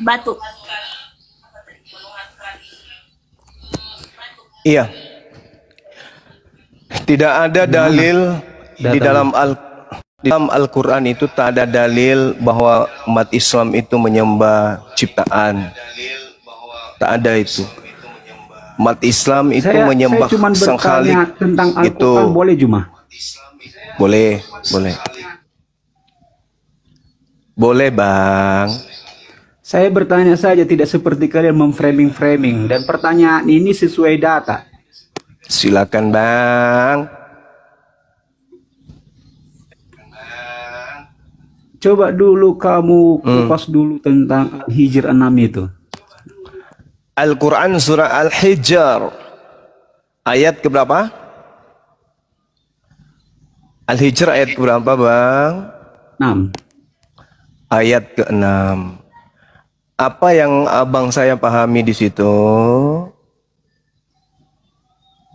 Batu. Iya. Tidak ada dalil di dalam Al-Quran itu, tak ada dalil bahwa umat Islam itu menyembah ciptaan. Tak ada itu. Umat Islam itu menyembah sang Khalik. Tentang Al-Quran itu boleh Juma? Boleh, boleh. Boleh Bang. Saya bertanya saja, tidak seperti kalian memframing-framing. Dan pertanyaan ini sesuai data. Silakan Bang. Coba dulu kamu kupas dulu tentang Al-Hijr 6 itu. Al-Quran surah Al-Hijr ayat keberapa? Al-Hijr ayat keberapa Bang? 6. Ayat ke-6. Apa yang abang saya pahami di situ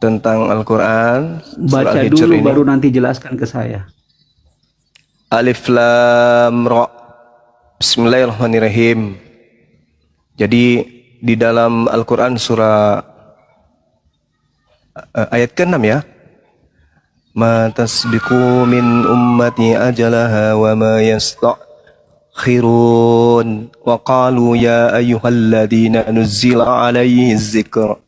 tentang Al-Quran? Baca dulu ini, baru nanti jelaskan ke saya. Alif Lam Ra. Bismillahirrahmanirrahim. Jadi di dalam Al-Quran surah ayat ke-6 ya. Ma tasbiqu min ummati ajalaha wa ma yastakhirun wa qalu ya ayyuhalladzina nuzzila alaihi dzikr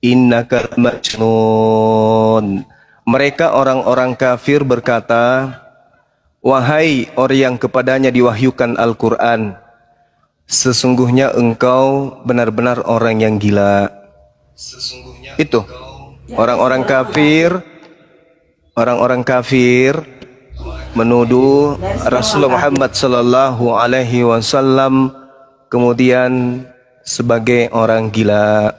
innaka majnun. Mereka orang-orang kafir berkata, wahai orang yang kepadanya diwahyukan Al-Quran, sesungguhnya engkau benar-benar orang yang gila. Itu orang-orang kafir menuduh Rasulullah Muhammad sallallahu alaihi wasallam kemudian sebagai orang gila.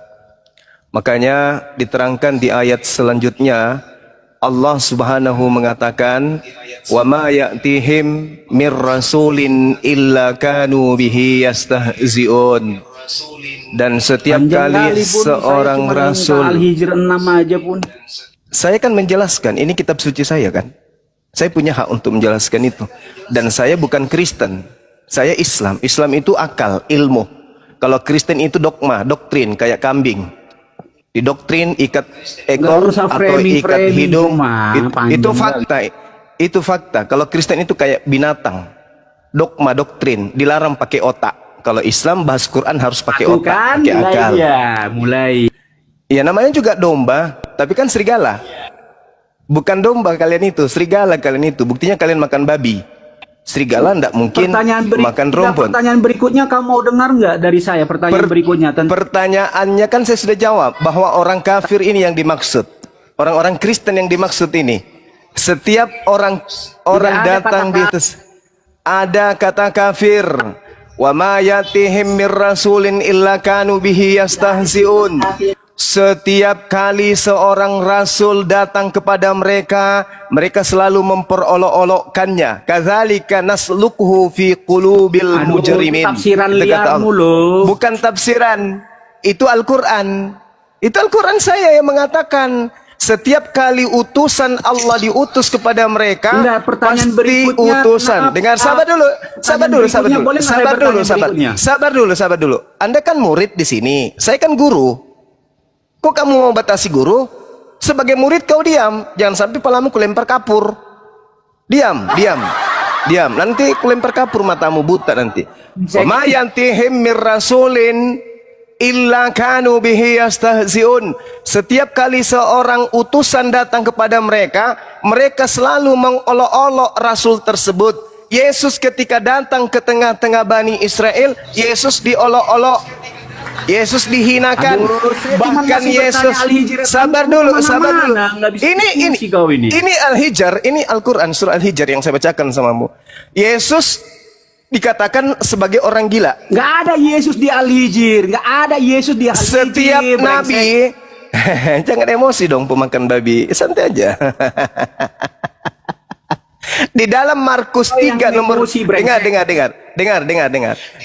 Makanya diterangkan di ayat selanjutnya, Allah Subhanahu mengatakan, wa ma ya'tihim mir rasulin illa kanu bihi yastahzi'un. Dan setiap kali seorang rasul, Al-Hijr 6 aja pun. Saya kan menjelaskan, ini kitab suci saya kan. Saya punya hak untuk menjelaskan itu. Dan saya bukan Kristen, saya Islam. Islam itu akal, ilmu. Kalau Kristen itu dogma, doktrin, kayak kambing. Didoktrin ikat ekor atau ikat hidung. Itu fakta. Itu fakta. Kalau Kristen itu kayak binatang. Dogma, doktrin, dilarang pakai otak. Kalau Islam bahas Quran harus pakai otak, kan, pakai akal. Ya, mulai. Ya namanya juga domba, tapi kan serigala. Bukan domba kalian itu, serigala kalian itu. Buktinya kalian makan babi. Serigala ndak mungkin makan rumput. Pertanyaan berikutnya kamu mau dengar nggak dari saya? Berikutnya. Pertanyaannya kan saya sudah jawab bahwa orang kafir ini yang dimaksud. Orang-orang Kristen yang dimaksud ini. Setiap orang datang di atas ada kata kafir. Wa ma yatihim mir rasulin illa kanu bihi yastahzi'un. Setiap kali seorang rasul datang kepada mereka, mereka selalu memperolok-olokkannya. Kadzalika nasluquhu fi qulubil mujrimin. Tafsiran liar mulu. Bukan tafsiran, itu Al-Quran. Itu Al-Quran saya yang mengatakan, setiap kali utusan Allah diutus kepada mereka, pasti utusan. Dengar, sabar dulu. Anda kan murid di sini, saya kan guru. Kok kamu mau batasi guru? Sebagai murid kau diam, jangan sampai palamu kulempar kapur. Diam. Nanti kulempar kapur, matamu buta nanti. Ma yantihim mir rasulin illa kanu bihi yastahzi'un. Setiap kali seorang utusan datang kepada mereka, mereka selalu mengolok-olok rasul tersebut. Yesus ketika datang ke tengah-tengah Bani Israel, Yesus diolok-olok. Yesus dihinakan. Bahkan Yesus, sabar dulu. Ini Al-Hijr, ini Al-Quran surah Al-Hijr yang saya bacakan samamu. Yesus dikatakan sebagai orang gila. Nggak ada Yesus di Al-Hijr, Setiap nabi, jangan emosi dong pemakan babi, santai aja. Di dalam Markus 3 nomor dengar.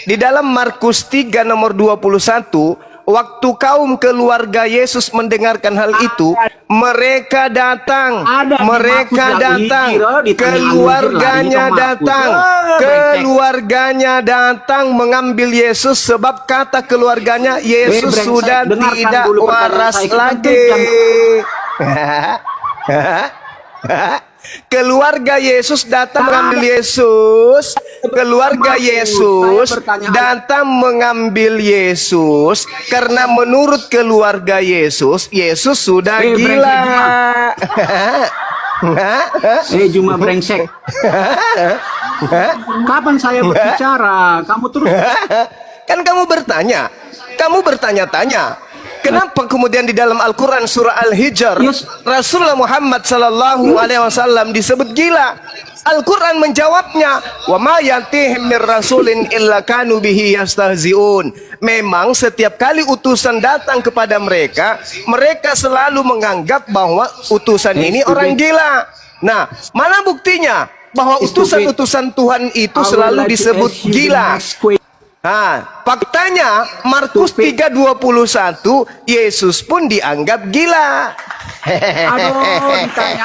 Di dalam Markus 3 nomor 21, waktu kaum keluarga Yesus mendengarkan hal itu, Mereka datang, Ada di mereka Markus datang, Al-Hijrah, di Tanah keluarganya Al-Hijrah, itu Markus. datang, Brengsek. keluarganya datang mengambil Yesus sebab kata keluarganya Yesus brengsek. sudah Dengarkan tidak dulu pertanyaan waras saya. Kita lagi. Keluarga Yesus datang mengambil Yesus. Keluarga Yesus datang mengambil Yesus karena menurut keluarga Yesus, Yesus sudah gila. Juma brengsek. Kapan saya berbicara? Kamu terus. Kan kamu bertanya-tanya. Kenapa kemudian di dalam Al-Quran surah Al-Hijr Rasulullah Muhammad sallallahu alaihi wasallam disebut gila? Al-Quran menjawabnya, wa ma yatihim mir rasulin illa kanu bihi yastahziun. Memang setiap kali utusan datang kepada mereka, mereka selalu menganggap bahwa utusan ini orang gila. Nah, mana buktinya bahwa utusan-utusan Tuhan itu selalu disebut gila? Nah, faktanya Markus 3:21 Yesus pun dianggap gila. Aduh, ditanya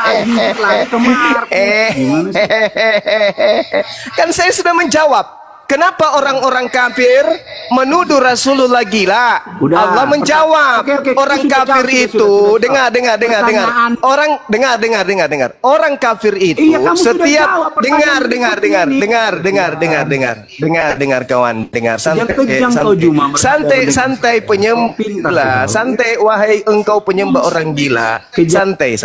lagi ke Markus. Gimana sih? Kan saya sudah menjawab. Kenapa orang-orang kafir menuduh Rasulullah gila? Udah, Allah menjawab. Oke, Orang sudah kafir jawab, itu, sudah. dengar. Pertanyaan. Orang dengar. Orang kafir itu Iya, kamu sudah setiap jawab pertanyaan dengar kawan, dengar Kejam kau, Juma. santai penyembah, santai wahai engkau penyembah orang gila. Santai.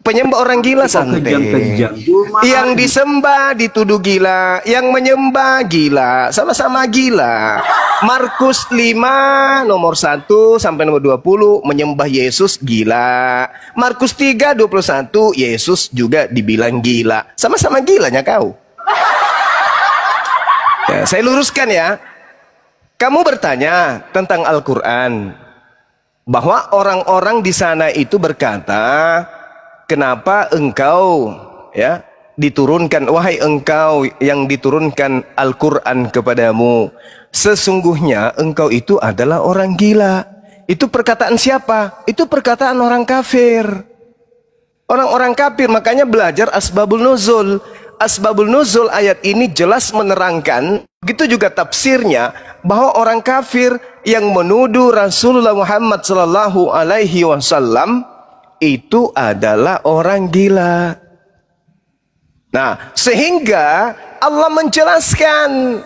Penyembah orang gila santai. Kejam. Juma. Yang disembah dituduh gila, yang menyembah gila, sama-sama gila. Markus 5 nomor 1 sampai nomor 20 menyembah Yesus gila. Markus 3:21 Yesus juga dibilang gila. Sama-sama gilanya kau. Ya, saya luruskan ya. Kamu bertanya tentang Al-Quran bahwa orang-orang di sana itu berkata, kenapa engkau ya diturunkan, wahai engkau yang diturunkan Al-Quran kepadamu, sesungguhnya engkau itu adalah orang gila. Itu perkataan siapa? Itu perkataan orang kafir. Orang-orang kafir, makanya belajar asbabul nuzul. Asbabul nuzul ayat ini jelas menerangkan, begitu juga tafsirnya, bahwa orang kafir yang menuduh Rasulullah Muhammad sallallahu alaihi wasallam itu adalah orang gila. Nah, sehingga Allah menjelaskan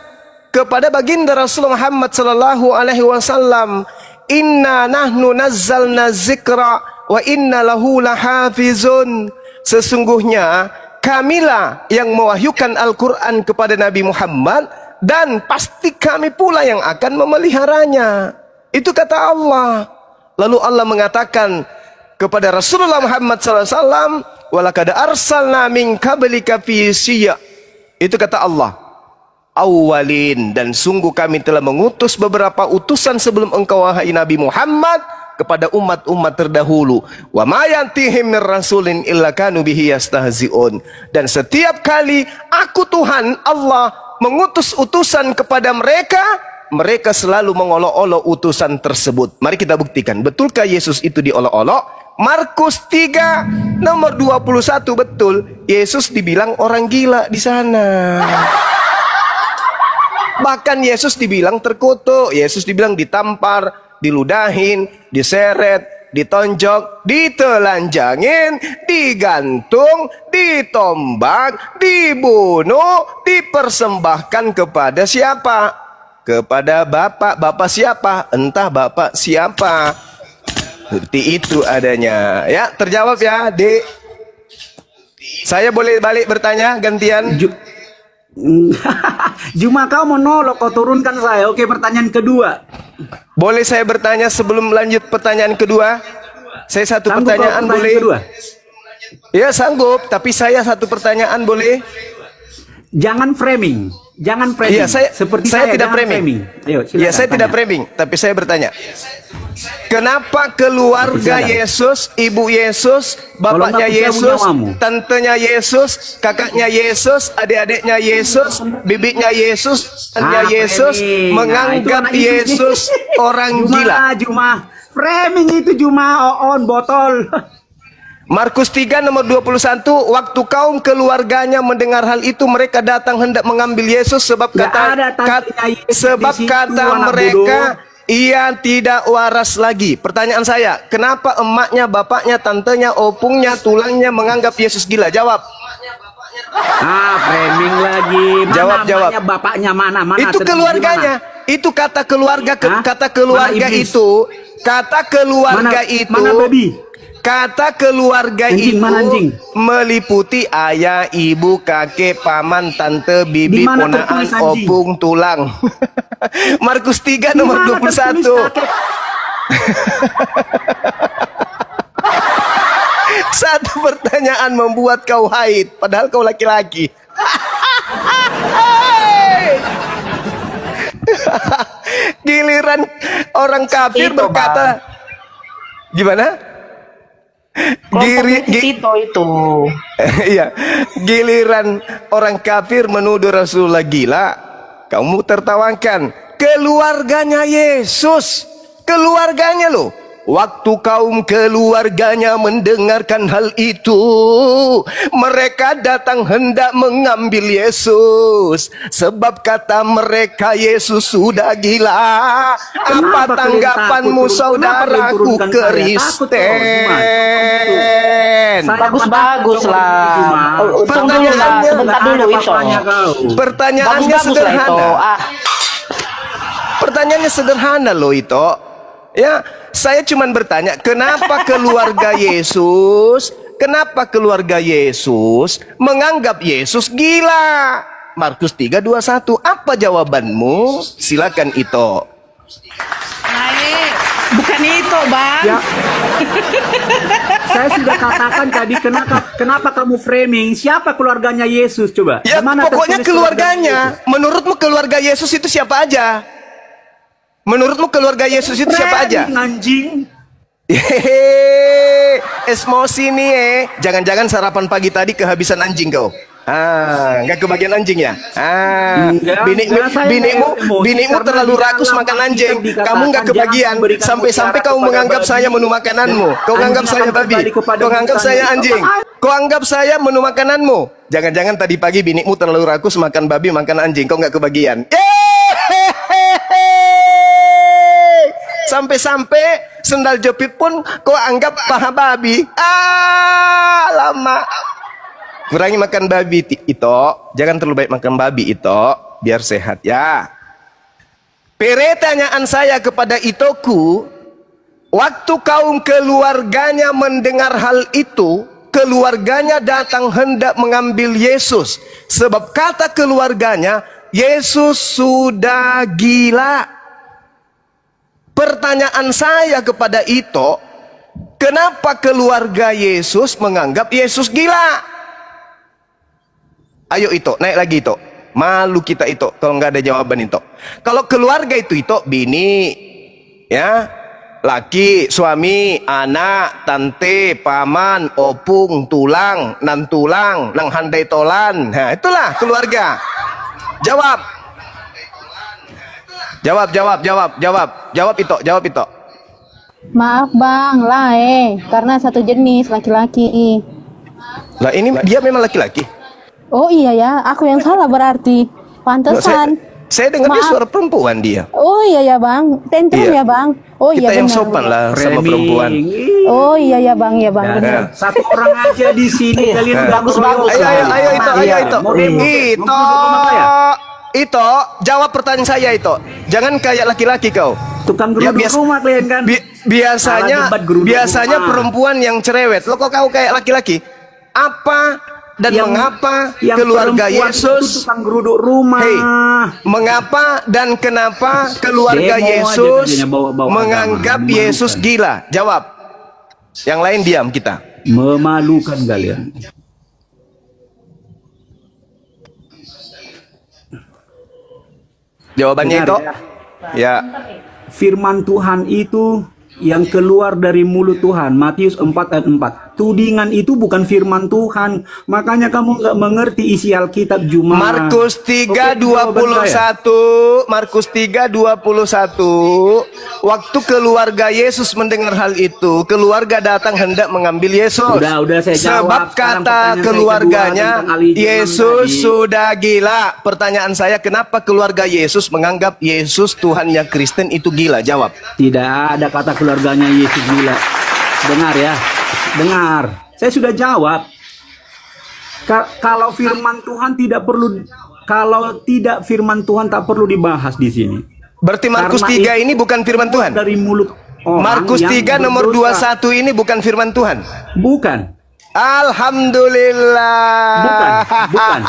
kepada baginda Rasulullah Muhammad sallallahu alaihi wasallam, "Inna nahnu nazzalna dzikra wa inna lahu lahafizun." Sesungguhnya kamilah yang mewahyukan Al-Quran kepada Nabi Muhammad dan pasti kami pula yang akan memeliharanya. Itu kata Allah. Lalu Allah mengatakan kepada Rasulullah Muhammad SAW, walaqad arsalna min qablika fi syi'a. Itu kata Allah, awwalin, dan sungguh kami telah mengutus beberapa utusan sebelum engkau wahai Nabi Muhammad kepada umat-umat terdahulu. Wa ma yantihim mir rasulin illa kanu bihi yastahzi'un. Dan setiap kali aku Tuhan Allah mengutus utusan kepada mereka, mereka selalu mengolok-olok utusan tersebut. Mari kita buktikan, betulkah Yesus itu diolok-olok? Markus 3 nomor 21 betul Yesus dibilang orang gila di sana. Bahkan Yesus dibilang terkutuk, Yesus dibilang ditampar, diludahin, diseret, ditonjok, ditelanjangin, digantung, ditombak, dibunuh, dipersembahkan kepada siapa? Kepada bapak. Bapak siapa? Entah bapak siapa. Seperti itu adanya. Ya, terjawab ya, Dek. Saya boleh balik bertanya gantian? Juma, kau monolog, kau turunkan saya. Oke, pertanyaan kedua. Boleh saya bertanya sebelum lanjut pertanyaan kedua? Saya satu Sanggup pertanyaan kau boleh? kedua? Ya sanggup, tapi saya satu pertanyaan boleh? Jangan framing. Jangan framing. Iya, saya tidak jangan framing. Ayo, Ya, saya tidak tanya. framing, tapi saya bertanya. Kenapa keluarga Yesus, ibu Yesus, bapaknya Yesus, tantenya Yesus, kakaknya Yesus, adik-adiknya Yesus, bibitnya Yesus, anaknya Yesus menganggap Yesus orang gila? Juma, framing itu Juma, on botol. Markus 3 nomor 21, waktu kaum keluarganya mendengar hal itu, mereka datang hendak mengambil Yesus sebab Nggak ada kata anak mereka ia tidak waras lagi. Pertanyaan saya, kenapa emaknya, bapaknya, tantenya, opungnya, tulangnya menganggap Yesus gila? Jawab. Framing lagi. Mana Jawab. emaknya, bapaknya mana? Itu keluarganya. Itu kata keluarga, kata keluarga itu. Kata keluarga itu. Mana babi? Kata keluarga Anjing, itu mana anjing? meliputi ayah, ibu, kakek, paman, tante, bibi, Di mana ponaan, tertulis anjing? opung, tulang. Markus 3 nomor 21. Satu pertanyaan membuat kau haid, padahal kau laki-laki. Giliran orang kafir Tito, berkata, gimana? Kelompoknya Tito itu. Iya, giliran orang kafir menuduh Rasulullah gila, kamu tertawakan. Keluarganya Yesus, keluarganya loh. Waktu kaum keluarganya mendengarkan hal itu, mereka datang hendak mengambil Yesus. Sebab kata mereka Yesus sudah gila. Apa tanggapanmu saudaraku Kristen? Bagus-bagus lah. Tunggu dulu lah, sebentar dulu itu. Pertanyaannya sederhana. Pertanyaannya sederhana loh itu. Ya, saya cuma bertanya, kenapa keluarga Yesus menganggap Yesus gila? Markus 3:21. Apa jawabanmu? Silakan itu. Bukan itu, Bang. Ya. Saya sudah katakan tadi, kenapa kamu framing? Siapa keluarganya Yesus? Coba. Ya, Mana pokoknya tertulis keluarganya. Menurutmu keluarga Yesus itu siapa aja? Menurutmu keluarga Yesus itu siapa aja? Anjing. Hehehe, emosi nih. Jangan-jangan sarapan pagi tadi kehabisan anjing kau. Nggak kebagian anjing ya? Binimu terlalu rakus makan anjing. Kamu nggak kebagian. Sampai-sampai kau menganggap saya menu makananmu. Kau anggap saya babi. Kau anggap saya anjing. Kau anggap saya menu makananmu. Jangan-jangan tadi pagi binimu terlalu rakus makan babi, makan anjing. Kau nggak kebagian. Sampai-sampai sendal jepit pun kau anggap paha babi. Lama. Kurangi makan babi itu. Jangan terlalu baik makan babi itu, biar sehat ya. Pertanyaan saya kepada Itoku, waktu kaum keluarganya mendengar hal itu, keluarganya datang hendak mengambil Yesus. Sebab kata keluarganya, Yesus sudah gila. Pertanyaan saya kepada Ito, kenapa keluarga Yesus menganggap Yesus gila? Ayo Ito, naik lagi Ito. Malu kita Ito kalau nggak ada jawaban Ito. Kalau keluarga itu Ito, bini, ya, laki, suami, anak, tante, paman, opung, tulang, nan handai tolan. Nah, itulah keluarga. Jawab. Jawab Ito. Maaf bang, karena satu jenis laki-laki. Lah ini dia memang laki-laki. Oh iya ya, aku yang salah berarti. Pantesan. Saya dengar dia suara perempuan dia. Oh iya ya bang, tentrum Iya. ya bang. Oh Kita iya yang benar. sopan lah sama perempuan. Oh iya ya bang, ya bang. Ya, Benar. satu orang aja di sini kalian Bagus-bagus. Ayo Ito. Iya. Ito, jawab pertanyaan saya Ito. Jangan kayak laki-laki kau. Tukang geruduk rumah kalian kan. Biasanya Salah debat geruduk rumah. perempuan yang cerewet. Lo kok kau kayak laki-laki? Apa dan mengapa yang keluarga perempuan Yesus itu tukang geruduk rumah? Hei, mengapa dan kenapa keluarga Demo aja Yesus kerjanya, bawa-bawa menganggap agama. Yesus gila? Jawab. Yang lain diam kita. Memalukan kalian. Jawabannya Benar, itu ya. Firman Tuhan itu yang keluar dari mulut Tuhan. Matius 4 ayat 4. tudingan itu bukan firman Tuhan. Makanya kamu nggak mengerti isi Alkitab Juma. Markus Oke, 3:21, Markus 3:21. Waktu keluarga Yesus mendengar hal itu, keluarga datang hendak mengambil Yesus. Udah saya jawab. Sebab Sekarang kata pertanyaan saya keluarganya, kedua tentang Ali Jumang Yesus tadi. sudah gila. Pertanyaan saya, kenapa keluarga Yesus menganggap Yesus Tuhannya Kristen itu gila? Jawab. Tidak ada kata keluarganya Yesus gila. Dengar ya. Dengar, saya sudah jawab. Kalau firman Tuhan tidak perlu, kalau tidak firman Tuhan tak perlu dibahas di sini. Berarti Markus Karena 3 ini bukan firman Tuhan. Dari mulut orang Markus yang 3 nomor berdosa. 21 ini bukan firman Tuhan. Bukan. Alhamdulillah. Bukan.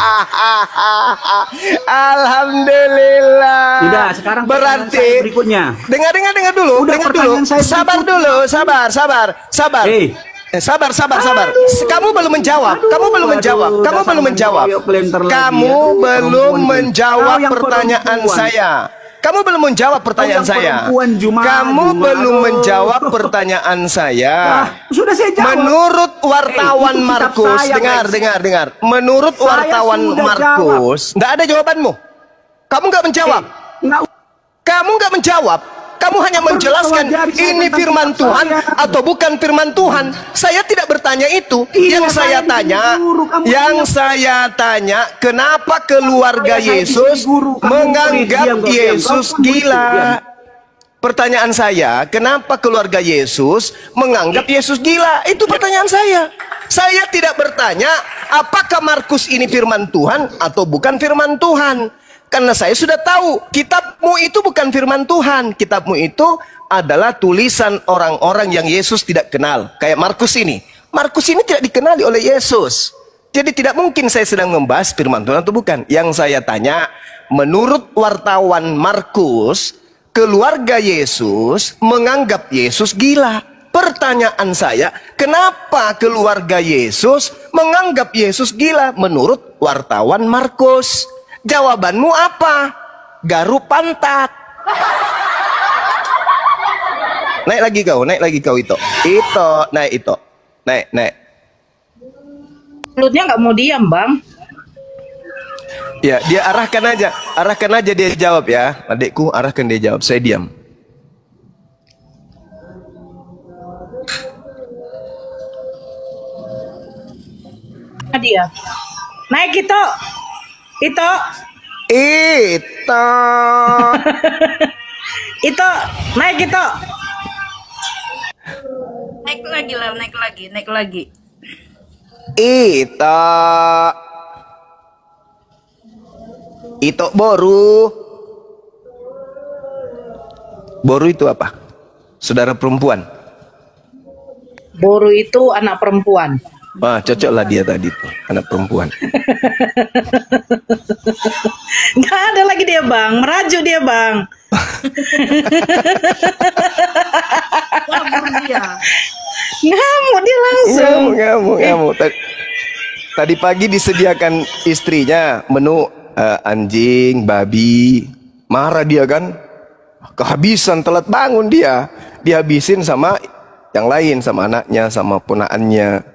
Alhamdulillah. Tidak, sekarang pertanyaan berarti saya berikutnya. Dengar dulu, Udah, dengar dulu. pertanyaan saya Sabar berikutnya. dulu, sabar. Sabar. Kamu belum menjawab. Kamu belum menjawab. Kamu belum menjawab. Kamu belum menjawab pertanyaan saya. Kamu belum menjawab pertanyaan saya. Kamu belum menjawab pertanyaan saya. Sudah saya jawab. Menurut wartawan itu kitab Markus, saya, dengar. Menurut Saya wartawan sudah Markus, nggak ada jawabanmu. Kamu nggak menjawab. Kamu nggak menjawab. Kamu hanya menjelaskan ini firman Tuhan atau bukan firman Tuhan. Saya tidak bertanya itu. Yang saya tanya, kenapa keluarga Yesus menganggap Yesus gila? Pertanyaan saya, kenapa keluarga Yesus menganggap Yesus gila? Itu pertanyaan saya. Saya tidak bertanya apakah Markus ini firman Tuhan atau bukan firman Tuhan. Karena saya sudah tahu, kitabmu itu bukan firman Tuhan. Kitabmu itu adalah tulisan orang-orang yang Yesus tidak kenal. Kayak Markus ini. Markus ini tidak dikenali oleh Yesus. Jadi tidak mungkin saya sedang membahas firman Tuhan atau bukan. Yang saya tanya, menurut wartawan Markus, keluarga Yesus menganggap Yesus gila. Pertanyaan saya, kenapa keluarga Yesus menganggap Yesus gila menurut wartawan Markus? Jawabanmu apa? Garuk pantat. Naik lagi kau itu. Naik. Mulutnya nggak mau diam, Bang. Ya, dia arahkan aja dia jawab ya. Adikku, arahkan dia jawab, saya diam. Dia. Naik itu. Itu. Naik itu. Naik lagi. Itu Boru itu apa? Saudara perempuan. Boru itu anak perempuan. Wah, cocoklah dia tadi tuh, anak perempuan. Nggak ada lagi dia, Bang. Merajuk dia, Bang. Ngamuk dia langsung. Ngamuk. Tadi pagi disediakan istrinya menu anjing, babi. Marah dia kan. Kehabisan, telat bangun dia. Dihabisin sama yang lain, sama anaknya, sama ponakannya.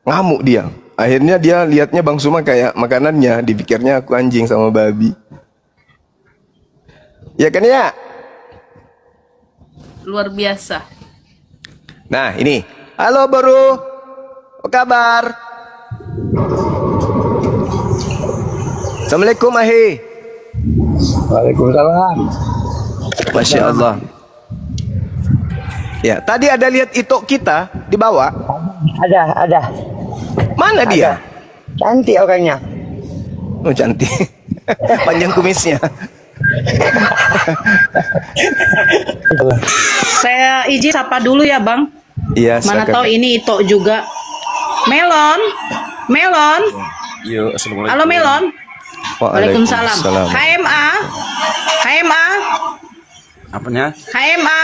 Ngamuk dia. Akhirnya dia lihatnya Bang Suma kayak makanannya, dipikirnya aku anjing sama babi. Ya kan ya? Luar biasa. Nah, ini. Halo Boru. Apa kabar? Assalamualaikum Ahi. Waalaikumsalam. Masya Allah. Ya, tadi ada lihat itok kita di bawah. Ada. Mana dia? Cantik orangnya. Oh, cantik. Panjang kumisnya. Saya izin sapa dulu ya, Bang. Iya, Mana silakan. tahu ini Ito juga. Melon. Yo, assalamualaikum. Halo Melon. Waalaikumsalam. HMA. Apanya? HMA.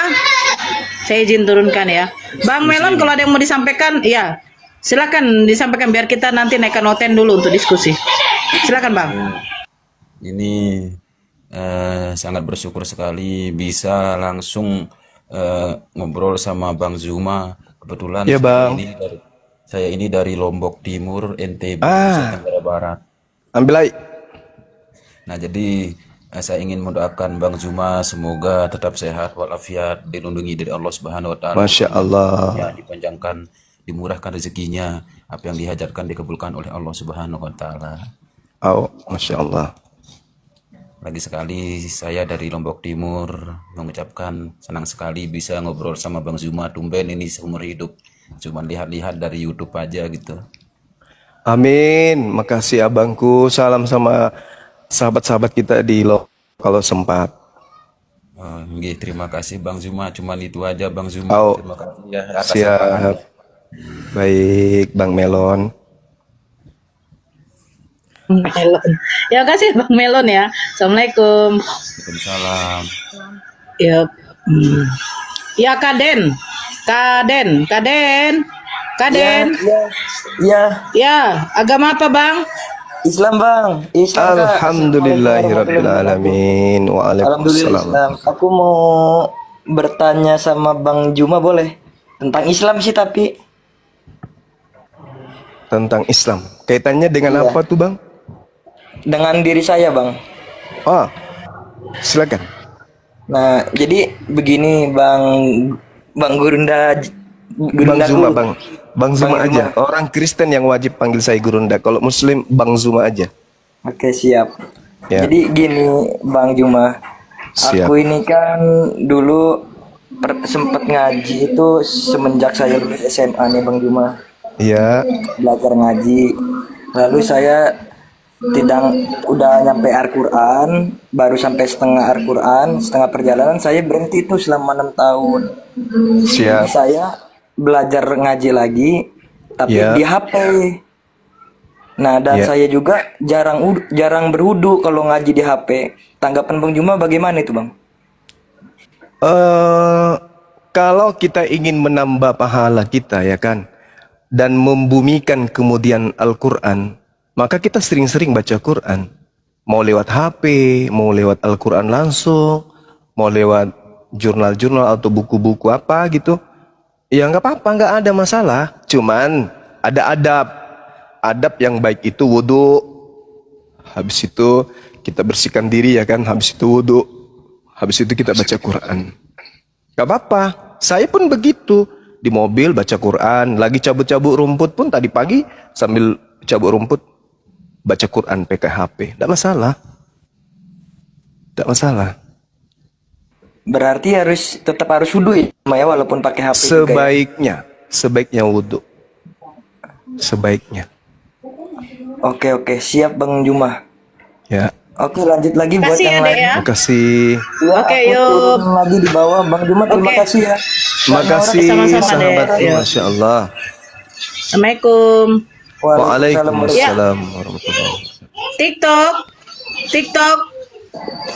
Saya izin turunkan ya. Bang Melon, kalau ada yang mau disampaikan, ya silakan disampaikan biar kita nanti naikkan noten dulu untuk diskusi. Silakan Bang. Ini sangat bersyukur sekali bisa langsung ngobrol sama Bang Zuma. Kebetulan Ya, Bang. Saya ini dari Lombok Timur, NTB, Ah. Nusa Tenggara Barat. Ambil air. Nah, jadi saya ingin mendoakan Bang Zuma semoga tetap sehat walafiat, dilindungi dari Allah Subhanahu wa taala. Masya Allah. Ya, dipanjangkan, dimurahkan rezekinya, apa yang dihajatkan dikabulkan oleh Allah Subhanahu wa taala. Oh, Masya Allah. Lagi sekali saya dari Lombok Timur mengucapkan senang sekali bisa ngobrol sama Bang Zuma. Tumben ini seumur hidup. Cuman lihat-lihat dari YouTube aja gitu. Amin. Makasih abangku. Salam sama sahabat-sahabat kita di kalau sempat. Nggih, terima kasih Bang Zuma. Cuman itu aja Bang Zuma. Oh, Terima kasih ya atas siap. sarannya. Baik, Bang Melon. Melon. Ya kasih Bang Melon ya. Assalamualaikum. Waalaikumsalam. Ya. Ya Kaden. Kaden. Ya, Ya, agama apa Bang? Islam bang. Islam Kak. Alhamdulillahirrabbilalamin. Alhamdulillah Waalaikumsalam. Islam. Aku mau bertanya sama Bang Juma boleh? Tentang Islam sih tapi. Tentang Islam. Kaitannya dengan Iya. apa tuh Bang? Dengan diri saya bang. Oh, silakan. Nah, jadi begini Bang Gurunda. Bang Zuma, Guru. Bang Zuma Bang aja. Zuma. Orang Kristen yang wajib panggil saya Gurunda. Kalau Muslim, Bang Zuma aja. Oke siap. Ya. Jadi gini Bang Juma. Siap. Aku ini kan dulu sempat ngaji itu semenjak saya lulus SMA nih Bang Juma. Iya. Belajar ngaji. Lalu saya udah nyampe Al-Quran, baru sampai setengah Al-Quran, setengah perjalanan saya berhenti itu selama 6 tahun. Siap. Saya belajar ngaji lagi, tapi Ya. di HP. Nah, dan Ya. saya juga jarang berwudu kalau ngaji di HP. Tanggapan Bang Juma bagaimana itu, Bang? Kalau kita ingin menambah pahala kita ya kan, dan membumikan kemudian Al-Quran, maka kita sering-sering baca Quran. Mau lewat HP, mau lewat Al-Quran langsung, mau lewat jurnal-jurnal atau buku-buku apa gitu. Ya nggak apa-apa, nggak ada masalah. Cuman ada adab yang baik itu wudu. Habis itu kita bersihkan diri ya kan, habis itu wudu. Habis itu kita baca Quran. Gak apa-apa, saya pun begitu. Di mobil baca Quran, lagi cabut-cabut rumput pun tadi pagi sambil cabut rumput baca Quran pakai HP. Tidak masalah. Tidak masalah. Berarti tetap harus wudu ya, walaupun pakai HP juga ya? Sebaiknya wudu. Sebaiknya. Oke, siap Bang Juma. Ya. Oke, lanjut lagi buat Kasih yang ya, Dek, lain. ya. Makasih. Ya, Oke, aku yuk. turun lagi di bawah. Bang Juma terima Oke. kasih ya. Makasih Sama-sama, sahabatku, Dek. Ya. Masya Allah. Assalamualaikum. Waalaikumsalam warahmatullahi wabarakatuh. TikTok.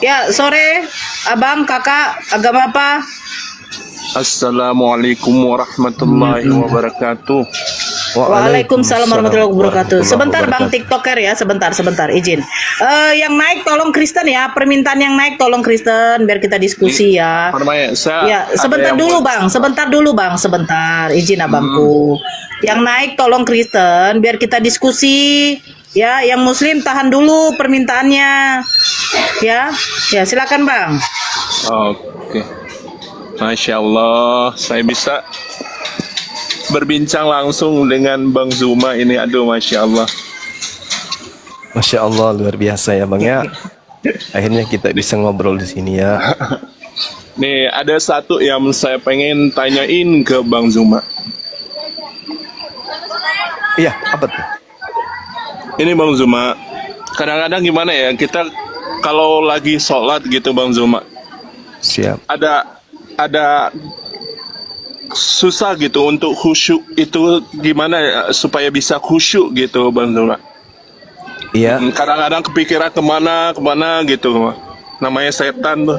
Ya, sore. Abang, kakak, agama apa? Assalamualaikum warahmatullahi wabarakatuh. Waalaikumsalam warahmatullahi wabarakatuh. Sebentar Bang wabarakatuh. TikToker ya, sebentar izin. Yang naik tolong Kristen ya, permintaan yang naik tolong Kristen biar kita diskusi ya. Permaya, saya Ya, ada sebentar yang dulu mau- Bang, sebentar, izin abangku. Yang naik tolong Kristen biar kita diskusi. Ya, yang Muslim tahan dulu permintaannya. Ya, silakan Bang. Oke. Masya Allah, saya bisa berbincang langsung dengan Bang Zuma ini. Aduh, Masya Allah. Masya Allah, luar biasa ya Bang ya. Akhirnya kita bisa ngobrol di sini ya. Nih, ada satu yang saya pengen tanyain ke Bang Zuma. Iya, apa tuh? Ini Bang Zuma, kadang-kadang gimana ya, kita kalau lagi sholat gitu Bang Zuma, Siap. ada susah gitu untuk khusyuk itu gimana ya, supaya bisa khusyuk gitu Bang Zuma. Iya. Kadang-kadang kepikiran kemana gitu, namanya setan tuh.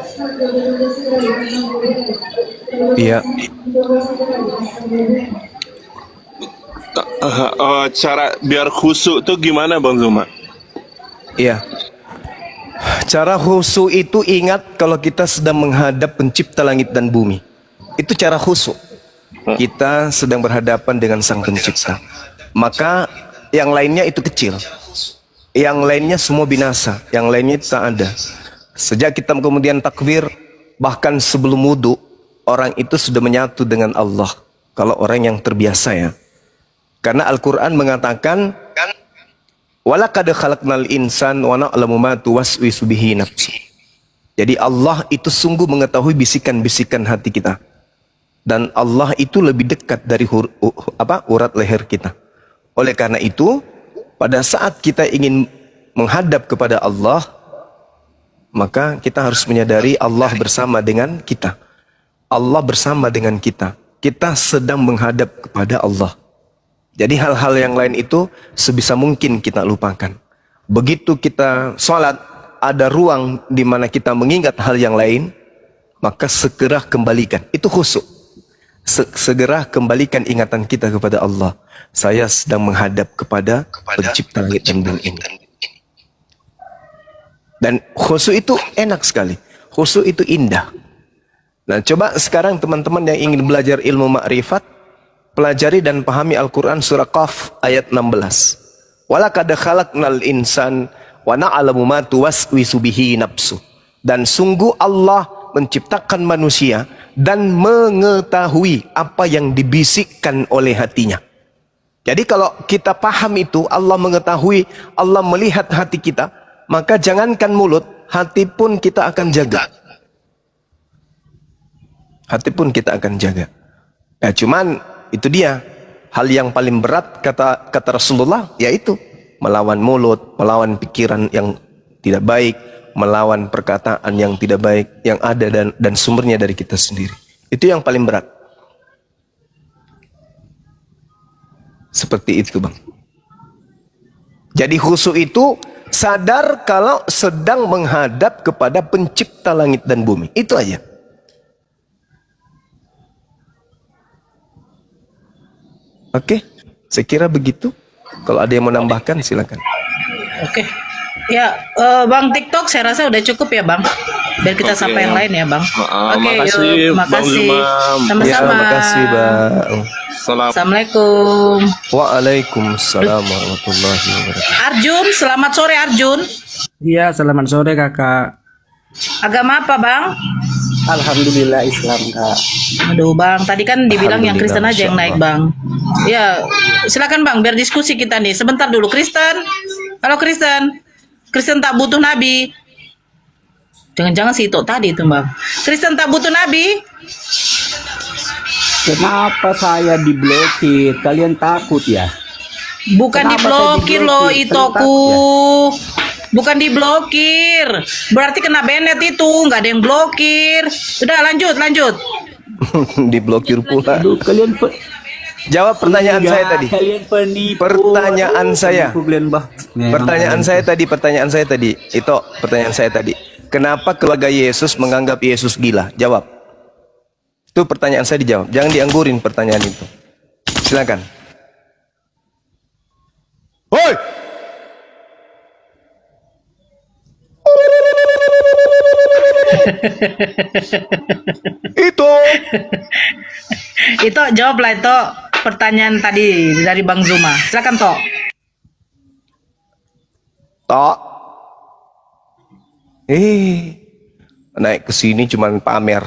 Iya. Cara biar khusyuk tuh gimana Bang Zuma? Iya. Cara khusyuk itu ingat kalau kita sedang menghadap pencipta langit dan bumi. Itu cara khusyuk. Kita sedang berhadapan dengan Sang Pencipta. Maka yang lainnya itu kecil. Yang lainnya semua binasa. Yang lainnya tak ada. Sejak kita kemudian takbir, bahkan sebelum wudhu, orang itu sudah menyatu dengan Allah. Kalau orang yang terbiasa ya. Karena Al-Quran mengatakan, walaqad khalaqnal insan wa na'lamu ma tuwaswisu bihi nafsu. Jadi Allah itu sungguh mengetahui bisikan-bisikan hati kita. Dan Allah itu lebih dekat dari urat leher kita. Oleh karena itu, pada saat kita ingin menghadap kepada Allah, maka kita harus menyadari Allah bersama dengan kita. Allah bersama dengan kita. Kita sedang menghadap kepada Allah. Jadi hal-hal yang lain itu sebisa mungkin kita lupakan. Begitu kita sholat, ada ruang di mana kita mengingat hal yang lain, maka segera kembalikan. Itu khusyuk. Segera kembalikan ingatan kita kepada Allah. Saya sedang menghadap kepada Pencipta langit dan bumi ini. Dan khusyuk itu enak sekali. Khusyuk itu indah. Nah, coba sekarang teman-teman yang ingin belajar ilmu makrifat, pelajari dan pahami Al-Quran surah Qaf ayat 16. Walaqad khalaqnal insan wa na'lamu ma tuwaswisu bihi nafsu. Dan sungguh Allah menciptakan manusia dan mengetahui apa yang dibisikkan oleh hatinya. Jadi kalau kita paham itu, Allah mengetahui, Allah melihat hati kita, maka jangankan mulut, hati pun kita akan jaga. Hati pun kita akan jaga. Ya, cuman itu dia hal yang paling berat kata Rasulullah, yaitu melawan mulut, melawan pikiran yang tidak baik, melawan perkataan yang tidak baik yang ada dan sumbernya dari kita sendiri. Itu yang paling berat. Seperti itu, Bang. Jadi khusyuk itu sadar kalau sedang menghadap kepada Pencipta langit dan bumi. Itu aja. Oke, saya kira begitu. Kalau ada yang mau nambahkan, silakan. Oke. Ya, Bang TikTok saya rasa udah cukup ya, Bang. Biar kita sapa yang lain ya, Bang. Oke, makasih, yuk. Bang Makasih. Zuma. Sama-sama. Ya, makasih, Bang. Assalamualaikum. Waalaikumsalam warahmatullahi wabarakatuh. Arjun, selamat sore Arjun. Iya, selamat sore Kakak. Agama apa, Bang? Alhamdulillah Islam, Kak. Aduh, Bang, tadi kan dibilang yang Kristen aja yang naik, Bang. Ya, silakan Bang, biar diskusi kita nih. Sebentar dulu, Kristen. Halo Kristen. Kristen tak butuh nabi. Jangan-jangan si itu tadi itu, Bang. Kristen tak butuh nabi. Kenapa saya diblokir? Kalian takut ya? Bukan Kenapa diblokir saya loh diblokir? Itoku. Bukan diblokir. Berarti kena banet itu, nggak ada yang blokir. Udah lanjut. Diblokir pula. Aduh, kalian Jawab pertanyaan saya tadi. Kalian penipu. Pertanyaan saya. Pertanyaan Pertanyaan saya tadi. Itu pertanyaan saya tadi. Kenapa keluarga Yesus menganggap Yesus gila? Jawab. Itu pertanyaan saya dijawab. Jangan dianggurin pertanyaan itu. Silakan. Hoi! Itu jawablah itu pertanyaan tadi dari Bang Zuma. Silakan Tok. Tok. Naik ke sini cuman pamer.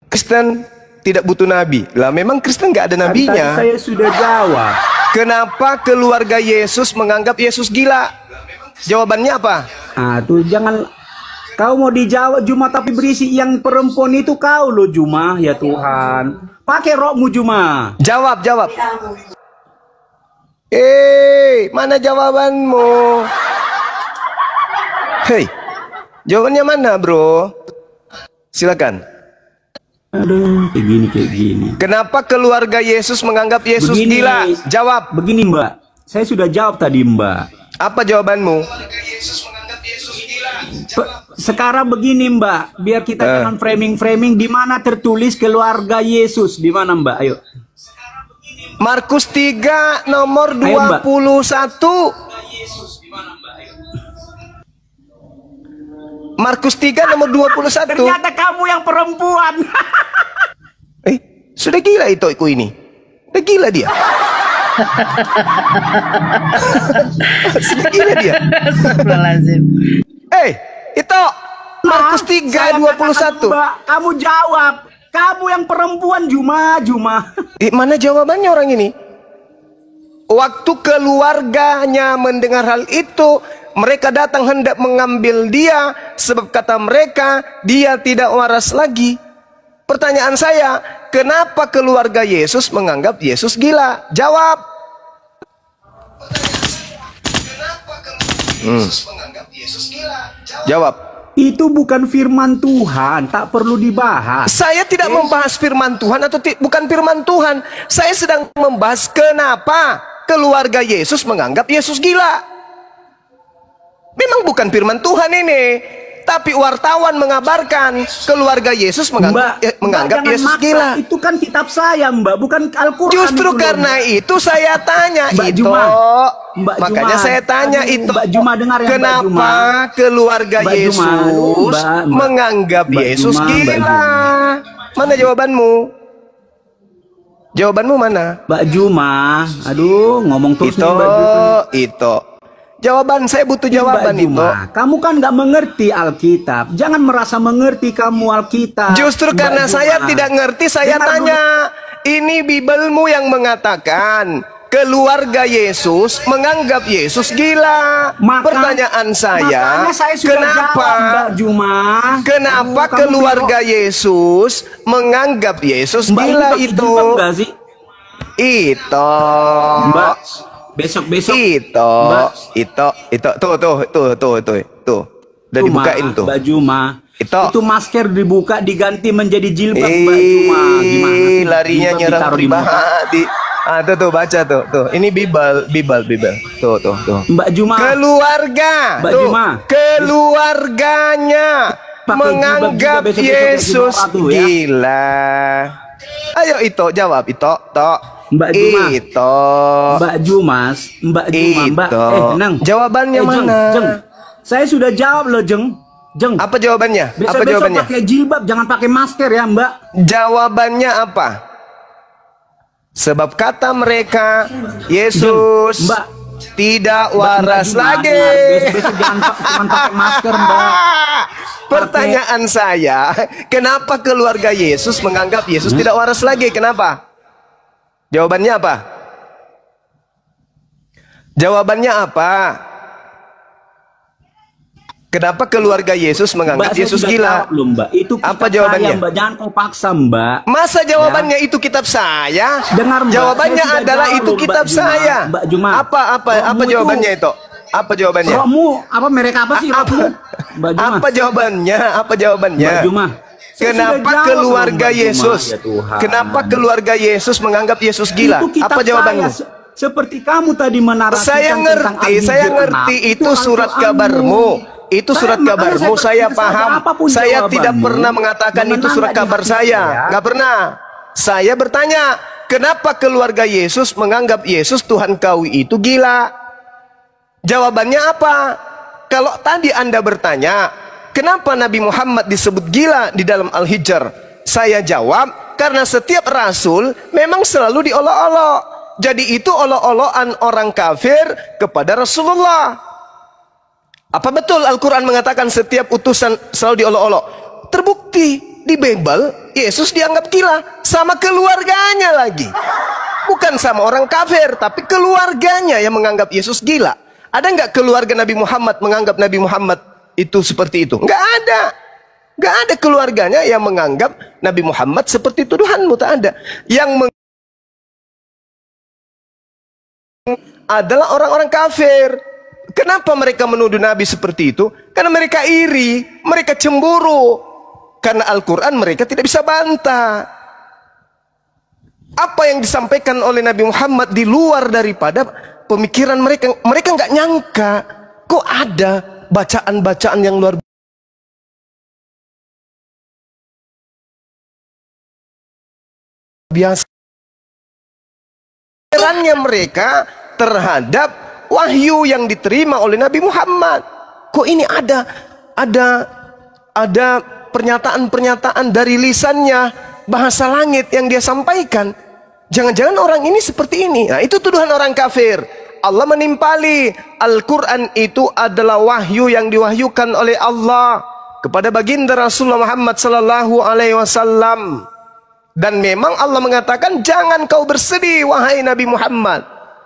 Kristen tidak butuh nabi. Lah memang Kristen nggak ada nabinya. Tadi saya sudah jawab. Kenapa keluarga Yesus menganggap Yesus gila? Jawabannya apa? Ah, tuh jangan kau mau dijawab Juma tapi berisi yang perempuan itu kau loh Juma, ya Tuhan. Pakai rokmu Juma. Jawab. Mana jawabanmu? Hei, jawabannya mana, bro? Silakan. Aduh, kayak gini. Kenapa keluarga Yesus menganggap Yesus Begini. gila? Jawab. Begini Mbak, saya sudah jawab tadi Mbak. Apa jawabanmu? Sekarang begini Mbak, biar kita jangan framing di mana tertulis keluarga Yesus, di mana Mbak? Ayo. Markus 3 nomor 21. Markus 3 nomor 21. Ternyata kamu yang perempuan. Sudah gila Itoku ini. Sudah gila dia. Sudah gila dia. Astagfirullahaladzim. Ito Markus Saya 3:21. katakan, Mbak, kamu jawab. Kamu yang perempuan, Juma. Mana jawabannya orang ini? Waktu keluarganya mendengar hal itu, mereka datang hendak mengambil dia, sebab kata mereka, dia tidak waras lagi. Pertanyaan saya, kenapa keluarga Yesus menganggap Yesus gila? Jawab. Kenapa keluarga Yesus menganggap Yesus gila? Jawab. Itu bukan firman Tuhan, tak perlu dibahas. Saya tidak membahas firman Tuhan atau bukan firman Tuhan. Saya sedang membahas kenapa keluarga Yesus menganggap Yesus gila. Memang bukan firman Tuhan ini, tapi wartawan mengabarkan keluarga Yesus menganggap jangan Yesus maksa. gila. Itu kan kitab saya, Mbak, bukan Al-Quran. Justru itu, karena itu saya tanya Mbak itu. Juma. Mbak Makanya Juma. saya tanya Aduh, itu. Mbak Juma, dengar ya, Mbak Kenapa Juma. keluarga Mbak Juma, Yesus Mbak, menganggap Mbak Yesus Juma, Mbak gila? Juma. Mana jawabanmu? Jawabanmu mana? Mbak Juma, aduh, ngomong terus nih, Mbak Juma. Itu. Jawaban saya butuh jawaban Mbak Juma, itu. kamu kan nggak mengerti Alkitab. Jangan merasa mengerti kamu Alkitab. Justru Mbak karena Juma. saya tidak ngerti, saya Dengar tanya. Ini Bibelmu yang mengatakan keluarga Yesus menganggap Yesus gila. Pertanyaan saya, makanya saya sudah kenapa? jawab, Mbak Juma. Kenapa Aduh, kamu keluarga Yesus menganggap Yesus Mbak, gila pakai itu? jilbab nggak sih? Itu. Mbak, besok-besok. Itu. Mbak. Itu. Tuh. Udah Juma, dibukain tuh. Mbak Juma. Itu masker dibuka diganti menjadi jilbab, Mbak Juma. Gimana sih? Larinya Jilbab nyerang ditaruh di muka. pribadi. Tuh baca tuh. Ini Bibel. Tuh. Mbak Juma. Keluarga. Mbak Tuh. Juma. Keluarganya Pakai menganggap jilbab juga besok-besok Yesus kayak Jum'at tuh, ya. gila. Ayo itu jawab itu. Mbak Juma. Itu. Mbak Juma, Mbak. Itu. Nang. Jawabannya Jeng, mana? Jeng. Saya sudah jawab loh, Jeng. Apa jawabannya? Apa Besok-besok jawabannya? pakai jilbab, jangan pakai masker ya, Mbak. Jawabannya apa? Sebab kata mereka Yesus Mbak. tidak waras Mbak Juma, lagi. Besok-besok jangan pakai masker, Mbak. Pertanyaan saya, kenapa keluarga Yesus menganggap Yesus tidak waras lagi? Kenapa? Jawabannya apa? Jawabannya apa? Kenapa keluarga Yesus menganggap Mbak, Yesus saya sudah gila? jawab loh, Mbak. Itu kitab Apa jawabannya? saya, Mbak. Jangan kau paksa, Mbak. Masa jawabannya itu kitab saya? Dengar, Mbak. Jawabannya Saya sudah adalah jawab itu loh, kitab Mbak Juma. saya. Mbak Juma. Apa Rohmu jawabannya itu? Apa jawabannya? Rohmu, apa merek apa sih rohmu? Mbak Juma. Apa jawabannya? Apa jawabannya? Mbak Juma. Saya Kenapa sudah jawab keluarga loh, Mbak Juma. Yesus? Ya Tuhan. Kenapa keluarga Yesus menganggap Yesus gila? Itu kitab Apa jawabanmu? saya, seperti kamu tadi menarasikan Saya tentang ngerti, Al-Hijr saya 6. ngerti itu surat Al-Qur'anmu. kabarmu. Itu Saya- surat makanya kabarmu, saya saya percaya paham. apapun Saya tidak jawabanmu, pernah mengatakan itu mengenang surat nggak di kabar hati saya. saya? Nggak pernah. Saya bertanya, kenapa keluarga Yesus menganggap Yesus Tuhan kau itu gila? Jawabannya apa? Kalau tadi Anda bertanya, kenapa Nabi Muhammad disebut gila di dalam Al-Hijr? Saya jawab, karena setiap rasul memang selalu diolok-olok. Jadi itu olok-olokan orang kafir kepada Rasulullah. Apa betul Al-Quran mengatakan setiap utusan selalu diolok-olok? Terbukti di Bible Yesus dianggap gila sama keluarganya lagi. Bukan sama orang kafir, tapi keluarganya yang menganggap Yesus gila. Ada nggak keluarga Nabi Muhammad menganggap Nabi Muhammad itu seperti itu? Nggak ada. Nggak ada keluarganya yang menganggap Nabi Muhammad seperti tuduhanmu, tak ada. Yang adalah orang-orang kafir. Kenapa mereka menuduh Nabi seperti itu? Karena mereka iri, mereka cemburu. Karena Al-Quran mereka tidak bisa bantah. Apa yang disampaikan oleh Nabi Muhammad di luar daripada pemikiran mereka. Mereka nggak nyangka, kok ada bacaan-bacaan yang luar biasa. Pikirannya mereka terhadap wahyu yang diterima oleh Nabi Muhammad. Kok ini ada pernyataan-pernyataan dari lisannya bahasa langit yang dia sampaikan. Jangan-jangan orang ini seperti ini. Nah, itu tuduhan orang kafir. Allah menimpali Al-Quran itu adalah wahyu yang diwahyukan oleh Allah kepada baginda Rasulullah Muhammad sallallahu alaihi wasallam. Dan memang Allah mengatakan, jangan kau bersedih wahai Nabi Muhammad,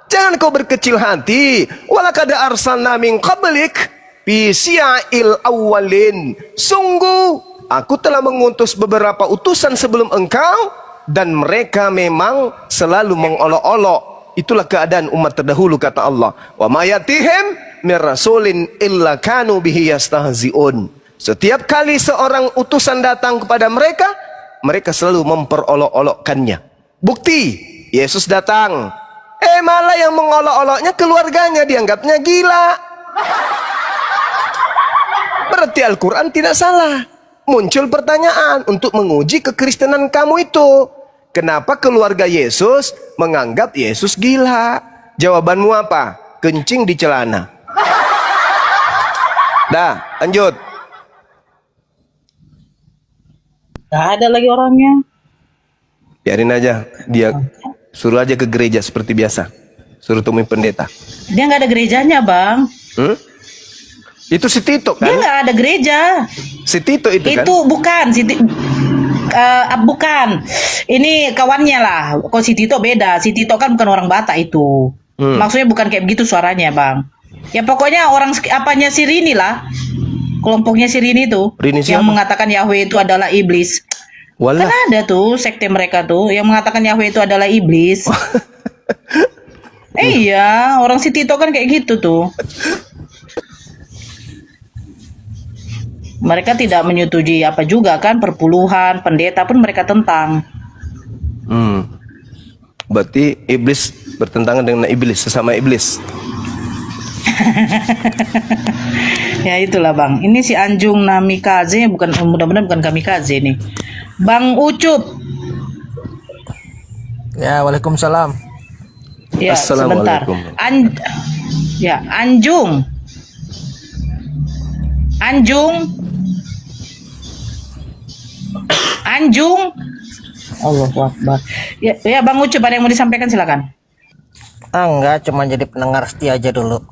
jangan kau berkecil hati. Walaqad arsalna min qablik fi syi'il awwalin. Sungguh aku telah mengutus beberapa utusan sebelum engkau, dan mereka memang selalu mengolok-olok. Itulah keadaan umat terdahulu, kata Allah. Wa ma yatihim min rasulin illa kanu bihi yastahzi'un. Setiap kali seorang utusan datang kepada mereka, mereka selalu memperolok-olokkannya. Bukti, Yesus datang, malah yang mengolok-oloknya keluarganya, dianggapnya gila. Berarti Al-Quran tidak salah. Muncul pertanyaan untuk menguji kekristenan kamu itu. Kenapa keluarga Yesus menganggap Yesus gila? Jawabanmu apa? Kencing di celana. Dah, lanjut. Gak ada lagi orangnya. Biarin aja, dia suruh aja ke gereja seperti biasa. Suruh temui pendeta. Dia nggak ada gerejanya, Bang. Itu si Tito kan? Dia nggak ada gereja. Si Tito itu kan? Itu bukan bukan. Ini kawannya lah. Kok si Tito beda. Si Tito kan bukan orang Batak itu. Maksudnya bukan kayak begitu suaranya, Bang. Ya pokoknya orang apanya si Rini lah. Kelompoknya si Rini tuh. Rini yang mengatakan Yahweh itu adalah iblis. Walah. Kan ada tuh sekte mereka tuh yang mengatakan Yahweh itu adalah iblis. Iya, orang si Tito kan kayak gitu tuh. Mereka tidak menyetujui apa juga kan, perpuluhan, pendeta pun mereka tentang. Berarti iblis bertentangan dengan iblis, sesama iblis. Ya itulah, Bang. Ini si Anjung Namikaze, bukan, mudah-mudahan bukan Kamikaze nih. Bang Ucup. Ya, waalaikumsalam. Ya, sebentar. Assalamualaikum. Anjung. Allahu Akbar. Ya, Bang Ucup, ada yang mau disampaikan, silakan. Enggak, cuma jadi pendengar setia aja dulu.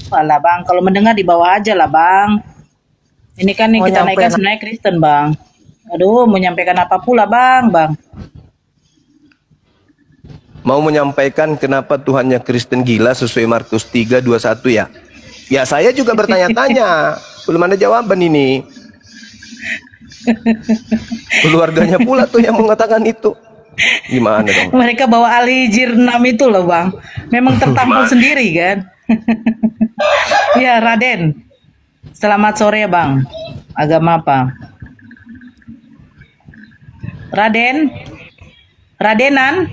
Alah, Bang, kalau mendengar di bawah aja lah, Bang. Ini kan yang kita naikkan sebenarnya Kristen, Bang. Aduh, mau menyampaikan apa pula, Bang. Mau menyampaikan kenapa Tuhannya Kristen gila sesuai Markus 3:21 ya? Ya, saya juga bertanya-tanya. Belum ada jawaban ini. Keluarganya pula tuh yang mengatakan itu. Gimana dong? Mereka bawa Ali Jirnam itu loh, Bang. Memang tertampal sendiri kan. Ya, Raden. Selamat sore, Bang. Agama apa? Radenan.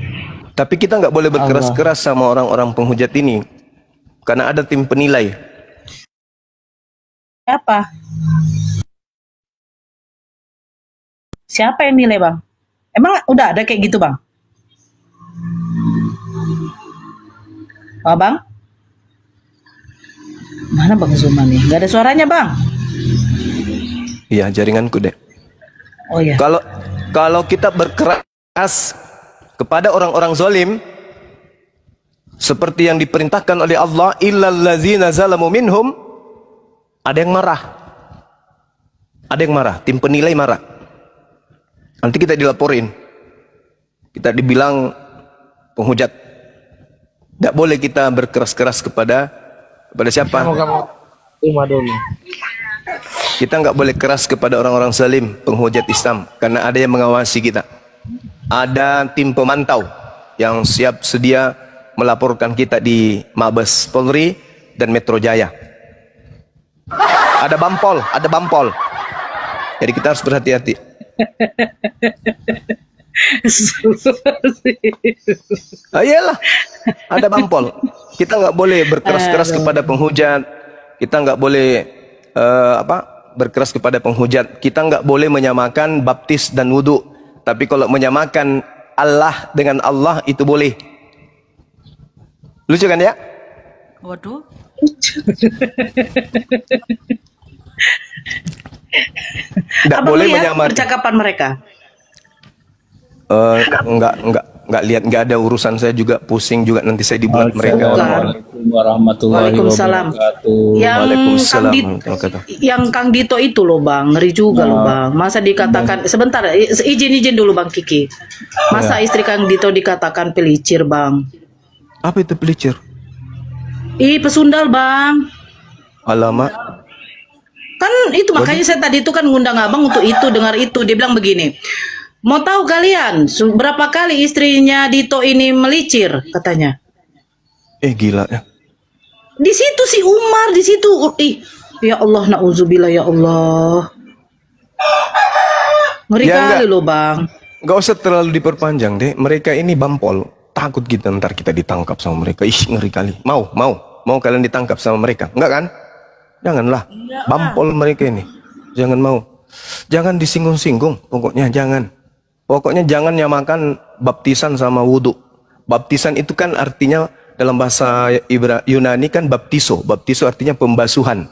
Tapi kita nggak boleh berkeras-keras sama orang-orang penghujat ini, karena ada tim penilai. Siapa yang nilai, Bang? Emang udah ada kayak gitu, Bang? Bang? Mana Bang Zuma nih? Gak ada suaranya, Bang. Iya, jaringanku deh. Oh iya. Kalau kita berkeras kepada orang-orang zalim seperti yang diperintahkan oleh Allah, illal ladzina zalamu minhum, ada yang marah. Tim penilai marah. Nanti kita dilaporin. Kita dibilang penghujat. Tidak boleh kita berkeras-keras kepada siapa? Kita nggak boleh keras kepada orang-orang zalim, penghujat Islam, karena ada yang mengawasi kita. Ada tim pemantau yang siap sedia melaporkan kita di Mabes Polri dan Metro Jaya. Ada bampol. Jadi kita harus berhati-hati. Iyalah, ada bampol. Kita nggak boleh berkeras-keras kepada penghujat. Kita nggak boleh berkeras kepada penghujat. Kita nggak boleh menyamakan baptis dan wudhu. Tapi kalau menyamakan Allah dengan Allah itu boleh. Lucu kan ya? Nggak Abang boleh lihat menyamakan. percakapan mereka. Nggak lihat, nggak ada urusan, saya juga pusing juga nanti saya dibuat mereka orang-orang. Assalamualaikum warahmatullahi Waalaikumsalam. wabarakatuh. Yang Waalaikumsalam warahmatullahi wabarakatuh. Yang Kang Dito itu loh Bang, ngeri juga loh Bang. Masa dikatakan sebentar, izin dulu Bang Kiki. Masa istri Kang Dito dikatakan pelicir Bang? Apa itu pelicir? Ih, pesundal Bang. Alamak. Kan itu makanya saya tadi itu kan ngundang Abang untuk itu, dengar itu. Dia bilang begini. Mau tahu kalian berapa kali istrinya Dito ini melicir katanya? Gila ya. Di situ si Umar di situ. Ih, ya Allah, nauzubillah ya Allah. Ngeri Ya, kali enggak. loh Bang. Nggak usah terlalu diperpanjang deh. Mereka ini bampol. Takut kita ntar kita ditangkap sama mereka. Ih, ngeri kali. Mau kalian ditangkap sama mereka? Enggak kan? Janganlah. Bampol mereka ini. Jangan mau. Jangan disinggung-singgung. Pokoknya jangan. Pokoknya jangan nyamakan baptisan sama wudhu. Baptisan itu kan artinya dalam bahasa Yunani kan baptiso. Baptiso artinya pembasuhan.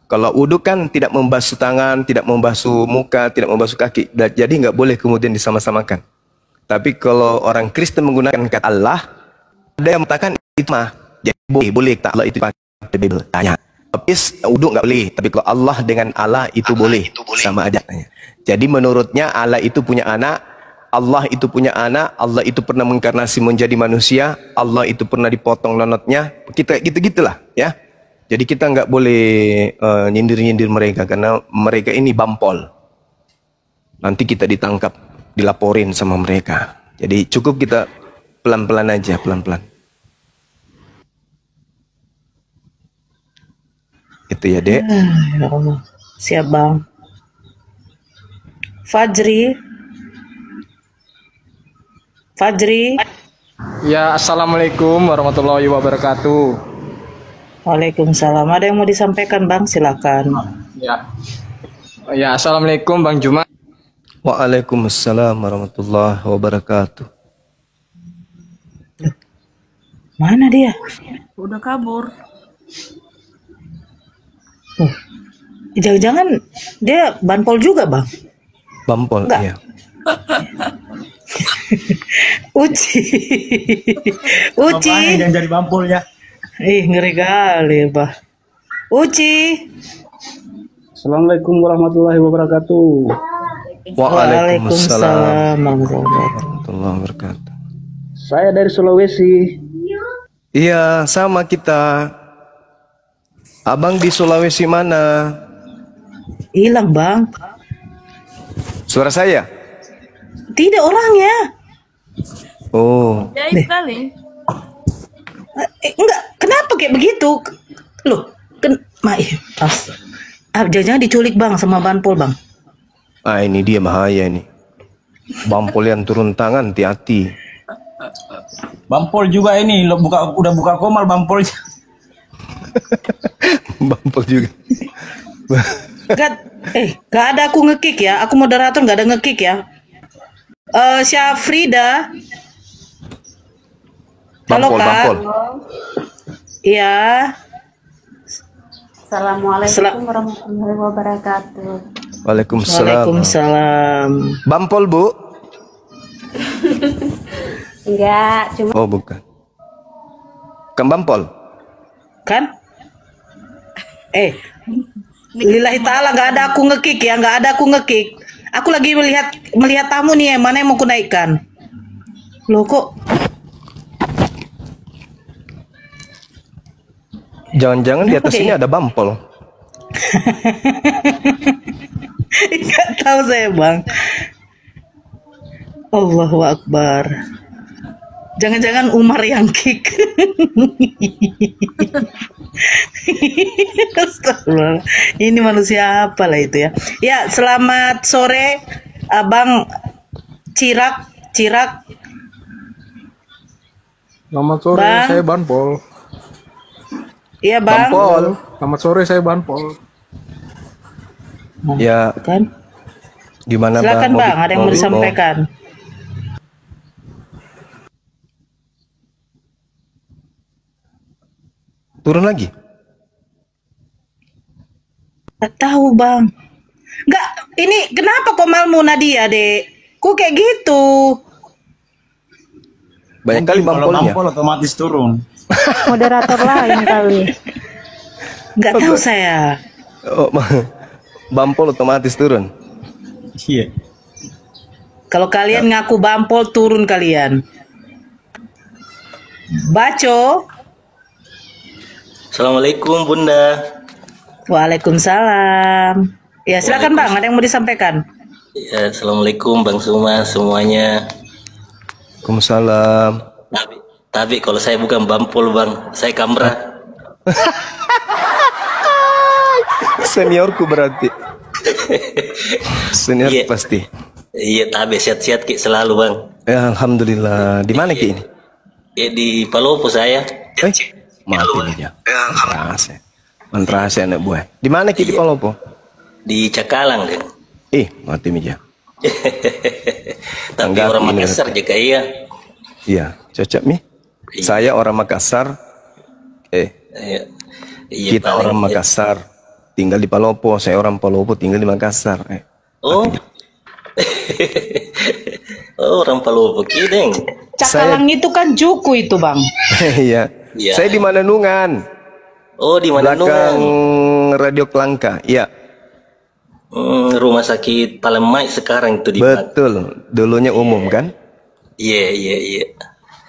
Kalau wudhu kan tidak membasuh tangan, tidak membasuh muka, tidak membasuh kaki. Jadi nggak boleh kemudian disama-samakan. Tapi kalau orang Kristen menggunakan kata Allah, ada yang mengatakan itu mah jadi boleh tak Allah itu pakai Bible. Tanya. Baptis wudhu nggak boleh. Tapi kalau Allah dengan Allah itu boleh. Sama aja. Jadi menurutnya Allah itu punya anak. Allah itu punya anak, Allah itu pernah menginkarnasi menjadi manusia, Allah itu pernah dipotong nonotnya, kita gitu-gitulah ya. Jadi kita nggak boleh nyindir-nyindir mereka karena mereka ini bampol. Nanti kita ditangkap, dilaporin sama mereka. Jadi cukup kita pelan-pelan aja, pelan-pelan. Itu ya, Dek. Ya Allah. Siap Bang. Fajri. Ya, assalamualaikum warahmatullahi wabarakatuh. Waalaikumsalam. Ada yang mau disampaikan Bang? Silakan. Ya, assalamualaikum Bang Juma. Waalaikumsalam warahmatullahi wabarakatuh. Mana dia? Udah kabur. Jangan-jangan dia banpol juga Bang? Bampol, Enggak. iya. Uci. Yang jadi bampolnya. Ih, ngeri kali, Bah. Uci. Assalamualaikum warahmatullahi wabarakatuh. Waalaikumsalam warahmatullahi warahmatullahi wabarakatuh. Saya dari Sulawesi. Iya, sama kita. Abang di Sulawesi mana? Hilang, Bang. Suara saya? Tidak orangnya. Oh. Jahit kali. Enggak, kenapa kayak begitu? Loh, jangan diculik Bang sama banpol Bang. Ah, ini dia bahaya ini. Bampol yang turun tangan, hati-hati. Bampol juga ini, udah buka komal bampolnya. Bampol juga. Gak ada aku ngekick ya. Aku moderator gak ada ngekick ya. Syafrida. Halo Bampol, Kak. bampol. Iya. Assalamualaikum warahmatullahi wabarakatuh. Waalaikumsalam. Waalaikumsalam. Bampol, Bu? Enggak, cuma Oh, bukan. Kan bampol? Kan? Lillahi ta'ala gak ada aku ngekick ya, gak ada aku ngekick. Aku lagi melihat tamu nih, mana yang mau ku naikkan. Loh kok? Jangan-jangan di atas ini ada bampol. Gak tahu saya Bang. Allahu Akbar. Jangan-jangan Umar yang kick. Astagfirullah. Ini manusia apa lah itu ya. Ya, selamat sore Abang Cirak. Selamat sore, Bang. saya Banpol. Iya Bang. Bampol. Selamat sore, saya Banpol. Ya. Kan? Gimana Silakan Bang, ada yang mau disampaikan. Turun lagi? Gak tahu Bang. Gak, Ini kenapa kok malmu Nadia, Dek? Kok kayak gitu? Banyak kali Kalau bampolnya. bampol otomatis turun. Moderator lain kali. Nggak tahu saya. Oh, bampol otomatis turun. Iya. Kalau kalian ngaku bampol, turun kalian. Baco. Assalamualaikum Bunda. Waalaikumsalam. Ya silakan Bang, ada yang mau disampaikan? Ya, Assalamualaikum Bang Suma semuanya. Waalaikumsalam. Tapi kalau saya bukan bampol Bang, saya kamera. Seniorku berarti. Senior Iya. pasti. Iya, tapi sehat-sehat Ki selalu Bang. Ya, alhamdulillah. Di mana Ki ini? Ya di Palopo saya. Mati nih ya. Mantrase. Mantrase anak buah. Di mana Ki di Palopo? Di Cakalang kan. Mati nih ya. Tapi Enggak, orang ini Makassar juga iya. Iya, cocok Mi. Saya orang Makassar. Iya. Iya, Kita paling- orang Makassar. Tinggal di Palopo. Saya orang Palopo tinggal di Makassar. Oh. Oh, orang Palopo Kideng. Cakalang itu kan Juku itu Bang. Iya. Iya. Saya di Mananungan. Oh, di mana Belakang Radio Klangka. Iya. Rumah sakit Palemai sekarang itu di Betul. Dulunya umum kan? Iya, iya, iya.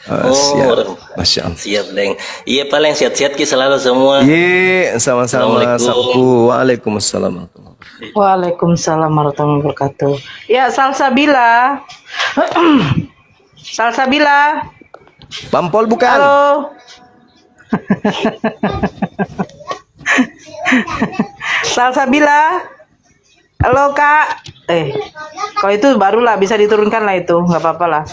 Siap. orang- Masya Allah. Siap, Deng. Iya, paling sehat-sehat Ki selalu semua. Iya, sama-sama. Assalamualaikum. Sabku. Waalaikumsalam. Waalaikumsalam warahmatullahi wabarakatuh. Ya, Salsabila. Salsabila. Bampol bukan? Halo. Salsabila. Halo Kak. Kalau itu barulah bisa diturunkan lah itu, nggak apa-apa lah.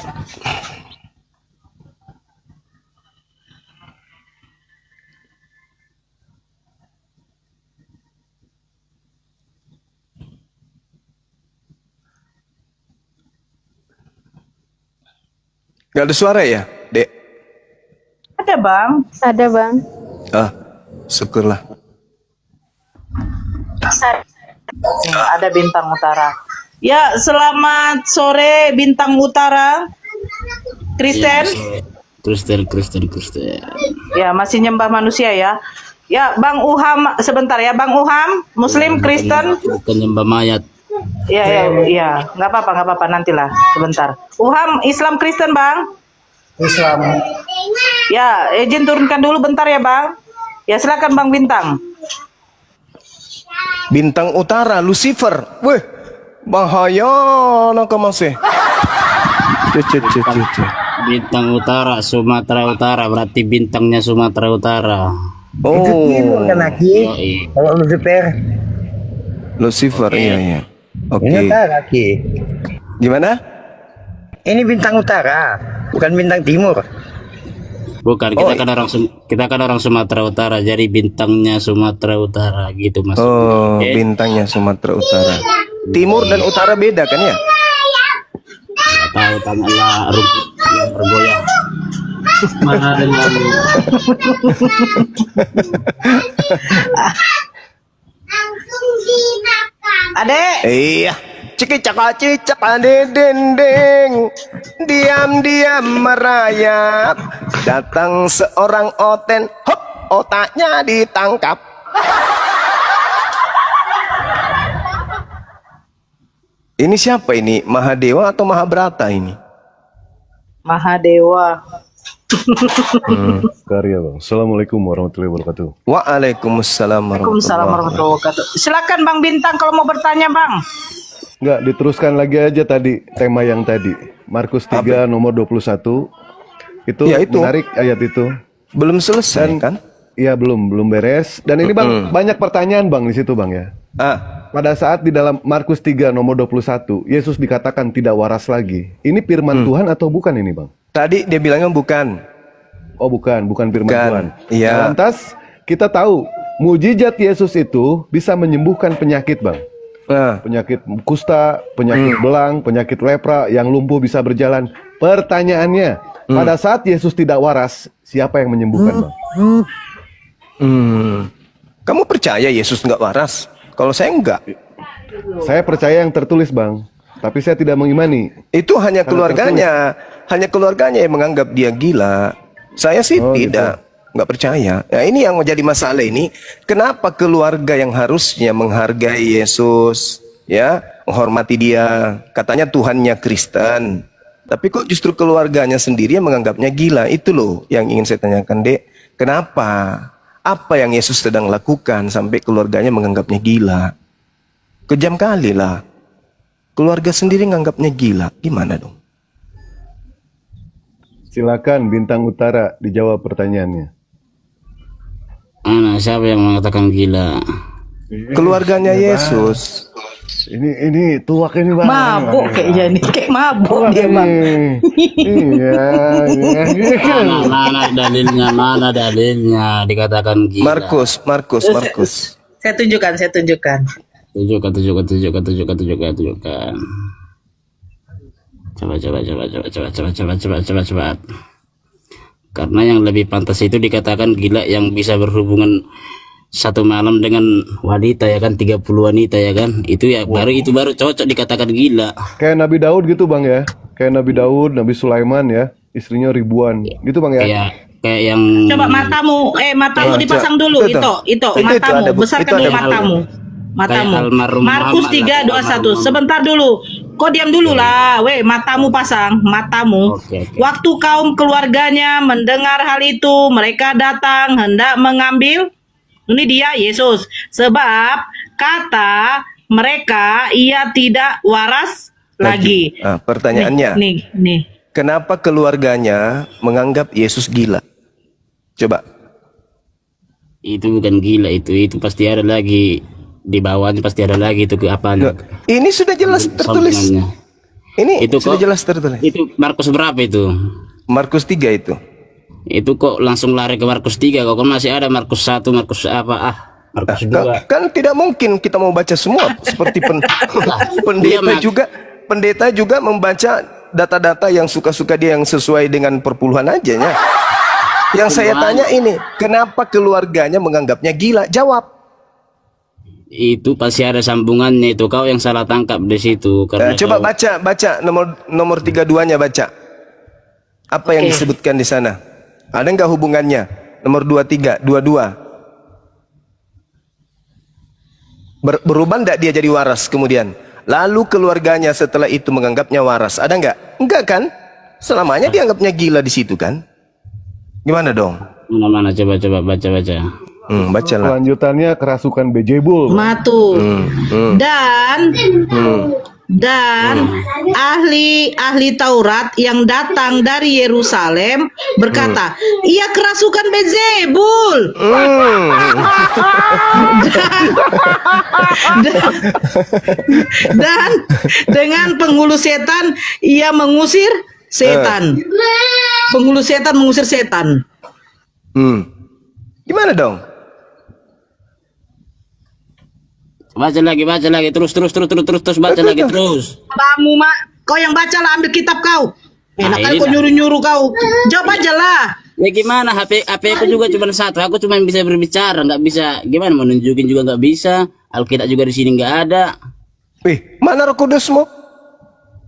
Gak ada suara ya, Dek? Ada Bang. Ada Bang. Syukurlah. Ada Bintang Utara. Ya, selamat sore Bintang Utara. Kristen. Kristen. Ya, masih nyembah manusia ya. Ya, Bang Uham sebentar ya, Bang Uham, Muslim, Kristen. Bukan nyembah mayat. Ya, nggak apa-apa, nantilah, sebentar. Uham, Islam, Kristen, Bang. Islam. Ya, izin turunkan dulu bentar ya, Bang. Ya, silakan Bang Bintang. Bintang Utara, Lucifer. Weh, bahaya nak masih. Bintang Utara, Sumatera Utara, berarti bintangnya Sumatera Utara. Oh. Itu timur kan Aki? Kalau Lucifer. Lucifer, iya. Oke. Ini utara Aki. Gimana? Ini bintang utara, bukan bintang timur. Bukan, kita kan orang Sumatera Utara, jadi bintangnya Sumatera Utara gitu Mas. Oh, bintangnya Sumatera Utara. Timur dan utara beda kan ya? Tahu tanganlah rumput yang bergoyang. Mana dengan Adek. Iya. Cicak dendeng, diam-diam merayap. Datang seorang oten, hop, otaknya ditangkap. Ini siapa ini? Mahadewa atau Mahabrata ini? Mahadewa. Karya Bang. Assalamualaikum warahmatullahi wabarakatuh. Waalaikumsalam Waalaikumsalam warahmatullahi wabarakatuh. Silakan Bang Bintang kalau mau bertanya, Bang. Enggak, diteruskan lagi aja tadi tema yang tadi. Markus 3 nomor 21. Itu, Ya, itu menarik ayat itu. Belum selesai kan? Iya, belum beres. Dan ini Bang, banyak pertanyaan Bang di situ Bang ya. Pada saat di dalam Markus 3 nomor 21, Yesus dikatakan tidak waras lagi. Ini firman Tuhan atau bukan ini Bang? Tadi dia bilangnya bukan. Oh, bukan firman Tuhan. Iya. Lantas kita tahu mujizat Yesus itu bisa menyembuhkan penyakit Bang. Penyakit kusta, penyakit belang, penyakit lepra, yang lumpuh bisa berjalan. Pertanyaannya, pada saat Yesus tidak waras, siapa yang menyembuhkan Bang? Kamu percaya Yesus nggak waras? Kalau saya enggak. Saya percaya yang tertulis, Bang. Tapi saya tidak mengimani. Itu hanya keluarganya. Hanya keluarganya yang menganggap dia gila. Saya sih tidak. Nggak percaya. Nah, ini yang menjadi masalah ini. Kenapa keluarga yang harusnya menghargai Yesus, ya, menghormati dia, katanya Tuhannya Kristen, tapi kok justru keluarganya sendiri yang menganggapnya gila? Itu loh yang ingin saya tanyakan, Dek. Kenapa? Apa yang Yesus sedang lakukan sampai keluarganya menganggapnya gila? Kejam kali lah. Keluarga sendiri menganggapnya gila. Gimana dong? Silakan Bintang Utara dijawab pertanyaannya. Siapa yang mengatakan gila? Keluarganya Yesus. Ini tuak ini, Bang. Mabuk kayaknya nih, kayak mabuk dia, Bang. Iya. Mana dalilnya dikatakan gila? Markus. Saya tunjukkan. Tunjukkan. Coba. Karena yang lebih pantas itu dikatakan gila yang bisa berhubungan satu malam dengan wanita, ya kan, 30 wanita, ya kan, itu ya baru cocok dikatakan gila. Kayak Nabi Daud gitu, Bang, ya. Kayak Nabi Daud, Nabi Sulaiman, ya, istrinya ribuan gitu, Bang, ya. Kayak yang Coba matamu dipasang dulu. Itu matamu, besarkan dulu matamu. Markus 3:21. Sebentar dulu. Kau diam dulu lah, matamu pasang, matamu. Okay. Waktu kaum keluarganya mendengar hal itu, mereka datang hendak mengambil. Ini dia Yesus. Sebab kata mereka ia tidak waras lagi. Pertanyaannya. Nih. Kenapa keluarganya menganggap Yesus gila? Coba. Itu bukan gila, itu pasti ada lagi. Di bawahnya pasti ada lagi itu apanya. Ini sudah jelas tertulis. Ini itu sudah jelas tertulis. Itu Markus berapa itu? Markus 3 itu. Itu kok langsung lari ke Markus 3, kok masih ada Markus 1, Markus apa? Markus 2. Kan tidak mungkin kita mau baca semua seperti pendeta juga membaca data-data yang suka-suka dia, yang sesuai dengan perpuluhan aja ya. Yang saya tanya ini, kenapa keluarganya menganggapnya gila? Jawab. Itu pasti ada sambungannya, itu kau yang salah tangkap di situ. Karena coba baca nomor 32-nya, baca. Apa yang disebutkan di sana? Ada nggak hubungannya? Nomor 23, 22. Berubah nggak dia jadi waras kemudian? Lalu keluarganya setelah itu menganggapnya waras. Ada nggak? Enggak kan? Selamanya dianggapnya gila di situ kan? Gimana dong? Mana coba baca. Bacalah. Lanjutannya kerasukan Bejebul. Matu. Dan ahli Taurat yang datang dari Yerusalem berkata, ia kerasukan Beelzebul. Dan dengan penghulu setan ia mengusir setan. Penghulu setan mengusir setan. Gimana dong? Baca lagi, terus baca lagi terus. Kamu kau yang baca lah, ambil kitab kau. Enak kali kau nyuruh kau. Jawab aja lah. Ya gimana, HP aku juga cuma satu, aku cuma bisa berbicara, nggak bisa. Gimana mau nunjukin juga nggak bisa. Alkitab juga di sini nggak ada. Mana Roh Kudusmu?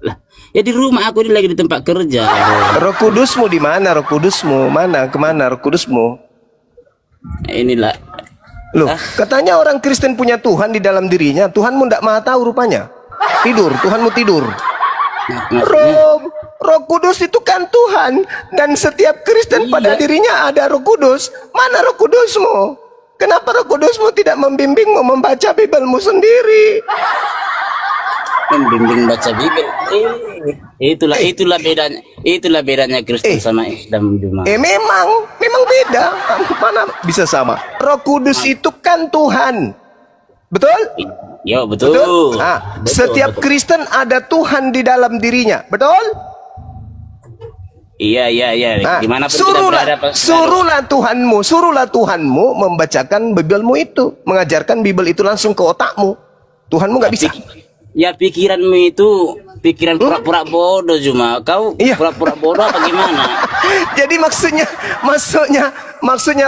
Lah, ya di rumah, aku ini lagi di tempat kerja. Roh Kudusmu di mana? Roh Kudusmu mana? Kemana Roh Kudusmu? Inilah. Loh, katanya orang Kristen punya Tuhan di dalam dirinya. Tuhanmu tidak maha tahu rupanya. Tuhanmu tidur. Roh Kudus itu kan Tuhan. Dan setiap Kristen pada dirinya ada Roh Kudus. Mana Roh Kudusmu? Kenapa Roh Kudusmu tidak membimbingmu membaca Bibelmu sendiri? Membimbing baca Bibel. Itulah bedanya Kristen sama Islam cuma. Memang beda. Mana bisa sama? Roh Kudus itu kan Tuhan. Betul? Ya, betul. Setiap Kristen ada Tuhan di dalam dirinya. Betul? Iya. Gimana pun suruhlah Tuhanmu membacakan Bibelmu itu, mengajarkan Bibel itu langsung ke otakmu. Tuhanmu nggak bisa. Ya pikiranmu itu pikiran pura-pura bodoh cuma. Kau pura-pura bodoh apa gimana? Jadi maksudnya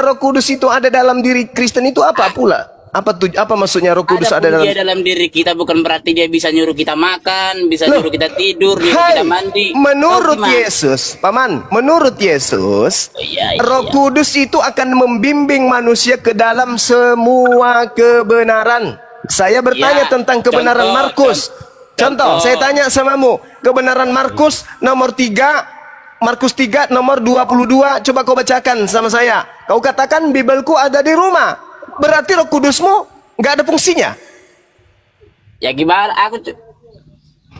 Roh Kudus itu ada dalam diri Kristen itu apa pula? Apa maksudnya Roh Kudus ada dalam? Dia dalam diri kita bukan berarti dia bisa nyuruh kita makan, bisa nyuruh kita tidur, nyuruh kita mandi. Menurut Yesus, Paman, menurut Yesus, Roh Kudus itu akan membimbing manusia ke dalam semua kebenaran. Saya bertanya tentang kebenaran Markus. Contoh, saya tanya samamu, kebenaran Markus nomor 3, Markus 3 nomor 22, coba kau bacakan sama saya. Kau katakan Bibelku ada di rumah. Berarti Roh Kudusmu nggak ada fungsinya. Ya gimana? Aku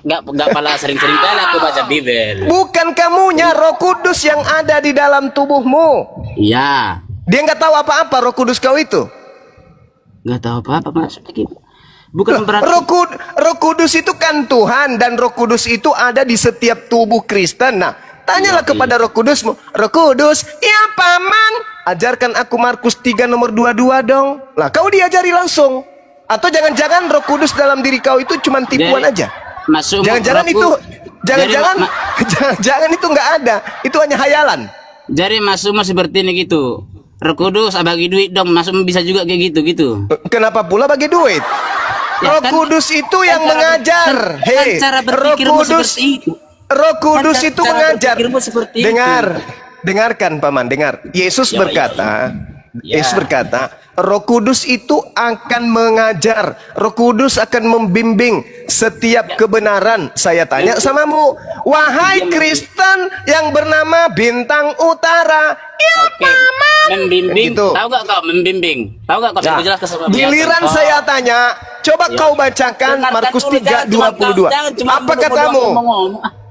nggak pala sering-sering kali aku baca Bibel. Bukan kamunya, Roh Kudus yang ada di dalam tubuhmu. Iya. Dia nggak tahu apa-apa Roh Kudus kau itu. Nggak tahu apa-apa maksudnya. Bukan berarti Roh Kudus itu kan Tuhan, dan Roh Kudus itu ada di setiap tubuh Kristen. Nah, tanyalah kepada Roh Kudusmu. Roh Kudus, ya Paman, ajarkan aku Markus 3 nomor 22 dong. Lah, kau diajari langsung. Atau jangan-jangan Roh Kudus dalam diri kau itu cuma tipuan aja. Jangan-jangan itu jangan-jangan itu nggak ada. Itu hanya hayalan. Jadi masuk seperti ini gitu. Roh Kudus bagi duit dong, masuk bisa juga kayak gitu. Kenapa pula bagi duit? Roh Kudus itu yang mengajar. Hei, Roh Kudus itu mengajar. Dengarkan Paman, dengar. Yesus berkata, Roh Kudus itu akan mengajar. Roh Kudus akan membimbing setiap kebenaran. Saya tanya samamu, wahai Kristen yang bernama Bintang Utara, ya Paman. Membimbing, gitu. Tahu gak kau membimbing? Tahu gak kau? Nah, giliran saya tanya, coba kau bacakan Markus 3:22. Apa katamu?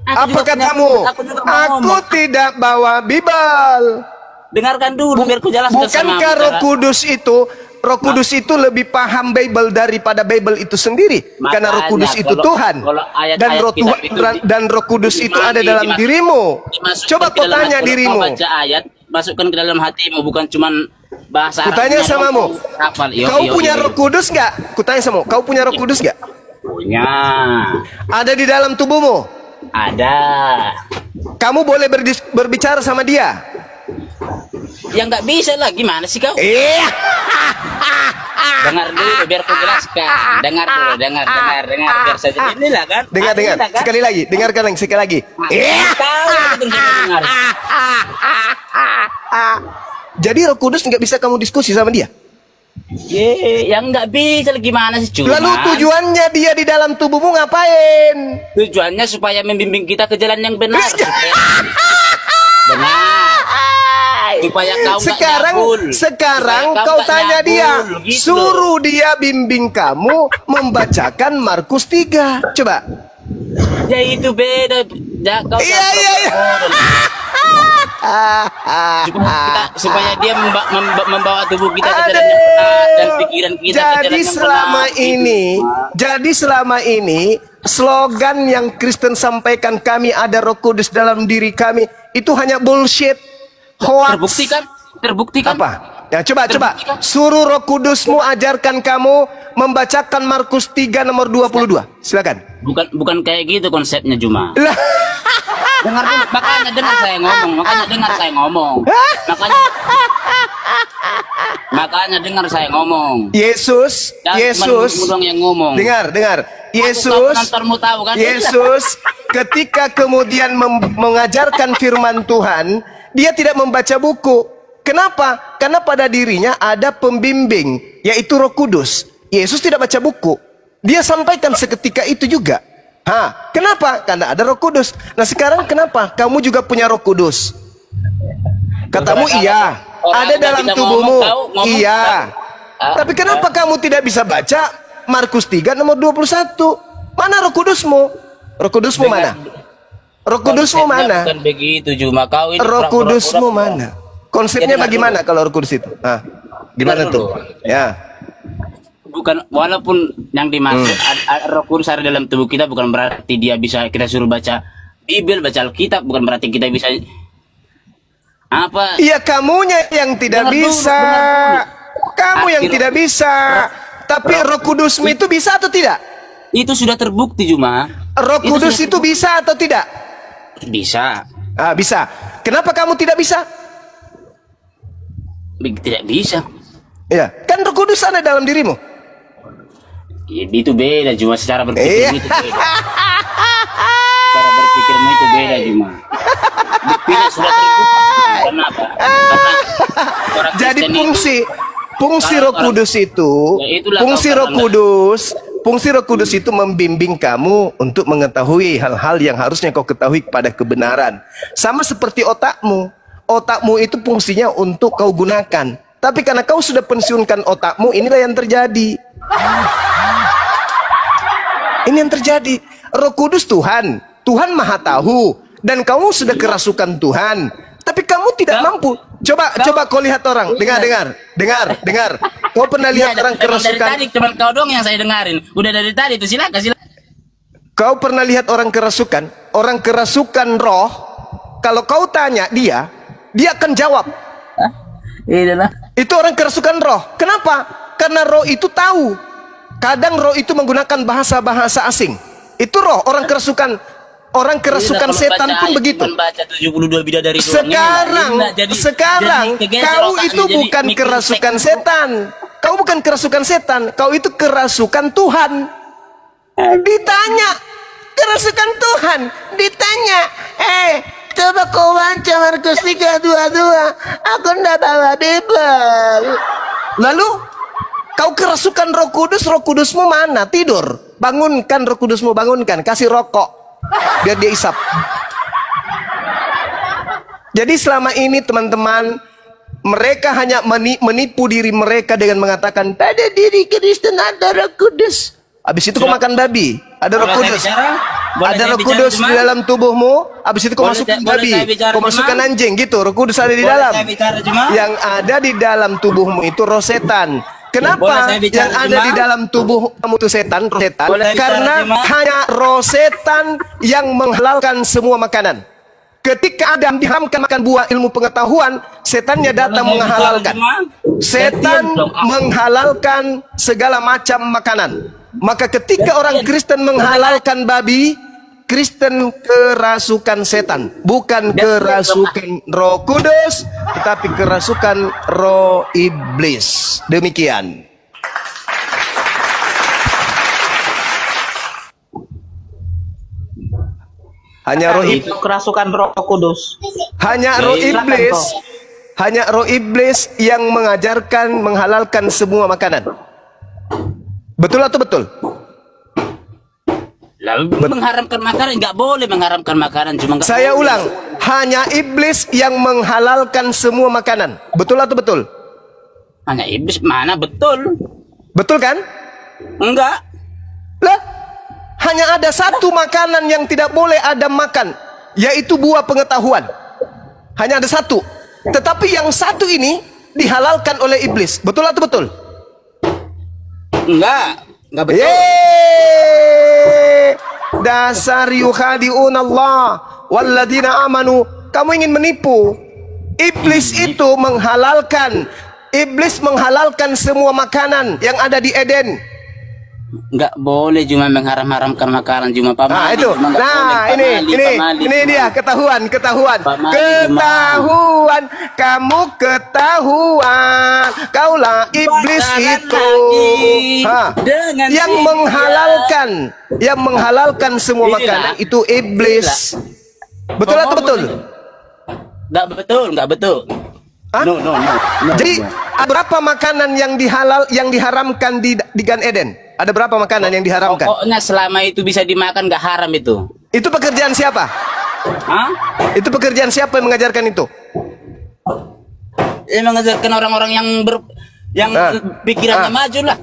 Apa katamu? Aku tidak bawa Bibel. Dengarkan dulu biar ku jelaskan. Bukankah Roh Kudus itu lebih paham Bible daripada Bible itu sendiri? Karena Roh Kudus itu Tuhan. Dan Roh Kudus itu ada dalam dirimu. Coba kau tanya dirimu. Baca ayat, masukkan ke dalam hatimu, bukan cuman bahasa Arab. Kutanya samamu, kau punya Roh Kudus nggak? Kutanya samamu, kau punya Roh Kudus nggak? Punya. Ada di dalam tubuhmu? Ada. Kamu boleh berbicara sama dia? Ya nggak bisa lah, gimana sih kau? Dengar dulu biar aku jelaskan. Dengar biar saja. Inilah kan. Dengar. Sekali lagi, dengarkan sekali lagi. Jadi Roh Kudus nggak bisa kamu diskusi sama dia? Yang nggak bisa gimana sih cuma. Lalu tujuannya dia di dalam tubuhmu ngapain? Tujuannya supaya membimbing kita ke jalan yang benar. Benar. Supaya kau sekarang kau tanya dia, gitu. Suruh dia bimbing kamu membacakan Markus 3. Coba. Ya itu beda. Iya. Supaya dia membawa tubuh kita ke jalan yang benar dan pikiran kita ke jalan yang benar. Jadi selama ini slogan yang Kristen sampaikan, kami ada Roh Kudus dalam diri kami, itu hanya bullshit, hoax. Terbukti kan? Apa? Ya coba suruh Roh Kudusmu ajarkan kamu membacakan Markus 3 nomor 22. Silakan. Bukan kayak gitu konsepnya Juma. Makanya dengar saya ngomong. Makanya dengar saya ngomong. Yesus yang ngomong. Dengar. Yesus ketika kemudian mengajarkan firman Tuhan, dia tidak membaca buku. Kenapa? Karena pada dirinya ada pembimbing, yaitu Roh Kudus. Yesus tidak baca buku. Dia sampaikan seketika itu juga. Kenapa? Karena ada Roh Kudus. Nah sekarang kenapa? Kamu juga punya Roh Kudus. Katamu iya. Ada dalam tubuhmu. Iya. Tapi kenapa kamu tidak bisa baca Markus 3 nomor 21? Mana Roh Kudusmu? Roh Kudusmu mana? Roh Kudusmu mana? Bukan begitu Juma. Kau ini Roh Kudusmu mana? Konsepnya bagaimana kalau Roh Kudus itu? Gimana tuh? Ya. Bukan, walaupun yang dimaksud Roh Kudus ada dalam tubuh kita, bukan berarti dia bisa kita suruh baca Bibel, baca Alkitab, bukan berarti kita bisa apa? Iya, kamunya yang tidak bisa. Kamu yang tidak bisa. Tapi Roh Kudusmu itu bisa atau tidak? Itu sudah terbukti Juma. Roh Kudus itu bisa atau tidak? Bisa. Bisa. Kenapa kamu tidak bisa? Tidak bisa. Ya, kan Roh Kudus ada dalam dirimu. Itu beda, cuma secara berpikir Iya. itu beda. Cara berpikirmu itu beda cuma. Dipilih sudah terbuka. Kenapa? Karena orang Jadi Kristen fungsi Roh Kudus itu, Ya, itulah fungsi kau Roh Kudus itu membimbing kamu untuk mengetahui hal-hal yang harusnya kau ketahui kepada kebenaran. Sama seperti otakmu. Otakmu itu fungsinya untuk kau gunakan. Tapi karena kau sudah pensiunkan otakmu, inilah yang terjadi. Ini yang terjadi. Roh Kudus Tuhan Maha tahu, dan kamu sudah kerasukan Tuhan, tapi kamu tidak mampu. Coba kau lihat orang. Dengar. Kau pernah lihat orang kerasukan? Dari tadi cuma kau doang yang saya dengarin. Udah dari tadi itu silakan. Kau pernah lihat orang kerasukan? Orang kerasukan roh, kalau kau tanya dia akan jawab. Itu orang kerasukan roh. Kenapa? Karena roh itu tahu. Kadang roh itu menggunakan bahasa-bahasa asing. Itu roh, orang kerasukan setan pun begitu. Sekarang kau itu bukan kerasukan setan. Kau bukan kerasukan setan, kau itu kerasukan Tuhan. Ditanya, kerasukan Tuhan, ditanya, coba kau baca Markus 3:22. Aku ndak bawa Bible. Lalu kau kerasukan Roh Kudus, Roh Kudusmu mana? Tidur. Bangunkan Roh Kudusmu, bangunkan. Kasih rokok biar dia isap. Jadi selama ini teman-teman, mereka hanya menipu diri mereka dengan mengatakan pada diri Kristen ada Roh Kudus. Habis itu kau makan babi, ada Roh Kudus. Ada Roh Kudus di dalam tubuhmu. Habis itu kau masukkan babi, kau masukkan anjing gitu. Roh Kudus ada di dalam. Yang ada di dalam tubuhmu itu roh setan. Kenapa yang ada di dalam tubuh kamu itu setan? Karena hanya roh setan yang menghalalkan semua makanan. Ketika Adam diharamkan makan buah ilmu pengetahuan, setannya datang menghalalkan. Setan menghalalkan segala macam makanan. Maka ketika orang Kristen menghalalkan babi, Kristen kerasukan setan, bukan kerasukan Roh Kudus, tetapi kerasukan roh iblis. Demikian. Hanya roh itu kerasukan Roh Kudus. Hanya roh iblis yang mengajarkan menghalalkan semua makanan. Betul atau betul? Lalu mengharamkan makanan, nggak boleh mengharamkan makanan, cuma nggak Saya boleh. ulang, hanya iblis yang menghalalkan semua makanan. Betul atau betul? Hanya iblis mana betul? Betul kan? Enggak. Lah, hanya ada satu makanan yang tidak boleh Adam makan, yaitu buah pengetahuan. Hanya ada satu. Tetapi yang satu ini dihalalkan oleh iblis. Betul atau betul? Enggak betul. Dasar yukhadi'un Allah walladina amanu. Kamu ingin menipu. Iblis itu menghalalkan. Iblis menghalalkan semua makanan yang ada di Eden. Nggak boleh cuma mengharam-haramkan makanan, cuma pamali. Nah itu. Nah ini dia ketahuan. Kamu ketahuan. Kaulah iblis itu. Yang menghalalkan semua makanan itu iblis. Betul atau betul? Nggak betul. No. Jadi ada berapa makanan yang diharamkan di Gan Eden? Ada berapa makanan yang diharamkan? Pokoknya selama itu bisa dimakan nggak haram itu. Itu pekerjaan siapa? Hah? Itu pekerjaan siapa yang mengajarkan itu? Ya mengajarkan orang-orang yang pikirannya maju lah.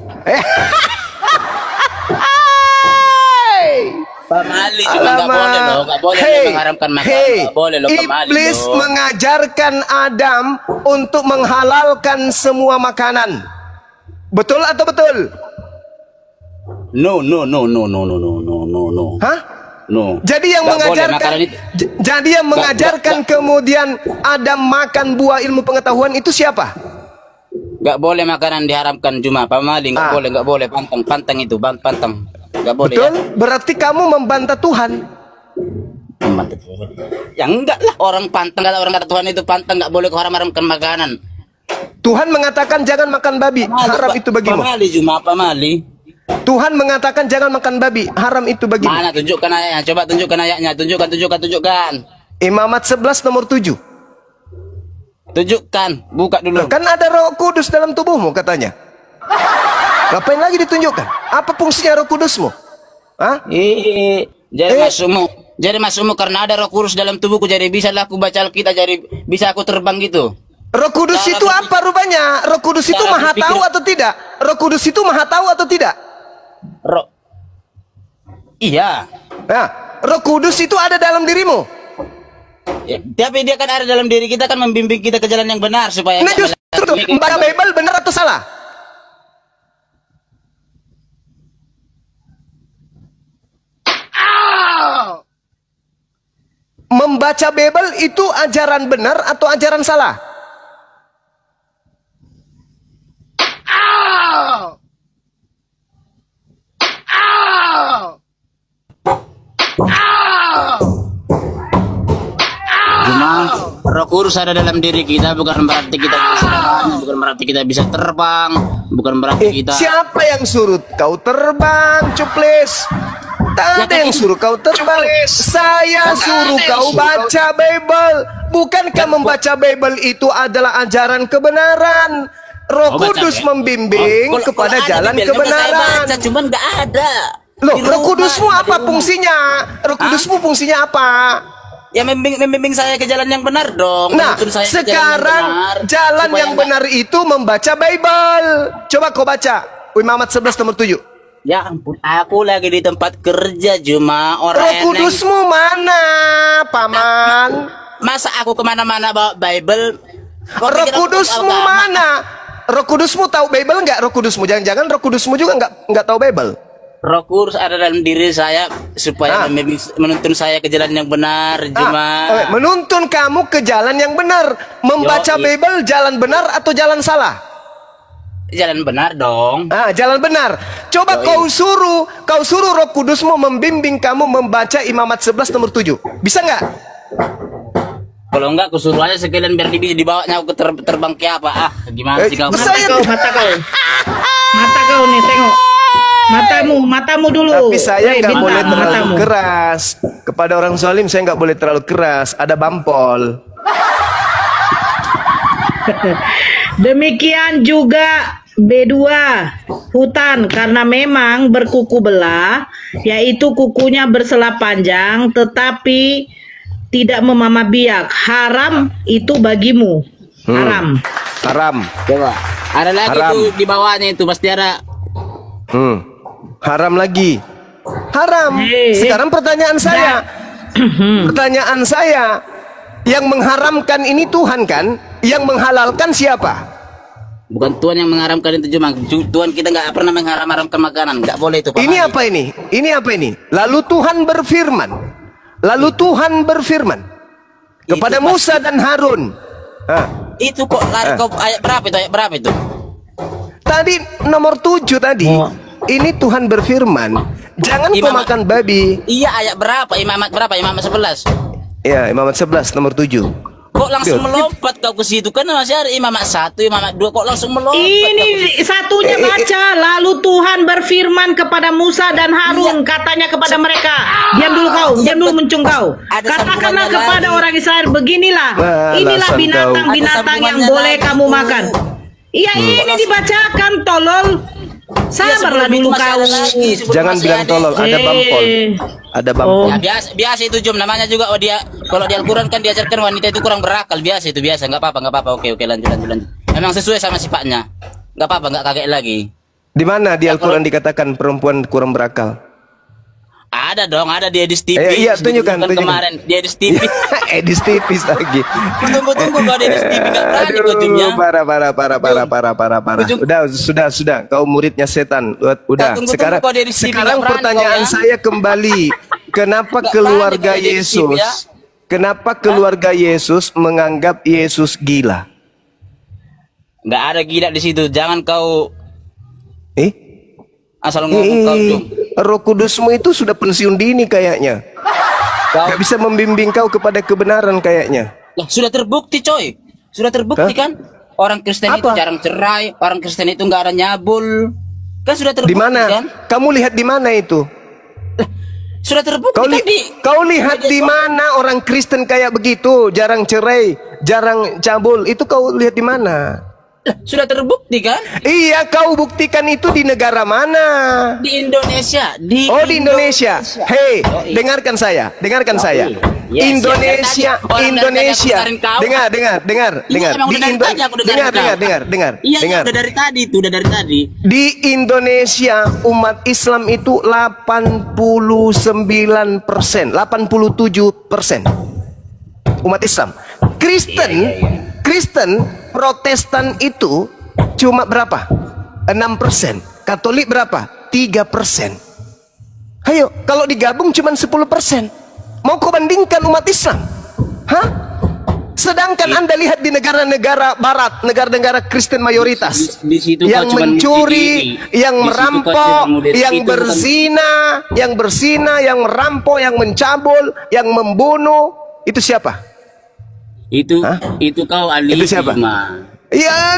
Pamali juga nggak boleh loh, nggak boleh mengharamkan makanan, nggak boleh loh pamali. Iblis mengajarkan Adam untuk menghalalkan semua makanan. Betul atau betul? No. Hah? No. Jadi yang mengajarkan kemudian Adam makan buah ilmu pengetahuan itu siapa? Nggak boleh makanan diharamkan cuma pamali, nggak boleh pantang itu pantang. Nggak boleh. Betul? Ya? Berarti kamu membantah Tuhan. Membantah Tuhan. Ya enggak lah, orang kata Tuhan itu pantang nggak boleh haram-haramkan makanan. Tuhan mengatakan jangan makan babi, haram itu bagimu. Pamali Juma, pamali. Tuhan mengatakan jangan makan babi, haram itu bagimu. Mana tunjukkan ayatnya? Coba tunjukkan ayatnya. Tunjukkan. Imamat 11 nomor 7. Tunjukkan, buka dulu. Kan ada Roh Kudus dalam tubuhmu katanya. Ngapain lagi ditunjukkan? Apa fungsinya Roh Kudusmu? Hah? Jadi masukmu karena ada Roh Kudus dalam tubuhku, jadi bisa lah aku baca Alkitab, jadi bisa aku terbang gitu. Roh Kudus itu apa rupanya? Roh Kudus itu maha tahu atau tidak? Roh Kudus itu maha tahu atau tidak? Iya. Nah, Roh Kudus itu ada dalam dirimu. Ya, tapi dia kan ada dalam diri kita, kan membimbing kita ke jalan yang benar supaya. Nah, justru membaca Bible benar atau salah? Membaca Bible itu ajaran benar atau ajaran salah? Cuma Roh Kudus ada dalam diri kita, bukan berarti kita bisa segalanya, bukan berarti kita bisa terbang, bukan berarti kita. Siapa yang suruh kau terbang, Cuplis? Tak ada yang suruh kau terbang. Saya suruh kau baca Bible. Bukankah membaca Bible itu adalah ajaran kebenaran? Roh Kudus membimbing kepada jalan kebenaran. Cuman nggak ada. Loh, Roh Kudusmu apa fungsinya? Roh Kudusmu fungsinya apa? Ya membimbing saya ke jalan yang benar dong. Nah, sekarang jalan yang benar itu membaca Bible. Coba kau baca Imamat 11 nomor 7. Ya ampun, aku lagi di tempat kerja cuma orang. Roh Kudusmu mana, Paman? Masa aku kemana-mana bawa Bible? Roh Kudusmu mana? Roh Kudusmu tahu Bible nggak? Roh Kudusmu, jangan-jangan Roh Kudusmu juga nggak tahu Bible. Roh Kudus ada dalam diri saya supaya menuntun saya ke jalan yang benar, cuma menuntun kamu ke jalan yang benar. Membaca Bible jalan benar atau jalan salah? Jalan benar dong. Jalan benar. Coba kau suruh Roh Kudusmu membimbing kamu membaca Imamat 11 nomor 7. Bisa nggak? Kalau enggak, aku suruh aja sekalian biar bisa dibawanya aku terbang ke apa? Gimana sih kau? Mata kau nih, tengok. Matamu dulu. Tapi saya nggak boleh terlalu keras. Kepada orang zalim saya nggak boleh terlalu keras. Ada bampol. Demikian juga B2 hutan, karena memang berkuku belah, yaitu kukunya bersela panjang tetapi tidak memamah biak. Haram itu bagimu. Haram. Coba. Ada lagi tuh di bawahnya itu pasti ada. Haram lagi. Haram. Sekarang pertanyaan saya, yang mengharamkan ini Tuhan kan? Yang menghalalkan siapa? Bukan Tuhan yang mengharamkan itu, cuma Tuhan kita nggak pernah mengharam-haramkan makanan, nggak boleh itu. Ini apa ini? Lalu Tuhan berfirman kepada Musa dan Harun. Itu kok lari kau ayat berapa itu? Tadi nomor 7 tadi. Ini Tuhan berfirman, jangan kau makan babi. Iya, ayat berapa? Imamat berapa? Imamat 11. Iya, Imamat 11 nomor 7. Kok langsung melompat kau ke situ? Kan masih ada Imamat 1, Imamat 2, kok langsung melompat? Ini satunya baca. Lalu Tuhan berfirman kepada Musa dan Harun, katanya kepada mereka, diam dulu muncung kau. Katakanlah kepada orang Israel, beginilah, inilah binatang-binatang yang boleh kamu makan. Iya, ini dibacakan, tolol. Sabarlah dulu kau. Jangan bilang tolol, ada bampol. Ada bampol. Ya, biasa itu Jum, namanya juga kalau di Al-Qur'an kan diajarkan wanita itu kurang berakal, biasa, enggak apa-apa. Oke, lanjut. Memang sesuai sama sifatnya. Enggak apa-apa, enggak kaget lagi. Di mana di Al-Qur'an dikatakan perempuan kurang berakal? Ada dong, ada di Edis TV. Iya, tunjukkan. Kemarin di Edis TV. Edis TV lagi. Tunggu kalau di Edis TV enggak berani kau Jumnya. Parah. Sudah. Kau muridnya setan. Udah. Sekarang pertanyaan saya kembali. Kenapa keluarga Yesus menganggap Yesus gila? Enggak ada gila di situ. Jangan kau asal ngomong kau Jum. Roh Kudusmu itu sudah pensiun dini kayaknya. Gak bisa membimbing kau kepada kebenaran kayaknya. Lah, sudah terbukti coy. Sudah terbukti kan? Orang Kristen itu jarang cerai, orang Kristen itu nggak ada nyabul. Kan sudah terbukti. Di mana? Kan? Kamu lihat di mana itu? Sudah terbukti. Kau lihat di mana orang Kristen kayak begitu, jarang cerai, jarang cabul. Itu kau lihat di mana? Sudah terbukti kan? Iya, kau buktikan itu di negara mana? Di Indonesia. Di Indonesia. Hei, dengarkan saya. Indonesia. Dengar. Iya, udah dari tadi. Di Indonesia umat Islam itu 89%, 87% umat Islam. Kristen, Protestan itu cuma berapa? 6%. Katolik berapa? 3%. Ayo, kalau digabung cuma 10%. Mau kau bandingkan umat Islam? Hah? Sedangkan Anda lihat di negara-negara barat, negara-negara Kristen mayoritas, di situ yang mencuri, yang merampok, yang berzina, yang merampok, yang mencabul, yang membunuh, itu siapa? Itu kau alibi. Itu siapa? Ya,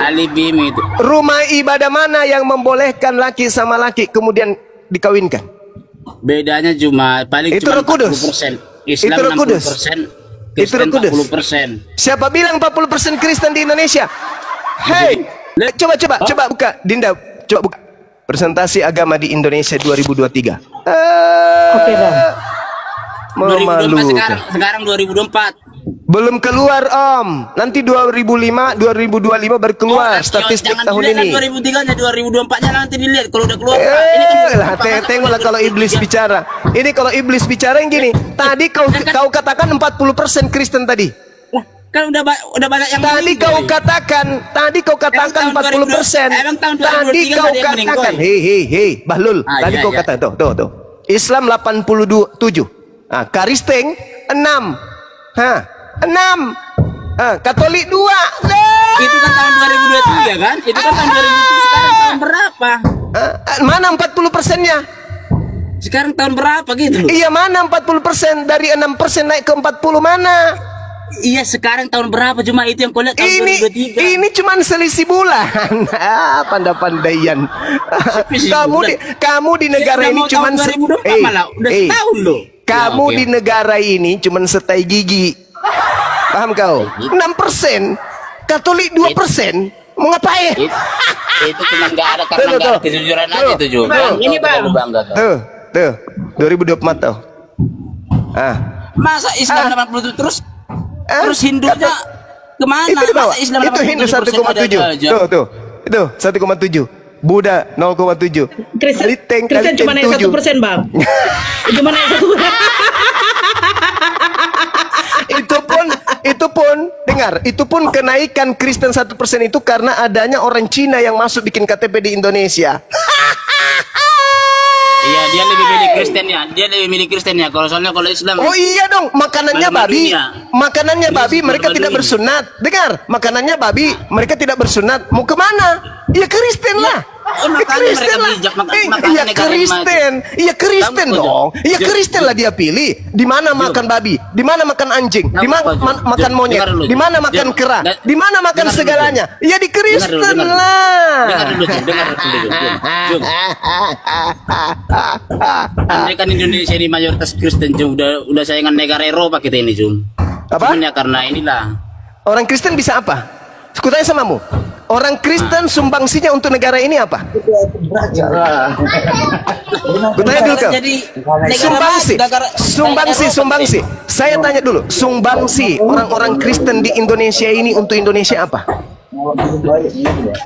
alibi itu. Rumah ibadah mana yang membolehkan laki sama laki kemudian dikawinkan? Bedanya cuma paling itu cuma 40%. Islam itu 60%, Kristen 40%. Siapa bilang 40% Kristen di Indonesia? Hei, coba buka, Dinda, coba buka presentasi agama di Indonesia 2023. Oke, Bang. 2024 sekarang 2024. Belum keluar Om. Nanti 2025 baru keluar statistik tahun ini. 2003-nya 2024-nya nanti dilihat kalau udah keluar. Tengoklah kalau iblis bicara. Ini kalau iblis bicara yang gini. Tadi kau katakan 40% Kristen tadi. Kan udah banyak yang tadi kau katakan 40%. Tadi kau katakan hei Bahlul. Tadi kau katakan tuh. Islam 87. Nah, Kristen 6. 6. Katolik 2. Itu kan tahun 2023 kan? Itu kan tahun 2023. Sekarang tahun berapa? Mana 40%-nya? Sekarang tahun berapa gitu? Iya, mana 40%? Dari 6% naik ke 40 mana? Iya, sekarang tahun berapa? Cuma itu yang kau lihat tahun 2023. Ini cuma selisih bulan. Pandai-pandaian. Kamu di negara ini cuma udah setahun loh. Kamu di negara ini cuma setai gigi. Paham kau? 6%, Katolik 2%. Mau ngapain? Itu cuma nggak ada karena nggak ada kejujuran aja itu juga. Ini Bang. Tuh, 2024 tuh. Masa Islam 80 terus Hindunya kemana? Itu di bawah. Islam Itu Hindu 1,7. Tuh. Itu 1,7. Buddha 0,7. Kristen cuma naik 1%, Bang. Cuma naik 1%. Itu pun kenaikan Kristen 1% itu karena adanya orang Cina yang masuk bikin KTP di Indonesia. Iya, dia lebih milih Kristen ya. Kalau Islam. Oh iya dong, makanannya babi mereka tidak bersunat. Dengar, makanannya babi mereka tidak bersunat. Mau kemana? Ya Kristen lah. Iya Kristen dong. Iya Kristen lah dia pilih. Di mana makan babi? Di mana makan anjing? Di mana makan monyet? Di mana makan kera? Di mana makan segalanya? Ya di Kristen lah. Andai kan Indonesia ini mayoritas Kristen, Jum. Udah saingan negara Eropa kita ini, Jum. Apa? Cuman ya karena inilah. Orang Kristen bisa apa? Kutanya samamu. Orang Kristen sumbangsinya untuk negara ini apa? Kutanya dulu kau. Sumbangsi. Saya tanya dulu. Sumbangsi orang-orang Kristen di Indonesia ini untuk Indonesia apa?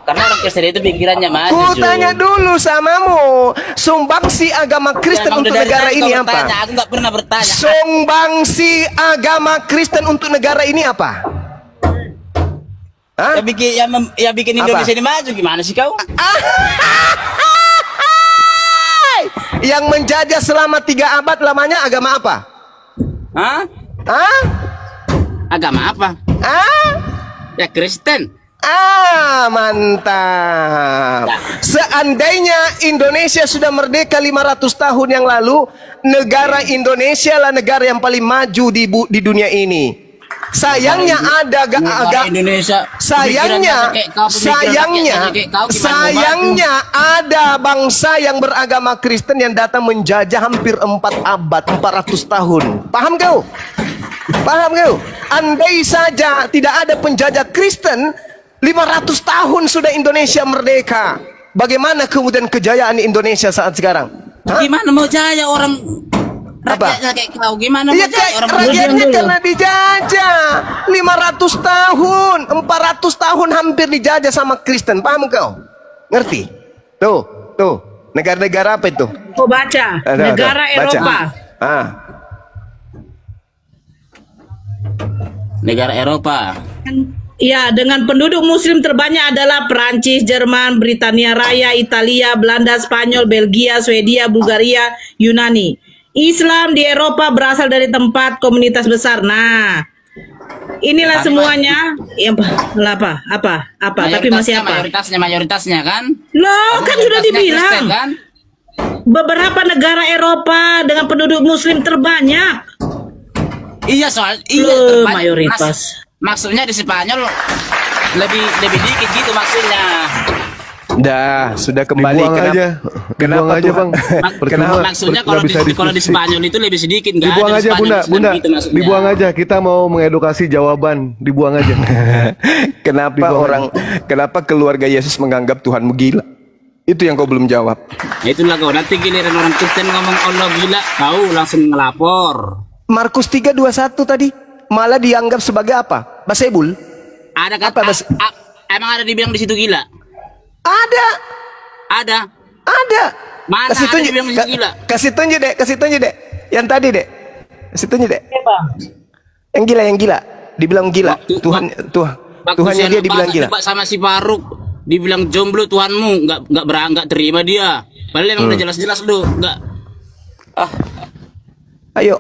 Karena orang Kristen itu pikirannya maju. Kutanya dulu samamu. Sumbangsi agama Kristen untuk negara ini apa? Aku nggak pernah bertanya. Sumbangsi agama Kristen untuk negara ini apa? Ya bikin Indonesia ini maju, gimana sih kau? Yang menjajah selama 3 abad lamanya agama apa? Agama apa? Ya Kristen. Mantap. Seandainya Indonesia sudah merdeka 500 tahun yang lalu, negara Indonesia lah negara yang paling maju di dunia ini. Sayangnya ada agak Indonesia. sayangnya ada bangsa yang beragama Kristen yang datang menjajah hampir 4 abad, 400 tahun. Paham kau? Paham kau? Andai saja tidak ada penjajah Kristen, 500 tahun sudah Indonesia merdeka. Bagaimana kemudian kejayaan Indonesia saat sekarang? Hah? Gimana mau jaya orang rakyatnya kayak kau? Gimana mau Ya jaya kayak orang rakyatnya karena dijajah 500 tahun, 400 tahun hampir dijajah sama Kristen. Paham kau? Ngerti? Tuh, negara-negara apa itu? Oh baca, negara Eropa. Negara Eropa. Ya, dengan penduduk muslim terbanyak adalah Perancis, Jerman, Britania Raya, Italia, Belanda, Spanyol, Belgia, Swedia, Bulgaria, Yunani. Islam di Eropa berasal dari tempat komunitas besar. Nah, inilah semuanya. Apa? Tapi masih apa? Mayoritasnya kan? Loh, kan sudah dibilang. Kristen, kan? Beberapa negara Eropa dengan penduduk muslim terbanyak. Iya mayoritas. Maksudnya di Spanyol lebih dikit gitu maksudnya. Sudah kembali. Kenapa aja bang? Maksudnya kalau di Spanyol itu lebih sedikit, nggak dibuang ada aja bunda, gitu maksudnya. dibuang aja. Kita mau mengedukasi jawaban, dibuang aja. Kenapa keluarga Yesus menganggap Tuhan gila? Itu yang kau belum jawab. Itulah kau, nanti giliran orang Kristen ngomong Allah gila, kau langsung ngelapor. Markus 3:21 tadi malah dianggap sebagai apa? Basebul. Ada kata emang ada dibilang di situ gila? Ada. Mana kasih ada tunjuk, dibilang di situ gila? Kasih tunjuk dek. Yang tadi dek. Kasih tunjuk dek. Yang gila. Dibilang gila. Tuhannya dia dibilang gila. Sama si Faruk dibilang jomblo Tuhanmu, nggak terima dia. Padahal emang udah jelas-jelas lu nggak. Ayo.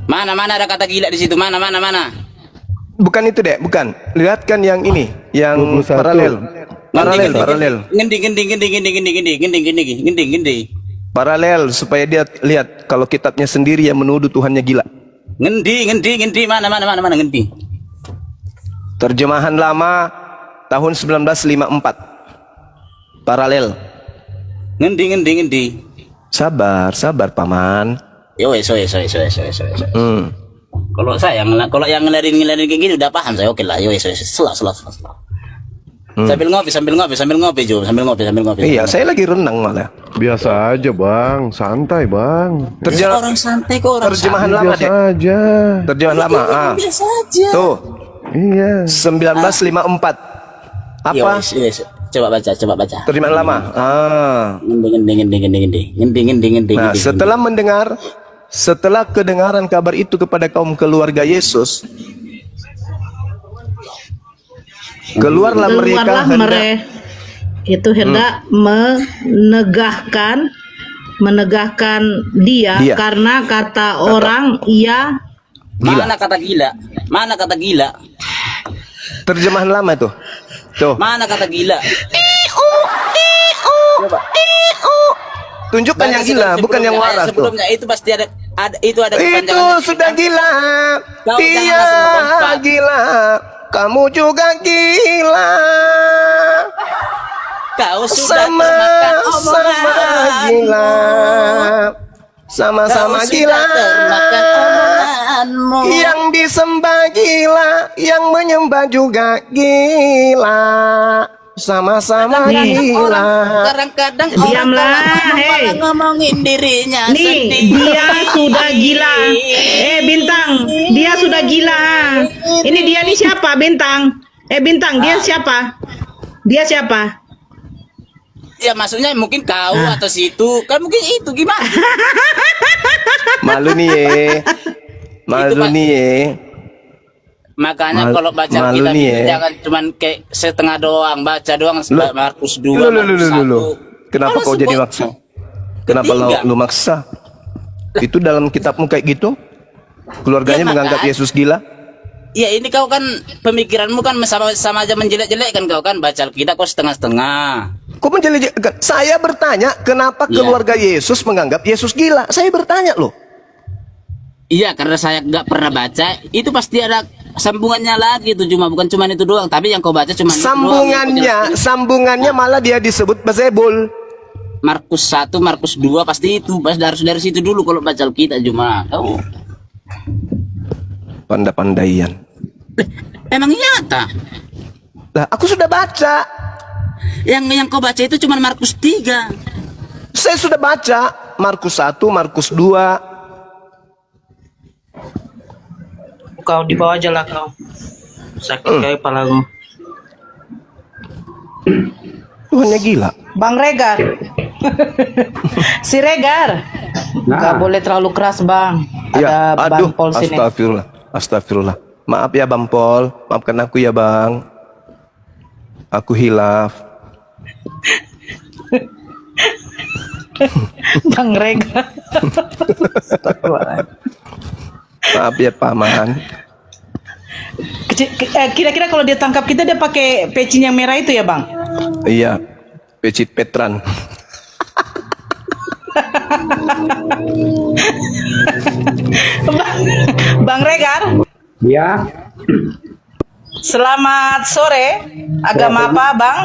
Mana ada kata gila di situ? Mana? Bukan itu dek, bukan. Lihatkan yang ini, yang paralel. Gendi. Paralel supaya dia lihat kalau kitabnya sendiri yang menuduh Tuhannya gila. Gendi. Mana gendi? Terjemahan lama tahun 1954. Paralel. Gendi. Sabar paman. Yo. Kalau yang ngelarin kayak gini udah paham saya, oke lah. Yo. Selah. Sambil ngopi Jo, sambil ngopi. Iya, saya lagi renang malah. Biasa aja bang, santai bang. Orang santai kok, orang terjemahan lama biasa aja. Terjemahan lama. Biasa aja. Tuh. Iya. 1954. Apa? Yes. Coba baca. Terjemahan lama. Gendi. Nah, setelah kedengaran kabar itu kepada kaum keluarga Yesus, keluarlah mereka hendak menegahkan dia karena kata orang ia gila. Mana kata gila? Terjemahan lama itu. Tuh. Mana kata gila? Coba. Tunjukkan yang gila, bukan yang waras tuh. Sebelumnya itu pasti ada itu sudah gila. Dia gila. Kamu juga gila. Kau sudah sama gila. Sama-sama gila. Yang disembah gila, yang menyembah juga gila. Sama-sama gila. Kadang-kadang diamlah, ngomongin dirinya sendiri. Dia sudah gila. Bintang, dia sudah gila. Ini dia nih siapa, Bintang? Bintang, dia siapa? Dia siapa? Ya maksudnya mungkin kau atau situ. Kan mungkin itu gimana? Malu nih ye. Makanya kalau baca kitab itu jangan cuman kayak setengah doang, baca doang Markus 2. Kenapa kau jadi maksa? Kenapa lu maksa? Itu dalam kitabmu kayak gitu? Keluarganya menganggap Yesus gila? Ya ini kau kan pemikiranmu kan sama aja menjelek-jelek kan kau kan baca Alkitab kok setengah-setengah. Kok menjelek-jelekan? Saya bertanya, kenapa keluarga Yesus menganggap Yesus gila? Saya bertanya loh. Iya, karena saya nggak pernah baca, itu pasti ada sambungannya lagi itu, bukan cuma itu doang, tapi yang kau baca cuma sambungannya malah dia disebut Bezebul. Markus 1, Markus 2 pasti itu, pas dari situ dulu kalau baca kita cuma. Oh. Pandai-pandaian. Emang nyata? Lah, aku sudah baca. Yang kau baca itu cuma Markus 3. Saya sudah baca Markus 1, Markus 2. Kau di bawah aja lah kau. Sakit kayak kepalamu. Tuhannya gila. Bang Regar. Si Regar. Gak boleh terlalu keras bang. Ya, Ada Bang Pol sini. Astagfirullah. Maaf ya Bang Pol. Maafkan aku ya Bang. Aku hilaf. Bang Regar. Maaf ya Paman. Kira-kira kalau dia tangkap kita, dia pakai peci yang merah itu ya bang? Iya, peci Petran. Bang Regar. Ya. Selamat sore. Agama apa bang?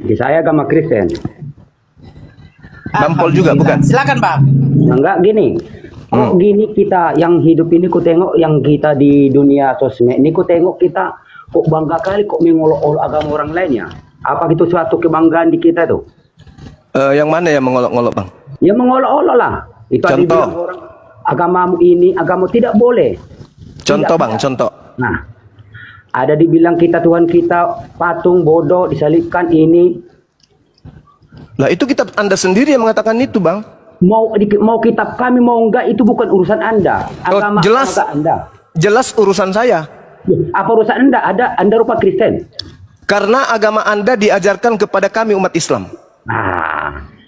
Di saya agama Kristen. Bang Pol juga bukan? Silakan bang. Enggak gini. Oh gini, kita yang hidup ini ku tengok yang kita di dunia sosmed ini, ku tengok kita kok bangga kali kok mengolok-olok agama orang lainnya. Apa itu suatu kebanggaan di kita tuh? Yang mana yang mengolok-olok bang? Ya mengolok-olok lah. Itu ada bilang orang agamamu ini, agama tidak boleh. Contoh bang, contoh. Nah, ada dibilang kita Tuhan kita patung bodoh disalibkan ini. Lah itu kitab Anda sendiri yang mengatakan itu bang. Mau kitab kami mau enggak itu bukan urusan Anda. Agama jelas Anda. Jelas urusan saya. Apa urusan Anda? Anda rupa Kristen. Karena agama Anda diajarkan kepada kami umat Islam.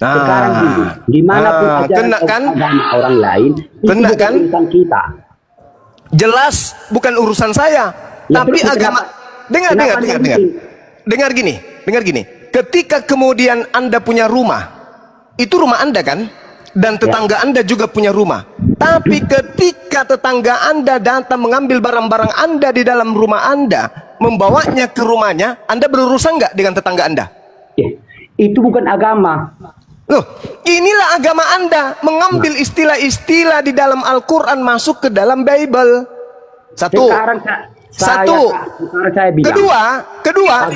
Sekarang gini, dimanapun ajaran agama orang lain, kena itu kan? urusan kita. Jelas bukan urusan saya. Ya, tapi terus agama dengar gini. Ketika kemudian Anda punya rumah, itu rumah Anda kan? Dan tetangga Anda juga punya rumah. Tapi ketika tetangga Anda datang mengambil barang-barang Anda di dalam rumah Anda, membawanya ke rumahnya, Anda berurusan nggak dengan tetangga Anda? Itu bukan agama. Loh, inilah agama Anda, mengambil istilah-istilah di dalam Al-Quran masuk ke dalam Bible. Satu. Saya bilang, Kedua,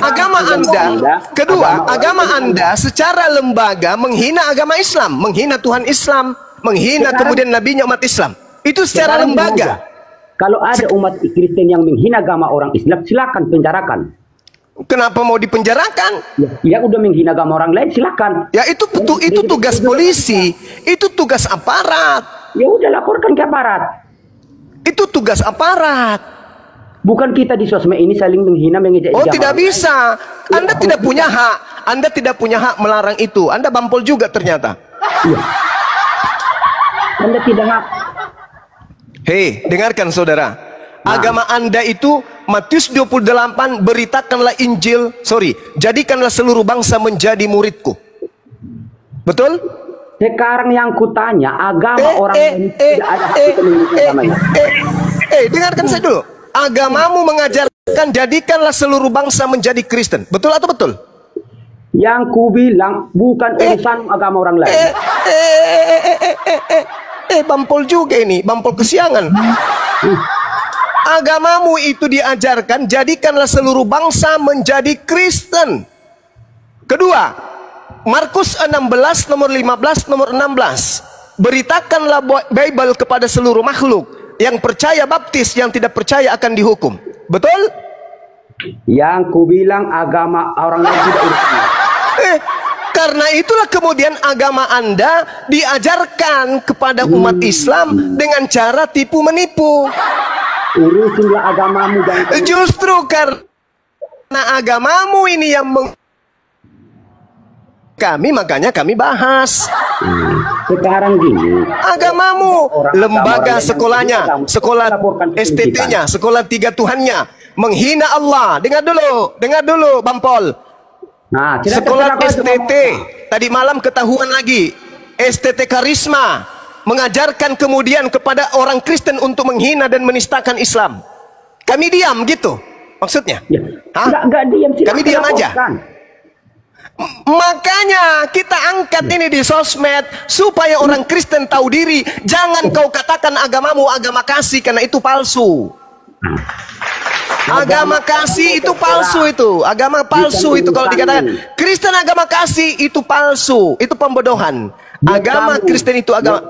agama Anda secara lembaga menghina agama Islam, menghina Tuhan Islam, menghina kemudian nabinya umat Islam. Itu secara lembaga. Kalau ada umat Kristen yang menghina agama orang Islam, silakan penjarakan. Kenapa mau dipenjarakan? Ya udah menghina agama orang lain, silakan. Ya itu tugas polisi, itu tugas aparat. Ya udah laporkan ke aparat. Itu tugas aparat. Bukan kita di sosmed ini saling menghina, mengejek. Oh tidak bisa. Anda tidak punya hak. Anda tidak punya hak melarang itu. Anda bampol juga ternyata. Iya. Anda tidak hak. Hei, dengarkan saudara. Agama Anda itu Matius 28, beritakanlah Injil. Jadikanlah seluruh bangsa menjadi muridku. Betul? Sekarang yang kutanya, agama orang lain tidak ada hak kita menghina agamanya. Dengarkan saya dulu. Agamamu mengajarkan jadikanlah seluruh bangsa menjadi Kristen. Betul atau betul? Yang ku bilang bukan urusan agama orang lain. Bampol juga ini, bampol kesiangan. Agamamu itu diajarkan jadikanlah seluruh bangsa menjadi Kristen. Kedua, Markus 16 nomor 15 nomor 16. Beritakanlah Bible kepada seluruh makhluk. Yang percaya baptis, yang tidak percaya akan dihukum. Betul? Yang ku bilang agama orang lain tidak urusan. Karena itulah kemudian agama Anda diajarkan kepada umat Islam dengan cara tipu menipu. Urusinlah agamamu dan justru karena agamamu ini yang makanya kami bahas. Sekarang gini, agamamu, lembaga sekolahnya, sekolah STT-nya, sekolah tiga Tuhannya, menghina Allah. Dengar dulu, Bampol. Nah, sekolah STT tadi malam ketahuan lagi, STT Karisma mengajarkan kemudian kepada orang Kristen untuk menghina dan menistakan Islam. Kami diam gitu maksudnya? Ya. Enggak diam, kami diam aja. Makanya kita angkat ini di sosmed supaya orang Kristen tahu diri. Jangan kau katakan agamamu agama kasih, karena itu palsu. Agama kasih itu palsu, itu agama palsu. Itu kalau dikatakan Kristen agama kasih itu palsu, itu pembodohan. Agama Kristen itu agama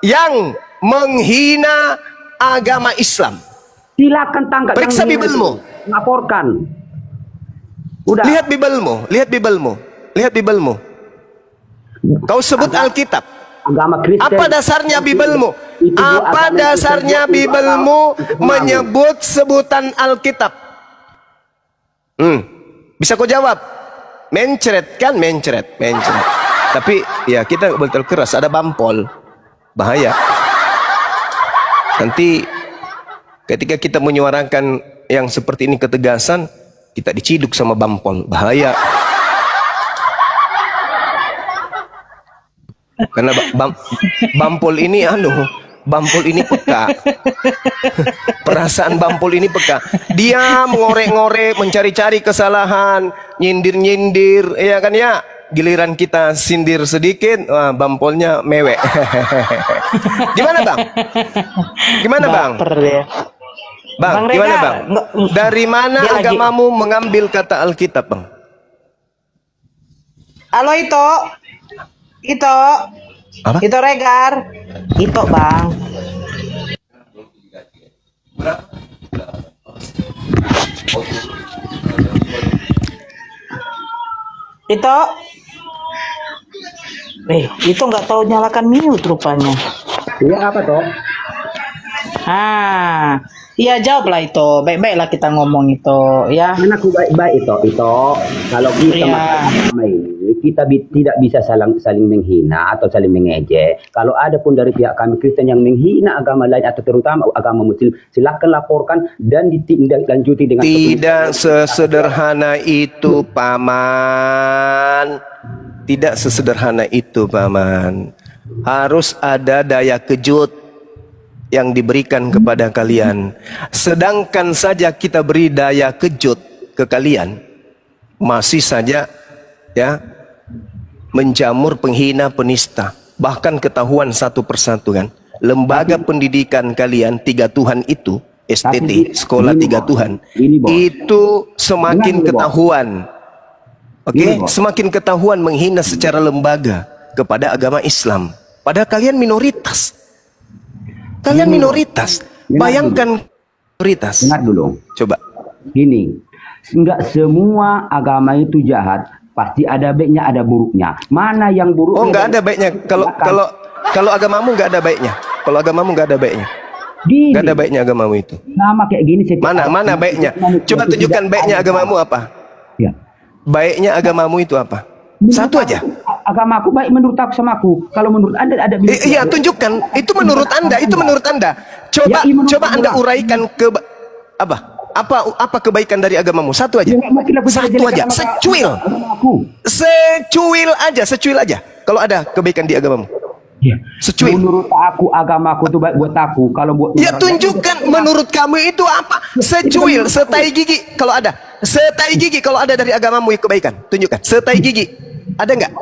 yang menghina agama Islam. Silakan tangkap. Periksa Bibelmu, laporkan. Udah. Lihat Bibelmu, lihat Bibelmu, lihat Bibelmu. Kau sebut Alkitab. Agama Kristen. Apa dasarnya Bibelmu? Apa dasarnya Bibelmu menyebut sebutan Alkitab? Bisa kau jawab? Mencret kan, mencret. Tapi ya kita betul keras, ada bampol, bahaya. Nanti ketika kita menyuarakan yang seperti ini ketegasan, kita diciduk sama bampol, bahaya. Karena bampol ini bampol ini peka. Perasaan bampol ini peka. Dia mengorek-ngorek, mencari-cari kesalahan, nyindir-nyindir, ya kan ya. Giliran kita sindir sedikit, wah, bampolnya mewek. Gimana bang? Gimana bang? Bang, gimana bang? Dari mana agamamu mengambil kata Alkitab bang? Halo Ito. Apa? Ito Regar. Ito bang. Ito. Itu nggak tahu nyalakan mute rupanya. Iya apa toh? Iya jawablah itu. Baik-baiklah kita ngomong itu, ya. Aku baik-baik itu. Kalau kita agama ini, kita tidak bisa saling menghina atau saling mengejek. Kalau ada pun dari pihak kami Kristen yang menghina agama lain atau terutama agama Muslim, silakan laporkan dan ditindaklanjuti dengan. Tidak sesederhana itu, Paman. Tidak sesederhana itu, Paman. Harus ada daya kejut yang diberikan kepada kalian. Sedangkan saja kita beri daya kejut ke kalian, masih saja ya menjamur, penghina, penista. Bahkan ketahuan satu persatu kan. Lembaga pendidikan kalian 3 Tuhan itu, STT, sekolah 3 Tuhan, itu semakin ketahuan. Oke, semakin ketahuan menghina secara lembaga kepada agama Islam. Padahal kalian minoritas. Kalian minoritas. Bayangkan minoritas. Ingat dulu. Coba. Gini, enggak semua agama itu jahat. Pasti ada baiknya, ada buruknya. Mana yang buruk? Oh, enggak ada baiknya. Kalau agamamu enggak ada baiknya. Kalau agamamu enggak ada baiknya. Enggak ada baiknya agamamu itu. Sama kayak gini. Mana baiknya? Coba tunjukkan baiknya agamamu apa? Ya. Baiknya agamamu itu apa? Satu aja. Agamaku baik menurut aku sama aku. Kalau menurut Anda ada iya, tunjukkan. Itu menurut Anda, itu menurut Anda. Coba Anda uraikan ke apa kebaikan dari agamamu? Satu aja. Satu aja. Secuil aja. Kalau ada kebaikan di agamamu. Ya. Menurut aku agamaku itu baik buat aku. Kalau buat ya tunjukkan menurut kamu itu apa? Secuil, setai gigi kalau ada. Setai gigi kalau ada dari agamamu yang kebaikan. Tunjukkan. Setai gigi. Ada nggak?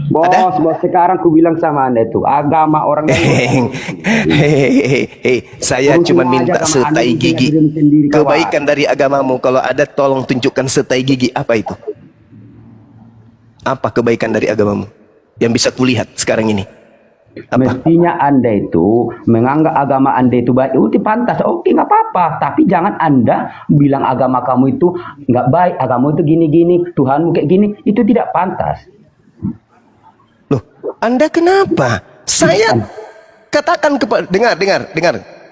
Bos, sekarang ku bilang sama Anda itu agama orang lain. Saya cuma minta setai gigi. Kebaikan dari agamamu kalau ada tolong tunjukkan setai gigi. Apa itu? Apa kebaikan dari agamamu yang bisa kulihat sekarang ini? Mestinya Anda itu menganggap agama Anda itu baik, itu pantas, oke nggak apa-apa. Tapi jangan Anda bilang agama kamu itu nggak baik, agama itu gini-gini, Tuhanmu kayak gini, itu tidak pantas. Loh, Anda kenapa? Saya katakan kepada dengar.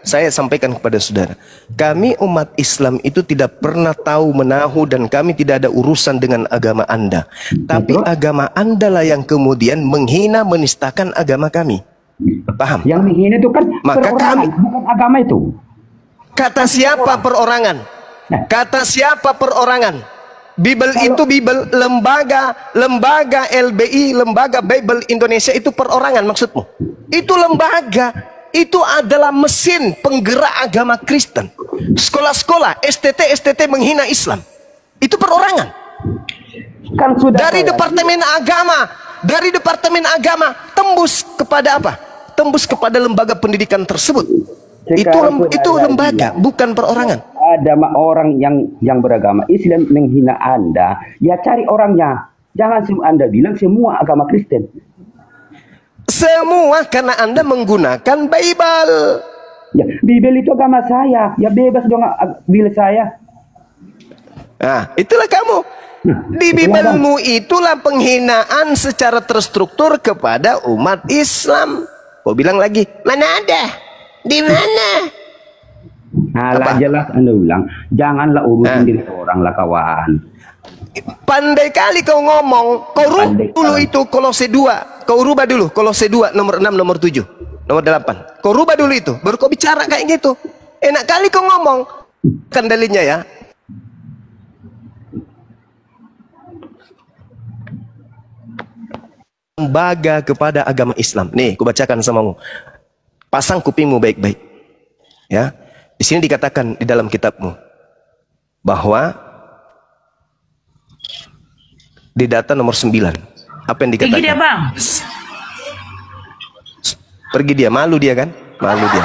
Saya sampaikan kepada saudara, kami umat Islam itu tidak pernah tahu menahu dan kami tidak ada urusan dengan agama Anda. Tapi agama Anda lah yang kemudian menghina, menistakan agama kami. Paham? Yang menghina itu kan maka kami bukan agama itu. Kata siapa perorangan? Kata siapa perorangan? Bible itu Bible, lembaga LBI, lembaga Bible Indonesia itu perorangan maksudmu? Itu lembaga, itu adalah mesin penggerak agama Kristen. Sekolah-sekolah, STT menghina Islam. Itu perorangan. Kan sudah dari Departemen Agama tembus kepada apa? Tembus kepada lembaga pendidikan tersebut. Itu lembaga, bukan perorangan. Ada orang yang beragama Islam menghina Anda, ya cari orangnya. Jangan Anda bilang semua agama Kristen. Semua karena Anda menggunakan Bible. Ya, Bible itu agama saya. Ya bebas dong Bible saya. Nah, itulah kamu. Di Biblemu itulah penghinaan secara terstruktur kepada umat Islam. Kau bilang lagi, mana ada? Di mana? Nah, jelas Anda ulang. Janganlah urusin diri orang lah kawan. Pandai kali kau ngomong. Kau rubah dulu itu Kolose 2. Kau rubah dulu Kolose 2 nomor 6, nomor 7, nomor 8. Kau rubah dulu itu. Baru kau bicara kayak gitu. Enak kali kau ngomong. Kan dalilnya ya. Lembaga kepada agama Islam. Nih, ku bacakan samamu. Pasang kupingmu baik-baik. Ya. Di sini dikatakan di dalam kitabmu bahwa di data nomor 9. Apa yang dikatakan? Pergi dia, Bang. Pergi dia, malu dia kan? Malu dia.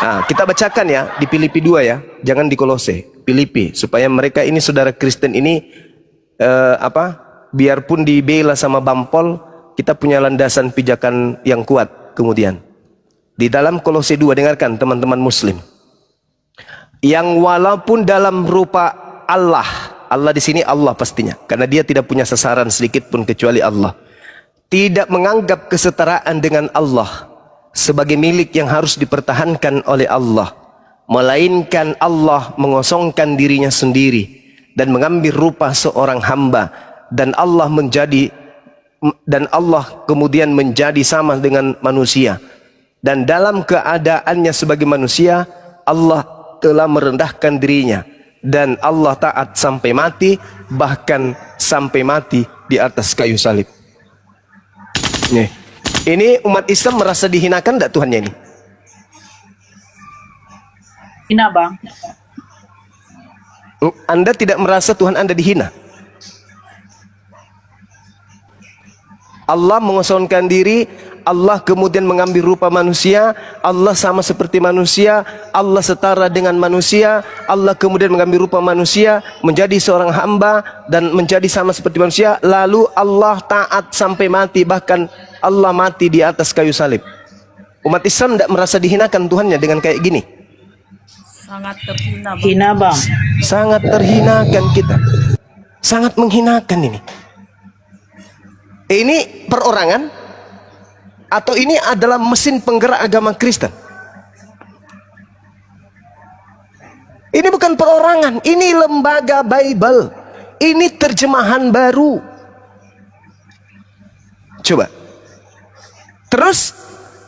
Nah, kita bacakan ya di Filipi 2 ya. Jangan di Kolose, Filipi, supaya mereka ini saudara Kristen ini biarpun dibela sama Bampol, kita punya landasan pijakan yang kuat kemudian. Di dalam Kolose 2, dengarkan teman-teman muslim. Yang walaupun dalam rupa Allah di sini Allah pastinya, karena dia tidak punya sasaran sedikit pun kecuali Allah. Tidak menganggap kesetaraan dengan Allah sebagai milik yang harus dipertahankan oleh Allah, melainkan Allah mengosongkan dirinya sendiri dan mengambil rupa seorang hamba, dan Allah kemudian menjadi sama dengan manusia. Dan dalam keadaannya sebagai manusia, Allah telah merendahkan dirinya, dan Allah taat sampai mati, bahkan sampai mati di atas kayu salib. Nih, ini umat Islam merasa dihinakan enggak Tuhannya ini? Hina, Bang. Anda tidak merasa Tuhan Anda dihina? Allah mengosongkan diri, Allah kemudian mengambil rupa manusia, Allah sama seperti manusia, Allah setara dengan manusia, Allah kemudian mengambil rupa manusia, menjadi seorang hamba dan menjadi sama seperti manusia, lalu Allah taat sampai mati, bahkan Allah mati di atas kayu salib. Umat Islam tidak merasa dihinakan Tuhannya dengan kayak gini? Sangat terhina, Bang. Hina, Bang. Sangat terhinakan kita. Sangat menghinakan ini. Ini perorangan atau ini adalah mesin penggerak agama Kristen? Ini bukan perorangan, ini lembaga Bible. Ini terjemahan baru. Coba. Terus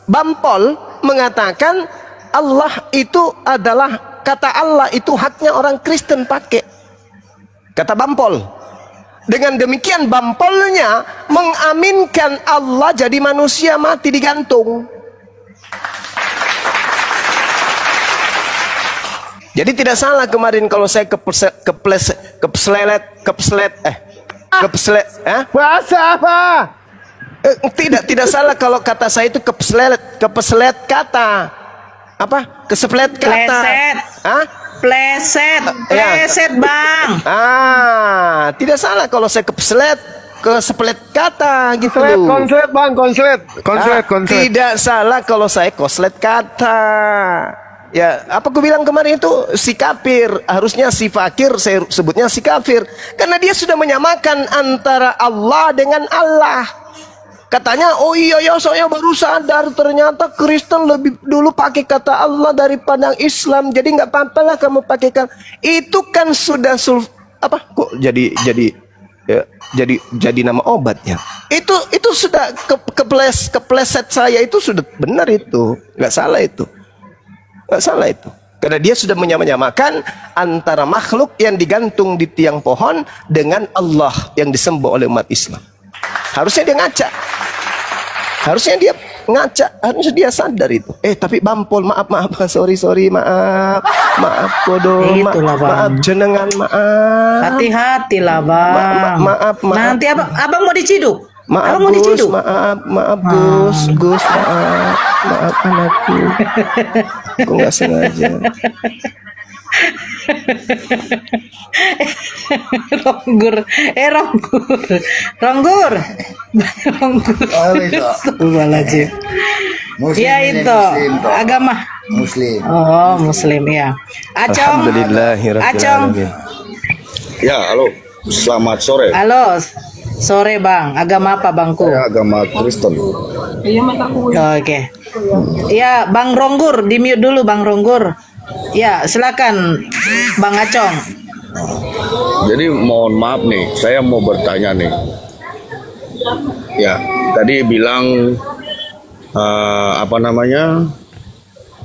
Bampol mengatakan Allah itu adalah, kata Allah itu haknya orang Kristen pakai. Kata Bampol. Dengan demikian Bampolnya mengaminkan Allah jadi manusia mati digantung. Jadi tidak salah kemarin kalau saya Bahasa apa? Tidak salah kalau kata saya itu kepeslet kata. Apa? Keseplet kata. Pleset. Hah? Pleset, Bang. Tidak salah kalau saya keseplet kata gitu. Konslet, Bang, konslet. Tidak salah kalau saya koslet kata. Ya, apa aku bilang kemarin itu si kafir, harusnya si fakir, saya sebutnya si kafir, karena dia sudah menyamakan antara Allah dengan Allah. Katanya, oh iya ya saya baru sadar ternyata Kristen lebih dulu pakai kata Allah daripada Islam. Jadi nggak apa-apa lah kamu pakaikan. Itu kan sudah kok jadi nama obatnya. Itu sudah kepleset saya itu sudah benar itu. Nggak salah itu. Nggak salah itu. Karena dia sudah menyamakan antara makhluk yang digantung di tiang pohon dengan Allah yang disembah oleh umat Islam. Harusnya dia ngaca. Harusnya dia sadar itu. Tapi Bampol, maaf, sorry, maaf kodo, maaf jenengan, maaf. Hati-hatilah Bang. Maaf. Nanti abang mau diciduk. Maaf abang mau Gus, diciduk. maaf Gus, maaf anakku. Aku nggak sengaja. Ronggur. Astagfirullahaladzim. Ya itu agama Muslim. Oh, Muslim ya. Acong. Alhamdulillahirrahmanirrahim. Ya, halo. Selamat sore. Halo. Sore Bang. Agama apa Bangku? Saya agama Kristen. Oke. Ya, Bang Ronggur, di mute dulu Bang Ronggur. Ya, silakan Bang Acong. Jadi mohon maaf nih, saya mau bertanya nih. Ya, tadi bilang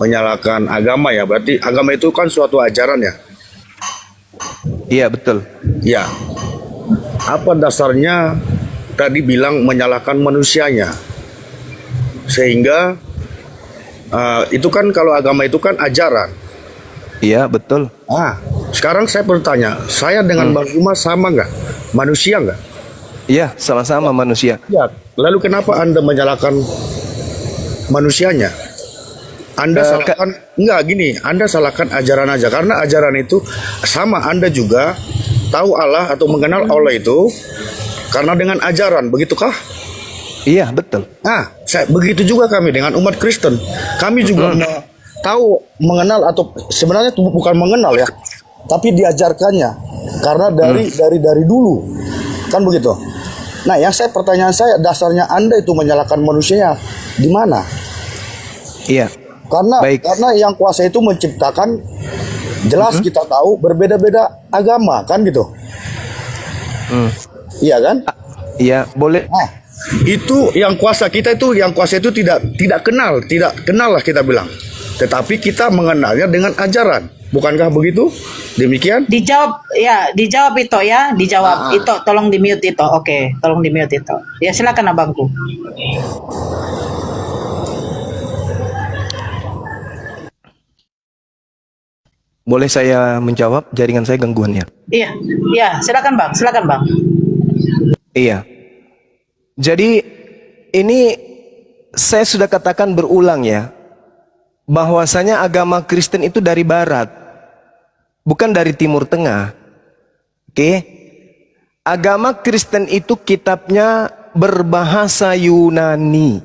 menyalahkan agama ya. Berarti agama itu kan suatu ajaran ya. Iya, betul. Ya. Apa dasarnya tadi bilang menyalahkan manusianya? Sehingga itu kan kalau agama itu kan ajaran. Iya, betul. Sekarang saya bertanya, saya dengan Bang Juma sama nggak? Manusia nggak? Iya, sama-sama manusia. Ya, lalu kenapa Anda menyalahkan manusianya? Anda salahkan, enggak gini, Anda salahkan ajaran aja. Karena ajaran itu sama, Anda juga tahu Allah atau mengenal Allah itu karena dengan ajaran, begitukah? Iya, betul. Begitu juga kami dengan umat Kristen. Kami juga tahu, mengenal atau sebenarnya itu bukan mengenal ya, tapi diajarkannya karena dari dulu kan begitu. Nah, pertanyaan saya, dasarnya Anda itu menyalahkan manusianya di mana? Iya. Karena yang kuasa itu menciptakan, jelas kita tahu berbeda-beda agama kan gitu. Iya kan? Iya, boleh. Itu yang kuasa kita itu, tidak kenal lah kita bilang. Tetapi kita mengenalnya dengan ajaran. Bukankah begitu? Demikian? Dijawab itu ya, dijawab. Itu tolong di mute itu. Oke, tolong di mute itu. Ya, silakan abangku. Boleh saya menjawab? Jaringan saya gangguannya. Iya, silakan Bang. Iya. Jadi ini saya sudah katakan berulang ya, bahwasanya agama Kristen itu dari barat, bukan dari Timur Tengah. Oke? Agama Kristen itu kitabnya berbahasa Yunani.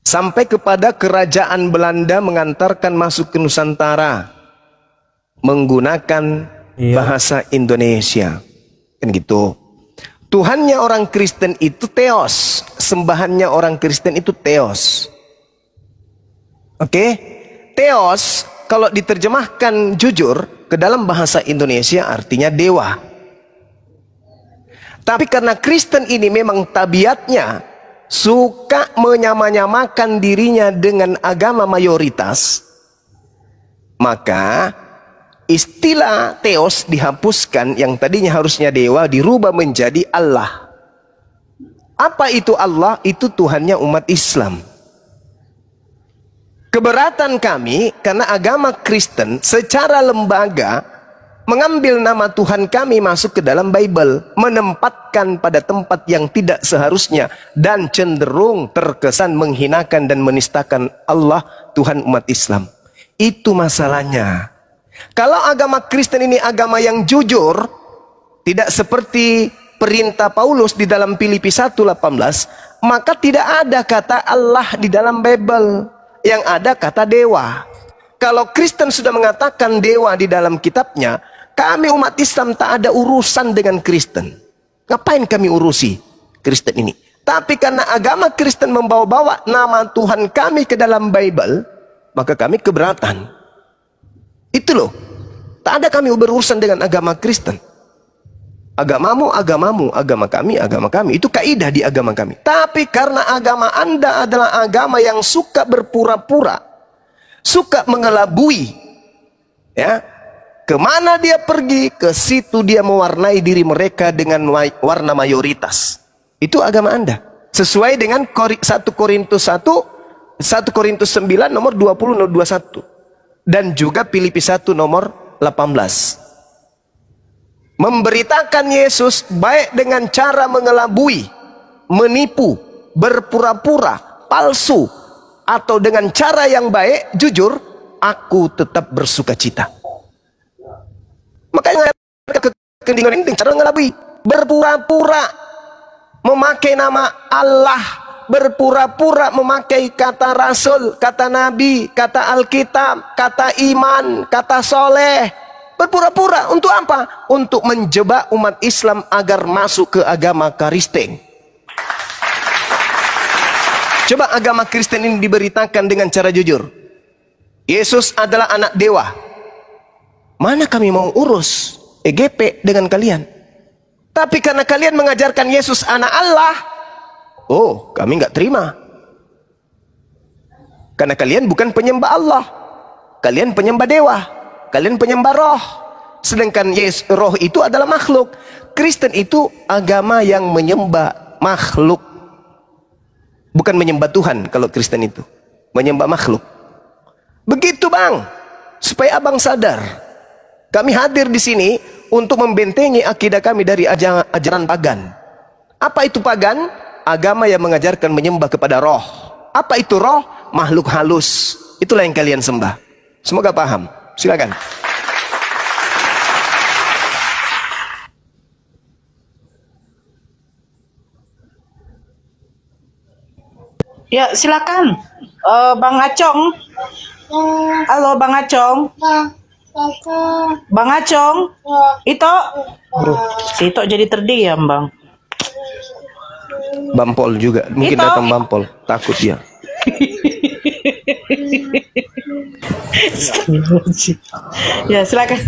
Sampai kepada kerajaan Belanda mengantarkan masuk ke Nusantara menggunakan bahasa Indonesia. Kan gitu. Tuhannya orang Kristen itu Theos, sembahannya orang Kristen itu Theos. Oke? Theos kalau diterjemahkan jujur ke dalam bahasa Indonesia artinya dewa. Tapi karena Kristen ini memang tabiatnya suka menyamakan dirinya dengan agama mayoritas, maka istilah Theos dihapuskan, yang tadinya harusnya dewa dirubah menjadi Allah. Apa itu Allah? Itu Tuhannya umat Islam. Keberatan kami karena agama Kristen secara lembaga mengambil nama Tuhan kami masuk ke dalam Bible, menempatkan pada tempat yang tidak seharusnya dan cenderung terkesan menghinakan dan menistakan Allah, Tuhan umat Islam. Itu masalahnya. Kalau agama Kristen ini agama yang jujur, tidak seperti perintah Paulus di dalam Filipi 1:18, maka tidak ada kata Allah di dalam Bible. Yang ada kata dewa. Kalau Kristen sudah mengatakan dewa di dalam kitabnya, kami umat Islam tak ada urusan dengan Kristen. Ngapain kami urusi Kristen ini? Tapi karena agama Kristen membawa-bawa nama Tuhan kami ke dalam Bible, maka kami keberatan. Itu loh. Tak ada kami berurusan dengan agama Kristen. Agamamu, agamamu, agama kami. Itu kaidah di agama kami. Tapi karena agama Anda adalah agama yang suka berpura-pura, suka mengelabui. Ya, kemana dia pergi, ke situ dia mewarnai diri mereka dengan warna mayoritas. Itu agama Anda. Sesuai dengan 1 Korintus 9 nomor 20 21. Dan juga Filipi 1 nomor 18. Memberitakan Yesus baik dengan cara mengelabui, menipu, berpura-pura, palsu, atau dengan cara yang baik, jujur, aku tetap bersuka cita. Makanya kekentingan ini cara mengelabui, berpura-pura memakai nama Allah, berpura-pura memakai kata Rasul, kata Nabi, kata Alkitab, kata iman, kata soleh. Berpura-pura untuk apa? Untuk menjebak umat Islam agar masuk ke agama Kristen. Coba agama Kristen ini diberitakan dengan cara jujur. Yesus adalah anak dewa. Mana kami mau urus EGP dengan kalian? Tapi karena kalian mengajarkan Yesus anak Allah, oh, kami nggak terima. Karena kalian bukan penyembah Allah, kalian penyembah dewa, kalian penyembah roh. Sedangkan roh itu adalah makhluk. Kristen itu agama yang menyembah makhluk, bukan menyembah Tuhan. Kalau Kristen itu menyembah makhluk. Begitu bang, supaya abang sadar. Kami hadir di sini untuk membentengi akidah kami dari ajaran pagan. Apa itu pagan? Agama yang mengajarkan menyembah kepada roh. Apa itu roh? Makhluk halus. Itulah yang kalian sembah. Semoga paham. Silakan. Ya, silakan. Bang Acong. Halo Bang Acong. Bang Acong. Ito. Si Ito jadi terdiam, Bang. Bampol juga. Mungkin datang Bampol. Takut dia. Ya, silakan.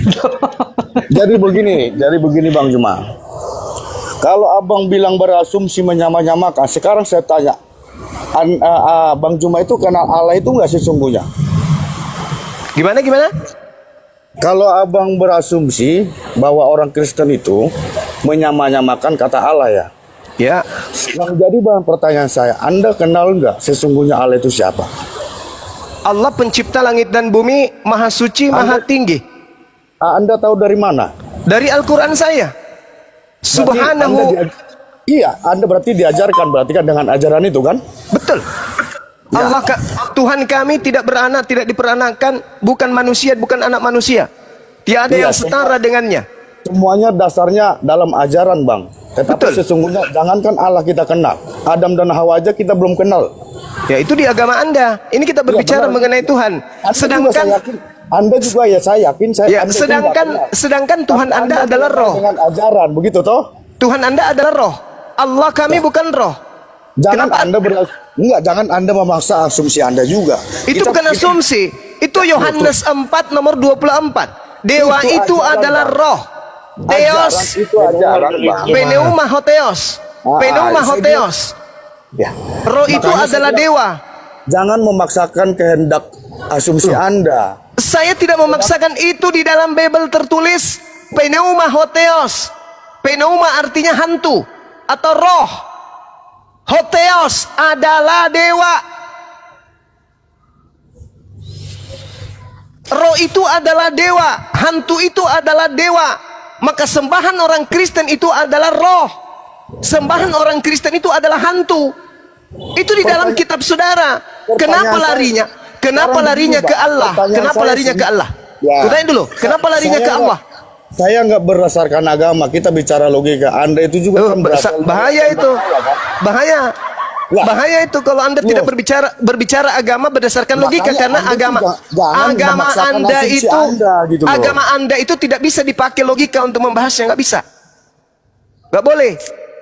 Jadi begini Bang Juma. Kalau abang bilang berasumsi menyamakan, sekarang saya tanya, Bang Juma itu kenal Allah itu nggak sesungguhnya? Gimana? Kalau abang berasumsi bahwa orang Kristen itu menyamakan kata Allah ya? Ya. Yang jadi bahan pertanyaan saya, Anda kenal nggak sesungguhnya Allah itu siapa? Allah pencipta langit dan bumi, maha suci, maha tinggi. Anda tahu dari mana? Dari Al-Quran saya. Subhanahu. Iya, Anda berarti diajarkan, berarti kan dengan ajaran itu kan? Betul. Ya. Tuhan kami tidak beranak, tidak diperanakan, bukan manusia, bukan anak manusia. Tiada yang setara dengannya. Semuanya dasarnya dalam ajaran, Bang. Tetapi sesungguhnya jangankan Allah kita kenal, Adam dan Hawa aja kita belum kenal. Ya itu di agama Anda. Ini kita berbicara mengenai Tuhan. Anda juga saya yakin sedangkan Tuhan Anda adalah roh. Dengan ajaran begitu toh? Tuhan Anda adalah roh. Allah kami bukan roh. Jangan Anda memaksa asumsi Anda juga. Itu bukan asumsi. Itu Yohanes 4 nomor 24. Dewa itu adalah roh. Theos, Pneuma Hotheos. Pneuma Hotheos. Ya. Roh itu adalah dewa. Jangan memaksakan kehendak asumsi Anda. Saya tidak memaksakan itu. Di dalam Bible tertulis Pneuma Hotheos. Pneuma artinya hantu atau roh. Hotheos adalah dewa. Roh itu adalah dewa. Hantu itu adalah dewa. Maka sembahan orang Kristen itu adalah roh. Sembahan orang Kristen itu adalah hantu. Itu di dalam kitab saudara. Kenapa larinya? Kenapa larinya ke Allah? Kenapa larinya ke Allah? Kutanya dulu, kenapa larinya ke Allah? Saya nggak berdasarkan agama, kita bicara logika. Anda itu juga bahaya itu. Bahaya itu kalau Anda tidak berbicara agama berdasarkan logika, karena agama Anda itu tidak bisa dipakai logika untuk membahasnya, nggak bisa. Nggak boleh.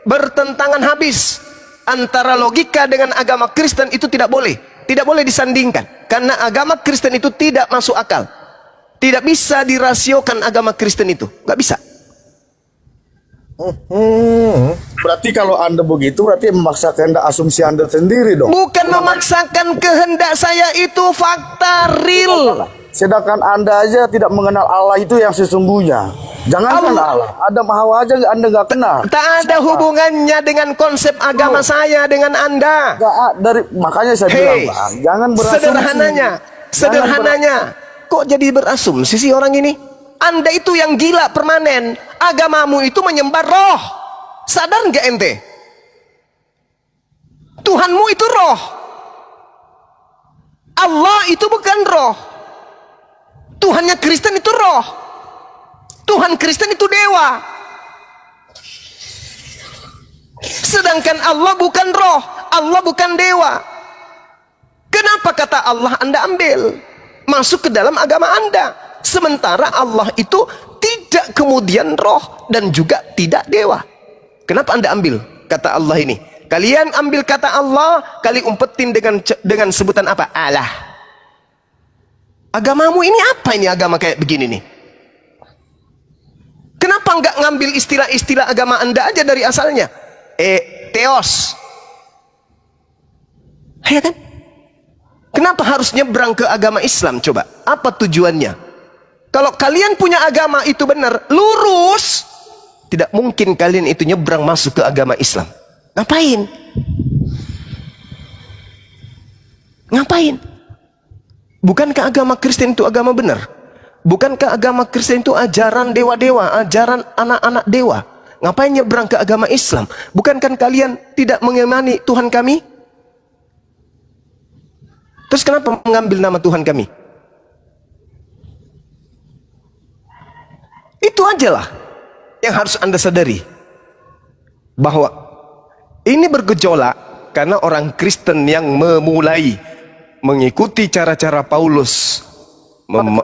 Bertentangan habis. Antara logika dengan agama Kristen itu tidak boleh. Tidak boleh disandingkan. Karena agama Kristen itu tidak masuk akal. Tidak bisa dirasiokan agama Kristen itu. Nggak bisa. Berarti kalau Anda begitu, berarti memaksa kehendak asumsi Anda sendiri dong. Bukan memaksakan kehendak saya, itu fakta real. Sedangkan Anda aja tidak mengenal Allah itu yang sesungguhnya. Jangankan Allah, Adam Hawa aja Anda nggak kenal. Tak ada hubungannya dengan konsep agama saya dengan Anda. Makanya saya bilang, Bang, jangan berasumsi. Sederhananya, kok jadi berasumsi sih orang ini? Anda itu yang gila permanen. Agamamu itu menyembah roh. Sadar nggak ente? Tuhanmu itu roh. Allah itu bukan roh. Tuhannya Kristen itu roh. Tuhan Kristen itu dewa. Sedangkan Allah bukan roh. Allah bukan dewa. Kenapa kata Allah Anda ambil masuk ke dalam agama Anda? Sementara Allah itu tidak kemudian roh dan juga tidak dewa. Kenapa Anda ambil kata Allah ini? Kalian ambil kata Allah, kali umpetin dengan sebutan apa? Allah. Agamamu ini apa ini agama kayak begini nih? Kenapa nggak ngambil istilah-istilah agama Anda aja dari asalnya? Theos. Ya kan? Kenapa harus nyebrang ke agama Islam coba? Apa tujuannya? Kalau kalian punya agama itu benar, lurus, tidak mungkin kalian itu nyebrang masuk ke agama Islam. Ngapain? Ngapain? Bukankah agama Kristen itu agama benar? Bukankah agama Kristen itu ajaran dewa-dewa, ajaran anak-anak dewa? Ngapain nyebrang ke agama Islam? Bukankah kalian tidak mengimani Tuhan kami? Terus kenapa mengambil nama Tuhan kami? Itu ajalah yang harus Anda sadari. Bahwa ini bergejolak karena orang Kristen yang memulai mengikuti cara-cara Paulus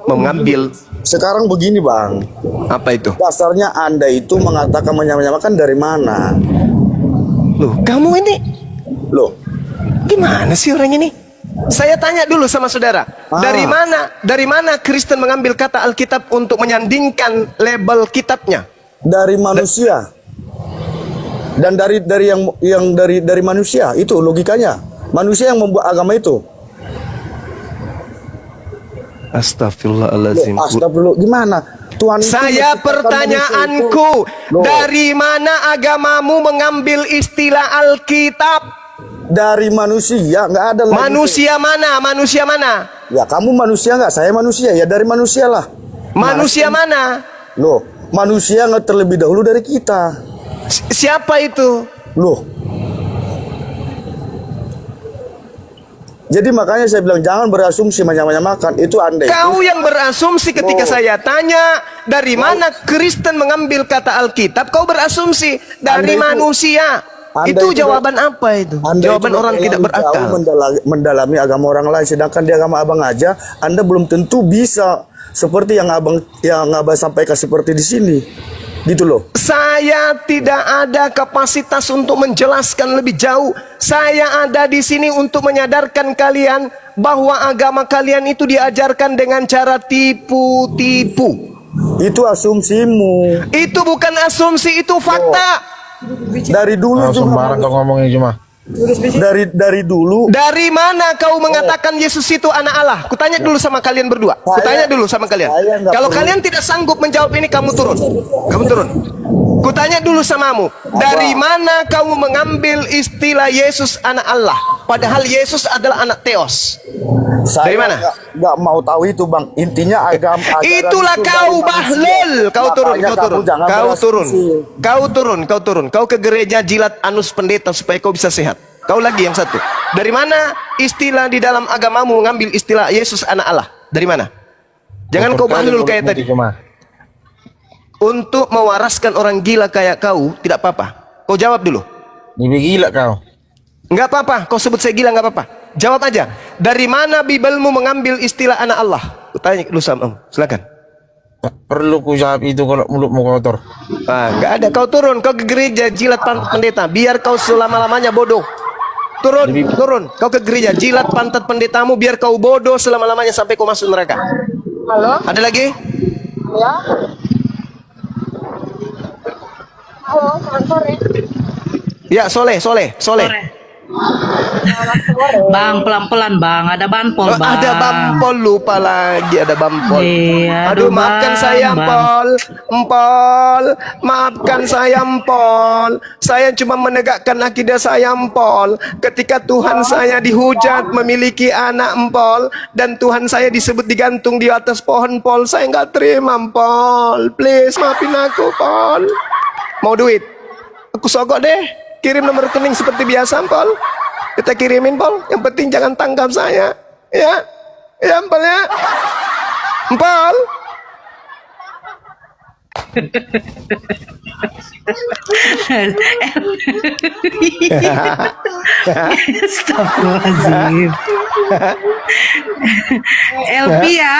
mengambil. Sekarang begini, Bang. Apa itu? Dasarnya Anda itu mengatakan menyamakan dari mana? Loh, kamu ini. Loh, gimana sih orang ini? Saya tanya dulu sama saudara, dari mana Kristen mengambil kata Alkitab untuk menyandingkan label kitabnya? Dari manusia. Dan dari manusia, itu logikanya. Manusia yang membuat agama itu. Astagfirullahaladzim. Astagfirullah, gimana? Tuhan itu saya pertanyaanku, dari mana agamamu mengambil istilah Alkitab? Dari manusia, nggak ada lagi. Manusia mana? Manusia mana? Ya kamu manusia nggak? Saya manusia. Ya dari manusia lah. Manusia mana? Loh, manusia nggak terlebih dahulu dari kita. Siapa itu? Loh. Jadi makanya saya bilang jangan berasumsi menyamakan itu Anda. Kau yang berasumsi ketika saya tanya dari mana Kristen mengambil kata Alkitab, kau berasumsi dari manusia. Itu jawaban apa itu? Jawaban orang tidak berakal. Mendalami agama orang lain, sedangkan di agama abang aja Anda belum tentu bisa seperti yang abang sampaikan seperti di sini, gitu loh. Saya tidak ada kapasitas untuk menjelaskan lebih jauh. Saya ada di sini untuk menyadarkan kalian bahwa agama kalian itu diajarkan dengan cara tipu-tipu. Itu asumsimu. Itu bukan asumsi, itu fakta. Dari dulu sembarang kau ngomongnya cuma. Dari dulu. Dari mana kau mengatakan Yesus itu anak Allah? Kutanya dulu sama kalian berdua. Kutanya dulu sama kalian. Kalau kalian tidak sanggup menjawab ini, kamu turun. Kamu turun. Kutanya dulu samamu. Dari mana kamu mengambil istilah Yesus anak Allah? Padahal Yesus adalah anak Theos. Dari mana? Nggak mau tahu itu, Bang. Intinya agama. Itulah kau bahlul. Kau turun. Kau turun. Kau ke gereja jilat anus pendeta supaya kau bisa sehat. Kau lagi yang satu. Dari mana istilah di dalam agamamu mengambil istilah Yesus anak Allah? Dari mana? Jangan kau bahlul kayak tadi. Untuk mewaraskan orang gila kayak kau tidak apa-apa. Kau jawab dulu. Ini gila kau. Enggak apa-apa. Kau sebut saya gila enggak apa-apa. Jawab aja. Dari mana Bibelmu mengambil istilah anak Allah? Aku tanya dulu sama. Silakan. Perlu ku jawab itu kalau mulutmu kotor. Enggak ada. Kau turun. Kau ke gereja jilat pendeta. Biar kau selama-lamanya bodoh. Turun. Kau ke gereja jilat pantat pendetamu biar kau bodoh selama-lamanya sampai kau masuk neraka. Halo? Ada lagi? Ya. Halo, selamat sore. Ya, Soleh. Bang, pelan-pelan bang, ada bampol Oh, bang. ada bampol, lupa lagi ada bampol. Iya, Aduh, aduh, maafkan Bang, saya, Bang. Empol. Maafkan saya, Empol. Saya cuma menegakkan akidah saya, Empol. Ketika Tuhan saya dihujat memiliki anak, Empol, dan Tuhan saya disebut digantung di atas pohon, Pol, saya nggak terima, Empol. Please, maafin aku, Pol. Mau duit? Aku sogok deh. Kirim nomor rekening seperti biasa, Pol. Kita kirimin, Pol. Yang penting jangan tangkap saya. Ya, Pol ya. Pol. Astagfirullahaladzim. LP ya.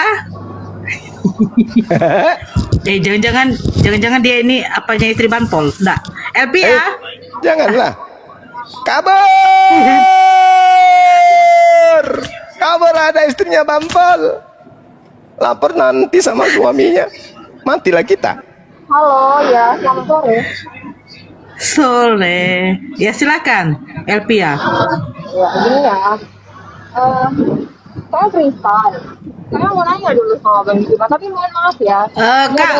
Jangan-jangan dia ini apanya istri Bampol. Enggak. LP ya. Janganlah. Kabur ada istrinya Bampol. Lapor nanti sama suaminya. Matilah kita. Halo, ya, selamat sore. Soleh. Ya silakan. LP ya. Ya, gini ya. Saya Kristen. Saya mau nanya dulu sama Bang Juma, tapi mohon maaf ya.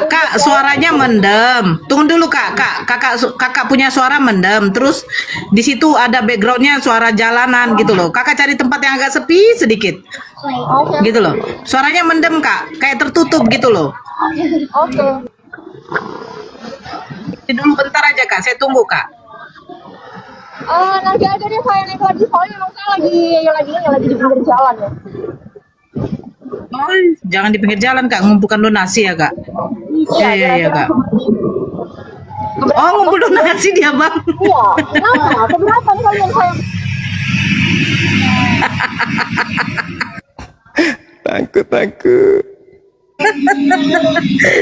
Kak, suaranya mendem. Tunggu dulu kakak punya suara mendem. Terus di situ ada backgroundnya suara jalanan gitu loh. Kakak cari tempat yang agak sepi sedikit. Oke. Gitu loh. Suaranya mendem kak, kayak tertutup gitu loh. Oke. Dulu bentar aja kak, saya tunggu kak. Nanti aja deh saya naik lagi, soalnya memang saya lagi di pinggir jalan ya. Oh, jangan di pinggir jalan kak, ngumpulkan donasi ya kak. Iya kak. Oh, ngumpul donasi dia bang. Iya, kenapa? Keberatan kalian saya. Takut.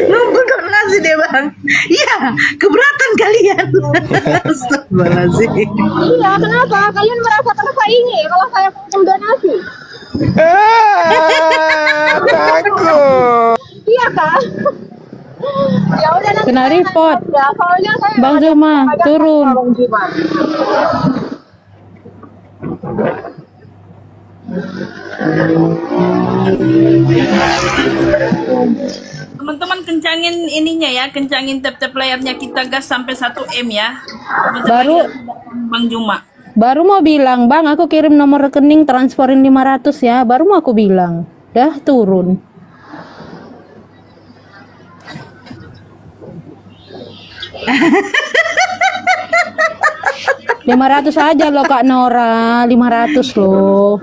Ngumpul donasi deh bang. Iya, keberatan kalian. Astagfirullahaladzim. Iya, kenapa? Kalian merasa tersaingi kalau saya ngumpul donasi? Takut. Iya kan? Ya udah nanti Kena saya report. naik ya, soalnya saya Bang ada- Zuma, ada turun. sama Bang Zuma. Teman-teman kencangin ininya ya, kencangin tap-tap layarnya kita gas sampai 1 M ya. Bentar Baru- lagi Bang Juma. Baru mau bilang, Bang, aku kirim nomor rekening transferin 500 ya. Baru mau aku bilang. Dah turun. $500 aja loh Kak Nora, 500 loh.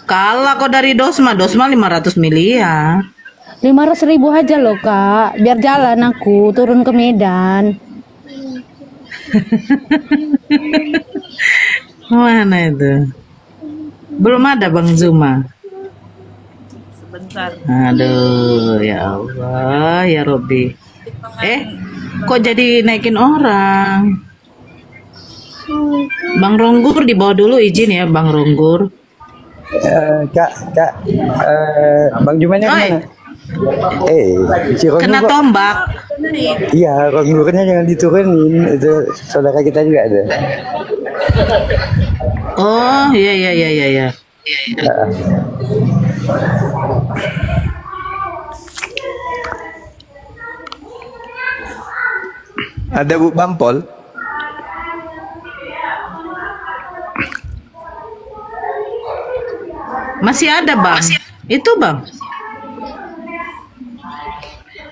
Kalah kok dari Dosma 500 miliar. 500.000 aja loh Kak, biar jalan aku turun ke Medan. Mana itu? Belum ada Bang Zuma. Sebentar. Aduh, ya Allah, ya Robbi. Kok jadi naikin orang? Bang Ronggur di bawah dulu, izin ya Bang Ronggur. Kak, Bang Jumanya kemana? Si Ron Kena kok- tombak. Iya, Ronggurnya jangan diturunin. Itu saudara kita juga ada. Oh, iya. Ada Bu Bampol. Masih ada Bang. Itu Bang.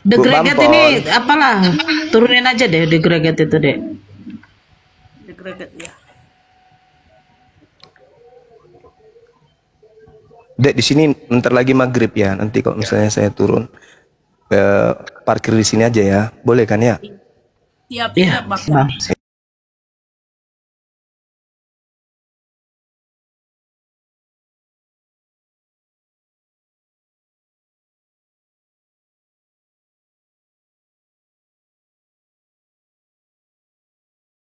The Bu Greget Bampol. ini apalah, turunin aja deh The Greget itu deh. Degreget ya. Dek, di sini bentar lagi maghrib ya. Nanti kalau misalnya saya turun, parkir di sini aja ya. Boleh kan ya? Siap, Iya, Bang. Bang.